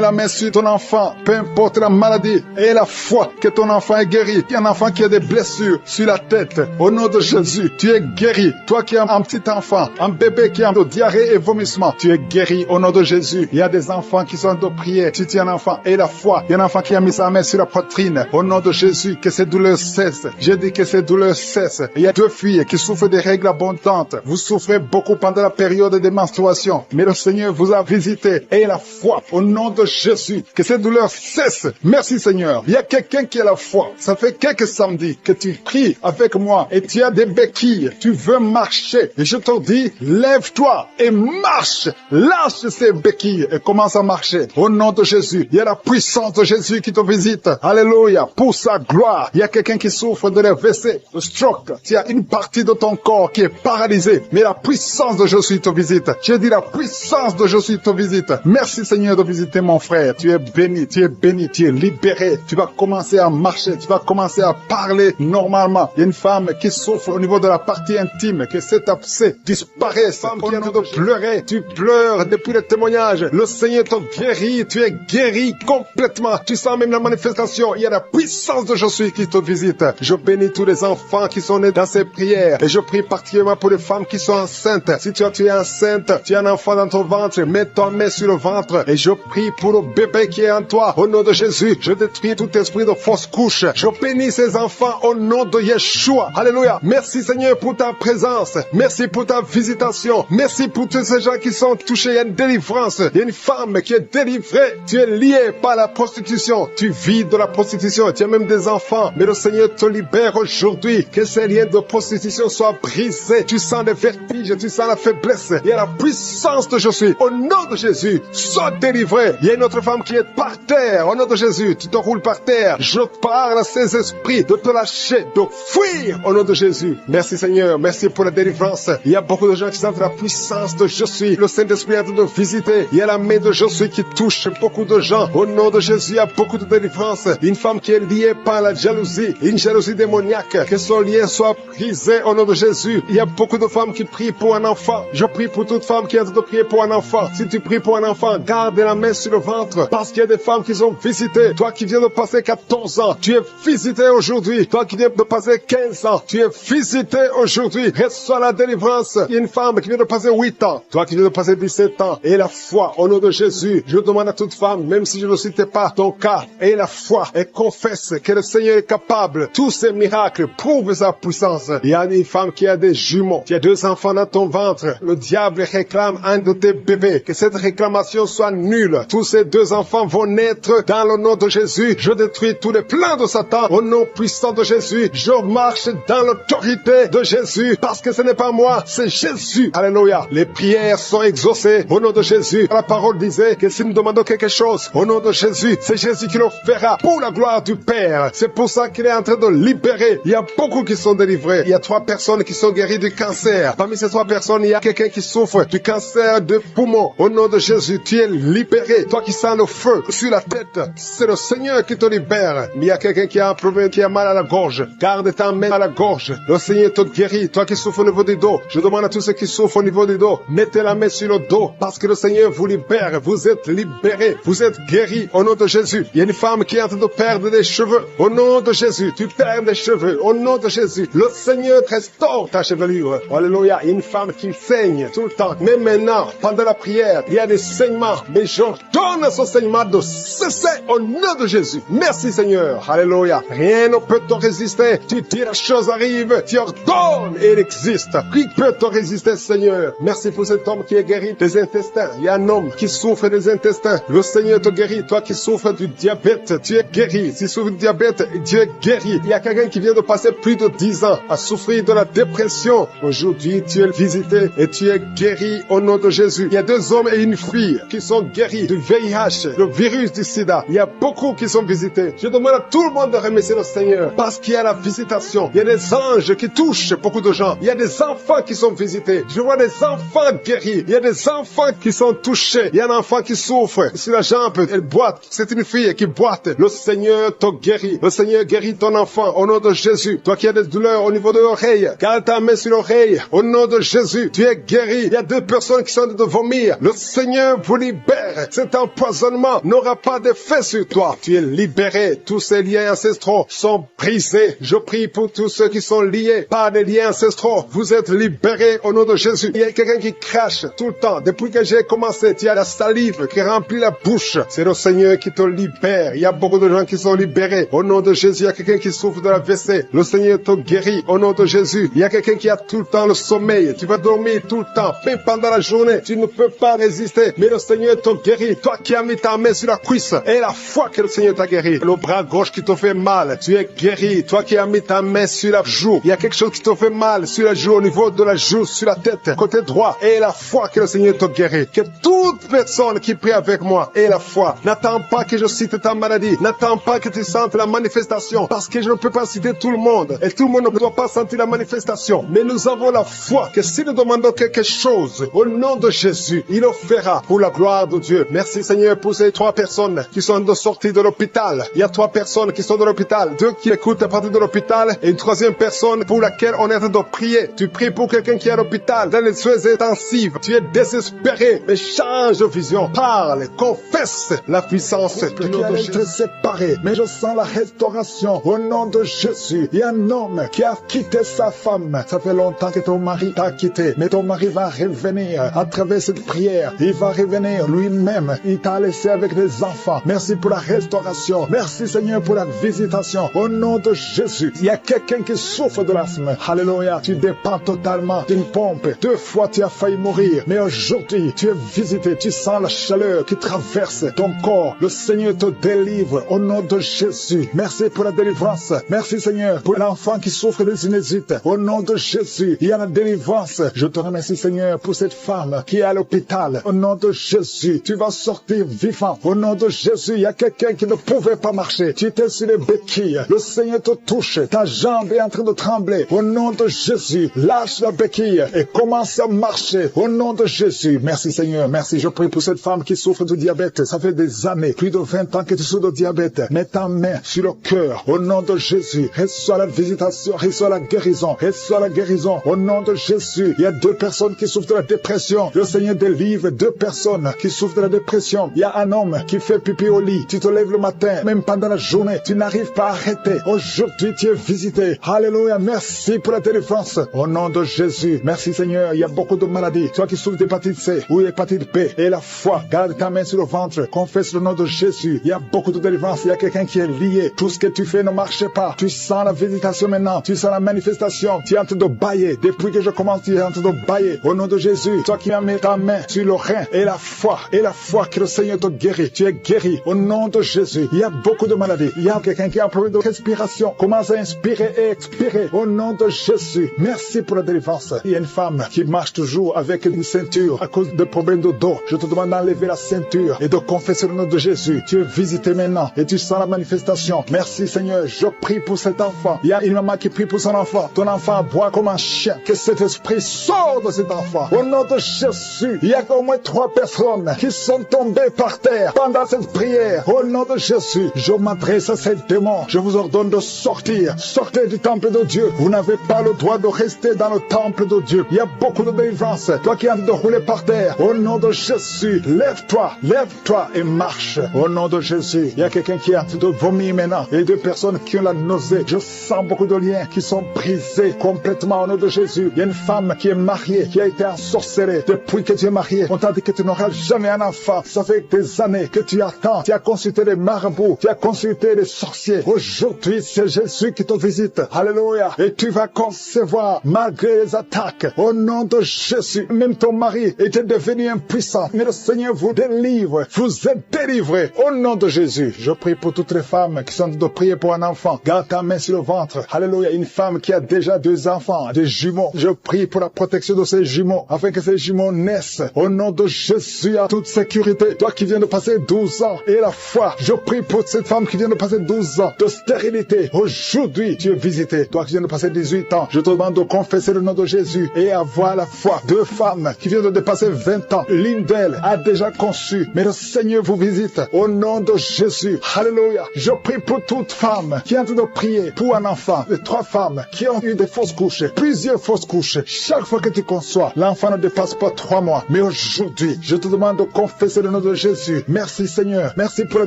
la main sur ton enfant, peu importe la maladie. Aie la foi que ton enfant est guéri. Il y a un enfant qui a des blessures sur la tête. Au nom de Jésus, tu es guéri. Toi qui as un petit enfant, un bébé qui a de diarrhée et vomissement, tu es guéri au nom de Jésus. Il y a des enfants qui sont de prier. Si tu es un enfant, aie la foi. Il y a un enfant qui a mis sa main sur la poitrine. Au nom de Jésus, que ces douleurs cessent. J'ai dit que ces douleurs cessent. Il y a 2 filles qui souffrent des règles abondantes. Vous souffrez beaucoup pendant la période des menstruations. Mais le Seigneur vous a visité. Ayez la foi au nom de Jésus. Que ces douleurs cessent. Merci Seigneur. Il y a quelqu'un qui a la foi. Ça fait quelques samedis que tu pries avec moi et tu as des béquilles. Tu veux marcher. Et je te dis, lève-toi et marche. Lâche ces béquilles et commence à marcher. Au nom de Jésus. Il y a la puissance de Jésus qui te visite. Alléluia. Pour sa gloire. Il y a quelqu'un qui souffre de l'AVC, de stroke. Tu as une partie de ton corps qui est paralysée. Mais la puissance puissance de Jésus te visite. J'ai dit la puissance de Jésus te visite. Merci Seigneur de visiter mon frère. Tu es béni, tu es béni, tu es libéré. Tu vas commencer à marcher, tu vas commencer à parler normalement. Il y a une femme qui souffre au niveau de la partie intime, que cet abcès disparaisse. Femme qui a envie de pleurer, tu pleures depuis le témoignage. Le Seigneur te guérit, tu es guéri complètement. Tu sens même la manifestation. Il y a la puissance de Jésus qui te visite. Je bénis tous les enfants qui sont nés dans ces prières. Et je prie particulièrement pour les femmes qui sont enceintes. Si tu es enceinte, tu as un enfant dans ton ventre, mets ton main sur le ventre. Et je prie pour le bébé qui est en toi. Au nom de Jésus, je détruis tout esprit de fausse couche. Je bénis ces enfants au nom de Yeshua. Alléluia. Merci Seigneur pour ta présence. Merci pour ta visitation. Merci pour tous ces gens qui sont touchés. Il y a une délivrance. Il y a une femme qui est délivrée. Tu es lié par la prostitution. Tu vis de la prostitution. Tu as même des enfants. Mais le Seigneur te libère aujourd'hui. Que ces liens de prostitution soient brisés. Tu sens les vertiges. Tu sens la faiblesse. Il y a la puissance de Jésus. Au nom de Jésus, sois délivré. Il y a une autre femme qui est par terre. Au nom de Jésus, tu te roules par terre. Je parle à ces esprits de te lâcher, de fuir au nom de Jésus. Merci Seigneur. Merci pour la délivrance. Il y a beaucoup de gens qui sentent la puissance de Jésus. Le Saint-Esprit est en train de visiter. Il y a la main de Jésus qui touche beaucoup de gens. Au nom de Jésus, il y a beaucoup de délivrance. Une femme qui est liée par la jalousie, une jalousie démoniaque, que son lien soit brisé au nom de Jésus. Il y a beaucoup de femmes qui prient pour un enfant. Je prie pour toute femme qui est en train de prier pour un enfant. Si tu pries pour un enfant, garde la main sur le ventre, parce qu'il y a des femmes qui sont visitées. Toi qui viens de passer 14 ans, tu es visité aujourd'hui. Toi qui viens de passer 15 ans, tu es visité aujourd'hui. Reçois la délivrance. Il y a une femme qui vient de passer 8 ans. Toi qui viens de passer 17 ans. Et la foi au nom de Jésus. Je demande à toute femme, même si je ne citais pas ton cas, et la foi, et confesse que le Seigneur est capable. Tous ces miracles prouvent sa puissance. Il y a une femme qui a des jumeaux. Tu as 2 enfants dans ton ventre. Le diable réclame un de tes bébés. Que cette réclamation soit nulle. Tous ces 2 enfants vont naître dans le nom de Jésus. Je détruis tous les plans de Satan au nom puissant de Jésus. Je marche dans l'autorité de Jésus, parce que ce n'est pas moi, c'est Jésus. Alléluia. Les prières sont exaucées au nom de Jésus. La parole disait que si nous demandons quelque chose au nom de Jésus, c'est Jésus qui le fera pour la gloire du Père. C'est pour ça qu'il est en train de libérer. Il y a beaucoup qui sont délivrés. Il y a 3 personnes qui sont guéries du cancer. Parmi ces 3 personnes, il y a quelqu'un qui souffre du cancer de poumon. Au nom de Jésus, tu es libéré. Toi qui sens le feu sur la tête, c'est le Seigneur qui te libère. Mais il y a quelqu'un qui a un problème, qui a mal à la gorge. Garde ta main à la gorge. Le Seigneur te guérit. Toi qui souffres au niveau du dos, je demande à tous ceux qui souffrent au niveau du dos, mettez la main sur le dos, parce que le Seigneur vous libère. Vous êtes libérés. Vous êtes guéris au nom de Jésus. Il y a une femme qui est en train de perdre des cheveux. Au nom de Jésus, tu perds des cheveux. Au nom de Jésus, le Seigneur restaure ta chevelure. Alléluia. Il y a une femme qui saigne tout le temps. Mais maintenant, pendant la prière, il y a des saignements. Mais j'ordonne à ce saignement de cesser au nom de Jésus. Merci Seigneur. Alléluia. Rien ne peut te résister. Tu dis la chose arrive. Tu ordonnes et elle existe. Qui peut te résister, Seigneur? Merci pour cet homme qui est guéri des intestins. Il y a un homme qui souffre des intestins. Le Seigneur te guérit. Toi qui souffres du diabète, tu es guéri. Si tu souffres du diabète, tu es guéri. Il y a quelqu'un qui vient de passer plus de 10 ans à souffrir de la dépression. Aujourd'hui, tu es visité et tu es guéri au nom de Jésus. Il y a 2 hommes et une fille qui sont guéris du VIH, le virus du sida. Il y a beaucoup qui sont visités. Je demande à tout le monde de remercier le Seigneur, parce qu'il y a la visitation. Il y a des anges qui touchent beaucoup de gens. Il y a des enfants qui sont visités. Je vois des enfants guéris. Il y a des enfants qui sont touchés. Il y a un enfant qui souffre sur la jambe. Elle boite. C'est une fille qui boite. Le Seigneur te guérit. Le Seigneur guérit ton enfant au nom de Jésus. Toi qui as des douleurs au niveau de l'oreille, garde ta main sur l'oreille. Au nom de Jésus, tu es guéri. Il y a 2 personnes qui sont en train de vomir. Le Seigneur vous libère. Cet empoisonnement n'aura pas d'effet sur toi. Tu es libéré. Tous ces liens ancestraux sont brisés. Je prie pour tous ceux qui sont liés par des liens ancestraux. Vous êtes libérés au nom de Jésus. Il y a quelqu'un qui crache tout le temps. Depuis que j'ai commencé, tu as la salive qui remplit la bouche. C'est le Seigneur qui te libère. Il y a beaucoup de gens qui sont libérés. Au nom de Jésus, il y a quelqu'un qui souffre de la WC. Le Seigneur te guérit. Au nom de Jésus, il y a quelqu'un qui a tout le temps le sommeil. Tu vas dormir tout le temps. Même pendant la journée, tu ne peux pas résister. Mais le Seigneur te guérit. Toi qui as mis ta main sur la cuisse, et la foi que le Seigneur t'a guéri. Le bras gauche qui te fait mal, tu es guéri. Toi qui as mis ta main sur la joue, il y a quelque chose qui te fait mal sur la joue, au niveau de la joue, sur la tête, côté droit. Et la foi que le Seigneur te guérit. Que toute personne qui prie avec moi ait la foi. N'attends pas que je cite ta maladie. N'attends pas que tu sentes la manifestation. Parce que je ne peux pas citer tout le monde. Et tout le monde ne doit pas sentir la manifestation. Mais nous avons la foi que Si nous demandons quelque chose, au nom de Jésus, il le fera pour la gloire de Dieu. Merci Seigneur pour ces 3 personnes qui sont de sortie de l'hôpital. Il y a 3 personnes qui sont de l'hôpital, 2 qui écoutent à partir de l'hôpital et une 3e personne pour laquelle on est en train de prier. Tu pries pour quelqu'un qui est à l'hôpital, dans les soins intensifs. Tu es désespéré, mais change de vision. Parle, confesse la puissance du nom de Jésus. Être séparé, mais je sens la restauration au nom de Jésus. Il y a un homme qui a quitté sa femme. Ça fait longtemps que ton mari t'a quitté, mais ton mari va revenir à travers cette prière. Il va revenir lui-même. Il t'a laissé avec des enfants. Merci pour la restauration. Merci Seigneur pour la visitation. Au nom de Jésus, il y a quelqu'un qui souffre de l'asthme. Alléluia. Tu dépends totalement d'une pompe. 2 fois tu as failli mourir, mais aujourd'hui tu es visité. Tu sens la chaleur qui traverse ton corps. Le Seigneur te délivre au nom de Jésus. Merci pour la délivrance. Merci Seigneur pour l'enfant qui souffre des sinusites. Au nom de Jésus, il y a la délivrance. Je te remercie Seigneur pour cette femme qui est à l'hôpital. Au nom de Jésus, tu vas sortir vivant. Au nom de Jésus, il y a quelqu'un qui ne pouvait pas marcher. Tu étais sur les béquilles. Le Seigneur te touche. Ta jambe est en train de trembler. Au nom de Jésus, lâche la béquille et commence à marcher. Au nom de Jésus. Merci Seigneur. Merci. Je prie pour cette femme qui souffre de diabète. Ça fait des années, plus de 20 ans que tu souffres de diabète. Mets ta main sur le cœur. Au nom de Jésus. Reçois la visitation. Reçois la guérison. Reçois la guérison. Au nom de Jésus. Il y a 2 personnes qui souffrent de la dépression. Le Seigneur délivre 2 personnes qui souffrent de la dépression. Il y a un homme qui fait pipi au lit. Tu te lèves le matin, même pendant la journée. Tu n'arrives pas à arrêter. Aujourd'hui, tu es visité. Alléluia. Merci pour la délivrance. Au nom de Jésus. Merci Seigneur. Il y a beaucoup de maladies. Toi qui souffres d'hépatite C ou hépatite B et la foi. Garde ta main sur le ventre. Confesse le nom de Jésus. Il y a beaucoup de délivrance. Il y a quelqu'un qui est lié. Tout ce que tu fais ne marche pas. Tu sens la visitation maintenant. Tu sens la manifestation. Tu es en train de bailler. Depuis que je commence, tu es en train de bailler. Au nom de Jésus. Toi qui as mis ta main sur le rein et la foi que le Seigneur te guérit. Tu es guéri. Au nom de Jésus. Il y a beaucoup de maladies. Il y a quelqu'un qui a un problème de respiration. Commence à inspirer et expirer. Au nom de Jésus. Merci pour la délivrance. Il y a une femme qui marche toujours avec une ceinture à cause de problèmes de dos. Je te demande d'enlever la ceinture et de confesser le nom de Jésus. Tu es visité maintenant et tu sens la manifestation. Merci Seigneur. Je prie pour cet enfant. Il y a une maman qui prie pour son enfant. Ton enfant aboie comme un chien. Que cet esprit sorte de cet enfant. Au nom de Jésus. Il y a au moins 3 personnes qui sont tombées par terre pendant cette prière. Au nom de Jésus, je m'adresse à ces démons. Je vous ordonne de sortir. Sortez du temple de Dieu. Vous n'avez pas le droit de rester dans le temple de Dieu. Il y a beaucoup de délivrance. Toi qui es en train de rouler par terre, au nom de Jésus, lève-toi et marche. Au nom de Jésus, il y a quelqu'un qui est en train de vomir maintenant. Il y a 2 personnes qui ont la nausée. Je sens beaucoup de liens qui sont brisés complètement au nom de Jésus. Il y a une femme qui est mariée, qui a été ensorcelée. Depuis que tu es mariée, on t'a dit que tu n'auras jamais un enfant. Ça fait des années que tu attends. Tu as consulté les marabouts, tu as consulté les sorciers. Aujourd'hui, c'est Jésus qui te visite. Alléluia. Et tu vas concevoir malgré les attaques. Au nom de Jésus, même ton mari était devenu impuissant. Mais le Seigneur vous délivre. Vous êtes délivrés. Au nom de Jésus, je prie pour toutes les femmes qui sont en train de prier pour un enfant. Garde ta main sur le ventre. Alléluia. Une femme qui a déjà 2 enfants, des jumeaux. Je prie pour la protection de ces jumeaux, afin que ces jumeaux naissent. Au nom de Jésus, à toute sécurité. Toi qui viens de passer 12 ans et la foi, je prie pour cette femme qui vient de passer 12 ans de stérilité. Aujourd'hui, tu es visité. Toi qui viens de passer 18 ans, je te demande de confesser le nom de Jésus et avoir la foi. 2 femmes qui viennent de dépasser 20 ans. L'une d'elles a déjà conçu, mais le Seigneur vous visite. Au nom de Jésus. Alléluia. Je prie pour toute femme qui est en train de prier pour un enfant. Les 3 femmes qui ont eu des fausses couches, plusieurs fausses couches. Chaque fois que tu conçois, l'enfant ne dépasse pas 3 mois. Mais aujourd'hui, je te demande de confesser le nom de Jésus. Merci Seigneur. Merci pour la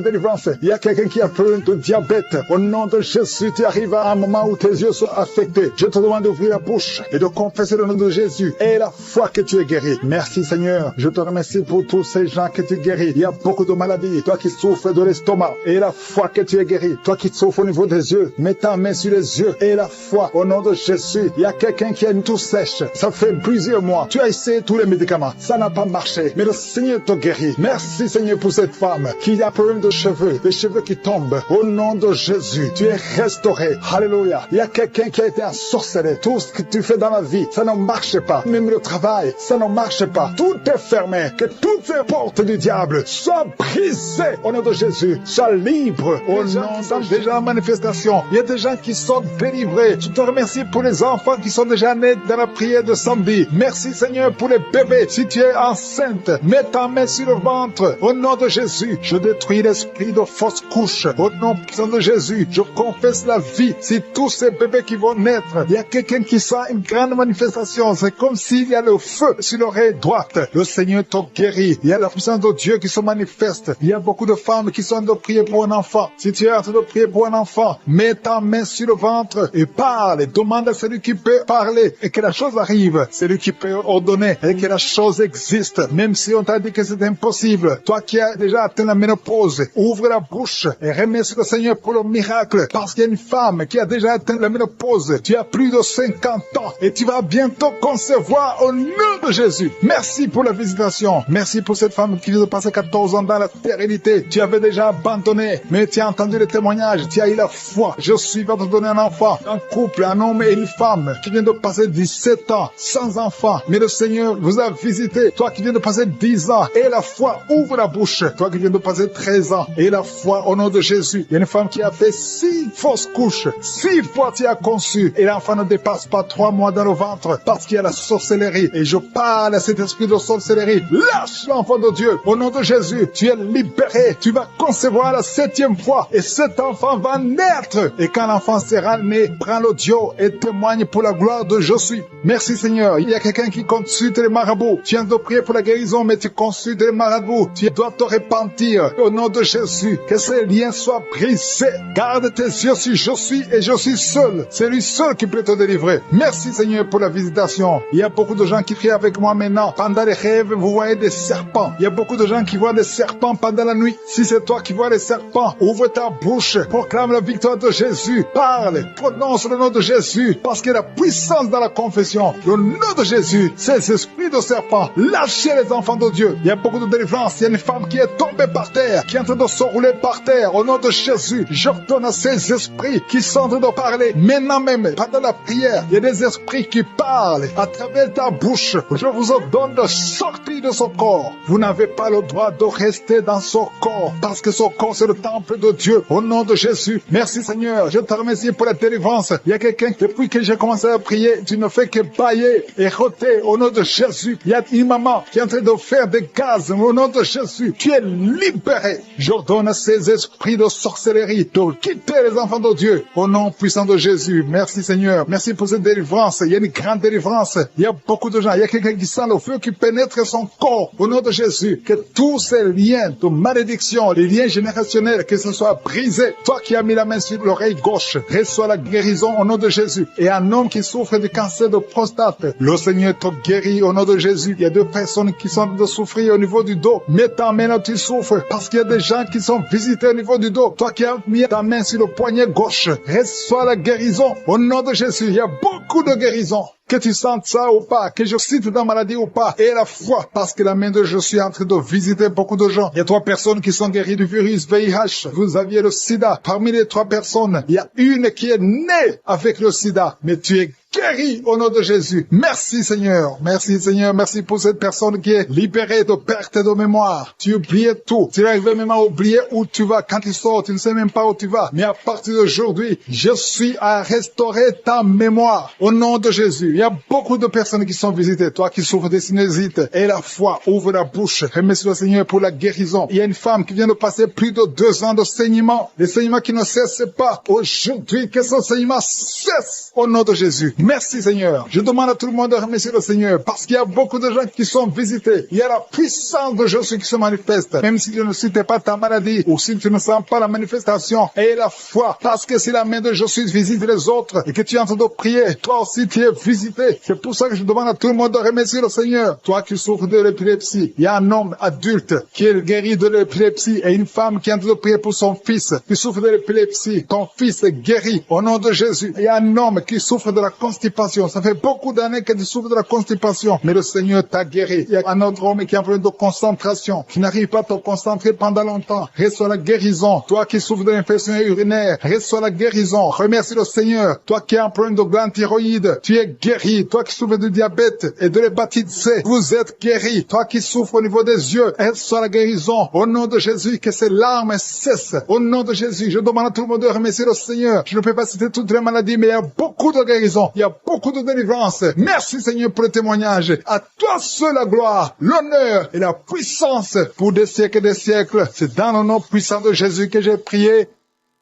délivrance. Il y a quelqu'un qui a peur de diabète. Au nom de Jésus, tu arrives à un moment où tes yeux sont affectés. Je te demande d'ouvrir la bouche et de confesser le nom de Jésus et la foi que tu es guéri. Merci Seigneur. Je te remercie pour tous ces gens que tu guéris. Il y a beaucoup de maladies. Toi qui souffres de l'estomac et la foi que tu es guéri. Toi qui souffres au niveau des yeux, mets ta main sur les yeux et la foi. Au nom de Jésus, il y a quelqu'un qui a une toux sèche. Ça fait plusieurs mois. Tu as essayé tous les médicaments. Ça n'a pas marché. Mais le Seigneur te guérit. Merci Seigneur pour cette femme qui a un problème de cheveux. Les cheveux qui tombent. Au nom de Jésus, tu es restauré. Alléluia. Il y a quelqu'un qui a été ensorcelé. Tout ce que tu fais dans la vie, ça ne marche pas. Même le travail, ça ne marche pas. Tout est fermé. Que toutes ces portes du diable soient brisées. Au nom de Jésus, sois libre. Au nom de Jésus. Déjà en manifestation. Il y a des gens qui sont délivrés. Je te remercie pour les enfants qui sont déjà nés dans la prière prière de samedi. Merci Seigneur pour les bébés. Si tu es enceinte, mets ta main sur le ventre. Au nom de Jésus, je détruis l'esprit de fausse couche. Au nom puissant de Jésus, je confesse la vie. Si tous ces bébés qui vont naître, il y a quelqu'un qui sent une grande manifestation. C'est comme s'il y a le feu sur l'oreille droite. Le Seigneur te guérit. Il y a la puissance de Dieu qui se manifeste. Il y a beaucoup de femmes qui sont en train de prier pour un enfant. Si tu es en train de prier pour un enfant, mets ta main sur le ventre et parle. Demande à celui qui peut parler et que la chose arrive. Celui qui peut ordonner et que la chose existe. Même si on t'a dit que c'est impossible. Toi qui as déjà atteint la ménopause, ouvre la bouche et remercie le Seigneur pour le miracle. Parce qu'il y a une femme qui a déjà atteint la ménopause. Tu as plus de 50 ans et tu vas bientôt concevoir au nom de Jésus. Merci pour la visitation. Merci pour cette femme qui vient de passer 14 ans dans la stérilité. Tu avais déjà abandonné, mais tu as entendu le témoignage. Tu as eu la foi. Je suis va te donner un enfant. Un couple, un homme et une femme qui vient de passer 17 ans sans enfant. Mais le Seigneur vous a visité. Toi qui viens de passer 10 ans et la foi, ouvre la bouche. Toi qui viens de passer 13 ans et la foi au nom de Jésus. Il y a une femme qui a fait 6 fausses couches. 6 fois tu as conçu et l'enfant ne dépasse pas 3 mois dans le ventre parce qu'il y a la sorcellerie. Et je parle à cet esprit de sorcellerie. Lâche l'enfant de Dieu. Au nom de Jésus, tu es libéré. Tu vas concevoir la 7e fois et cet enfant va naître. Et quand l'enfant sera né, prends l'audio et témoigne pour la gloire de je suis. Merci Seigneur. Il y a quelqu'un qui consulte les marabouts. Tu viens de prier pour la guérison, mais tu consultes les marabouts. Tu dois te repentir. Au nom de Jésus, que ces liens soient brisés. Garde tes yeux sur je suis et je suis seul. C'est lui seul qui peut te délivrer. Merci Seigneur pour la visitation. Il y a beaucoup de gens qui prient avec moi maintenant. Pendant les rêves, vous voyez des serpents. Il y a beaucoup de gens qui voient des serpents pendant la nuit. Si c'est toi qui vois les serpents, ouvre ta bouche. Proclame la victoire de Jésus. Parle. Prononce le nom de Jésus. Parce qu'il y a la puissance dans la confession. Le nom de Jésus, ces esprits de serpents. Lâchez les enfants de Dieu. Il y a beaucoup de délivrance. Il y a une femme qui est tombée par terre, qui est en train de se rouler par terre. Au nom de Jésus, j'ordonne à ces esprits qui sont en train de parler. Maintenant même, pendant la prière, il y a des esprits qui parlent à travers ta bouche. Je vous ordonne de sortir de ce corps. Vous n'avez pas le droit de rester dans ce corps, parce que ce corps, c'est le temple de Dieu. Au nom de Jésus, merci Seigneur. Je te remercie pour la délivrance. Il y a quelqu'un, depuis que j'ai commencé à prier, tu ne fais que bailler et roter. Au nom de Jésus, il y a une maman qui est en train de faire des gaz. Au nom de Jésus, tu es libéré. J'ordonne à ces esprits de sorcellerie de quitter les enfants de Dieu. Au nom puissant de Jésus, merci Seigneur. Merci pour cette délivrance. Il y a une grande délivrance. Il y a beaucoup de gens. Il y a quelqu'un qui sent le feu qui pénètre son corps. Au nom de Jésus, que tous ces liens de malédiction, les liens générationnels, que ce soit brisé. Toi qui as mis la main sur l'oreille gauche, reçois la guérison au nom de Jésus. Et un homme qui souffre de cancer de prostate, le Seigneur te guérit au nom de Jésus. Il y a 2 personnes qui sont de souffrir au niveau du dos. Mets ta main là, tu souffres, parce qu'il y a des gens qui sont visités au niveau du dos. Toi qui as mis ta main sur le poignet gauche, reçois la guérison au nom de Jésus. Il y a beaucoup de guérisons. Que tu sentes ça ou pas, que je cite ta maladie ou pas, et la foi, parce que la main de Jésus est en train de visiter beaucoup de gens. Il y a 3 personnes qui sont guéries du virus VIH. Vous aviez le sida. Parmi les 3 personnes, il y a une qui est née avec le sida, mais tu es guéri au nom de Jésus. Merci Seigneur. Merci Seigneur. Merci pour cette personne qui est libérée de perte de mémoire. Tu oubliais tout. Tu arrives même à oublier où tu vas. Quand tu sors, tu ne sais même pas où tu vas. Mais à partir d'aujourd'hui, je suis à restaurer ta mémoire au nom de Jésus. Il y a beaucoup de personnes qui sont visitées. Toi qui souffres de sinusite et la foi, ouvre la bouche. Remercie le Seigneur pour la guérison. Il y a une femme qui vient de passer plus de 2 ans de saignement. Les saignements qui ne cessent pas. Aujourd'hui, que ce saignement cesse au nom de Jésus. Merci Seigneur. Je demande à tout le monde de remercier le Seigneur parce qu'il y a beaucoup de gens qui sont visités. Il y a la puissance de Jésus qui se manifeste. Même si tu ne cites pas ta maladie ou si tu ne sens pas la manifestation, et la foi. Parce que si la main de Jésus visite les autres et que tu es en train de prier, toi aussi tu es visité. C'est pour ça que je demande à tout le monde de remercier le Seigneur. Toi qui souffres de l'épilepsie, il y a un homme adulte qui est guéri de l'épilepsie et une femme qui est en train de prier pour son fils qui souffre de l'épilepsie. Ton fils est guéri au nom de Jésus. Il y a un homme qui souffre de la constipation. Ça fait beaucoup d'années que tu souffres de la constipation, mais le Seigneur t'a guéri. Il y a un autre homme qui a un problème de concentration, qui n'arrive pas à te concentrer pendant longtemps. Reçois la guérison. Toi qui souffres de l'infection urinaire, reçois la guérison. Remercie le Seigneur. Toi qui as un problème de glande thyroïde, tu es guéri. Toi qui souffres de diabète et de l'hépatite C, vous êtes guéri. Toi qui souffres au niveau des yeux, reçois la guérison. Au nom de Jésus, que ces larmes cessent. Au nom de Jésus, je demande à tout le monde de remercier le Seigneur. Je ne peux pas citer toutes les maladies, mais il y a beaucoup de guérisons. Il y a beaucoup de délivrance. Merci Seigneur pour le témoignage. À toi seul la gloire, l'honneur et la puissance pour des siècles et des siècles. C'est dans le nom puissant de Jésus que j'ai prié.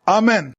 Amen.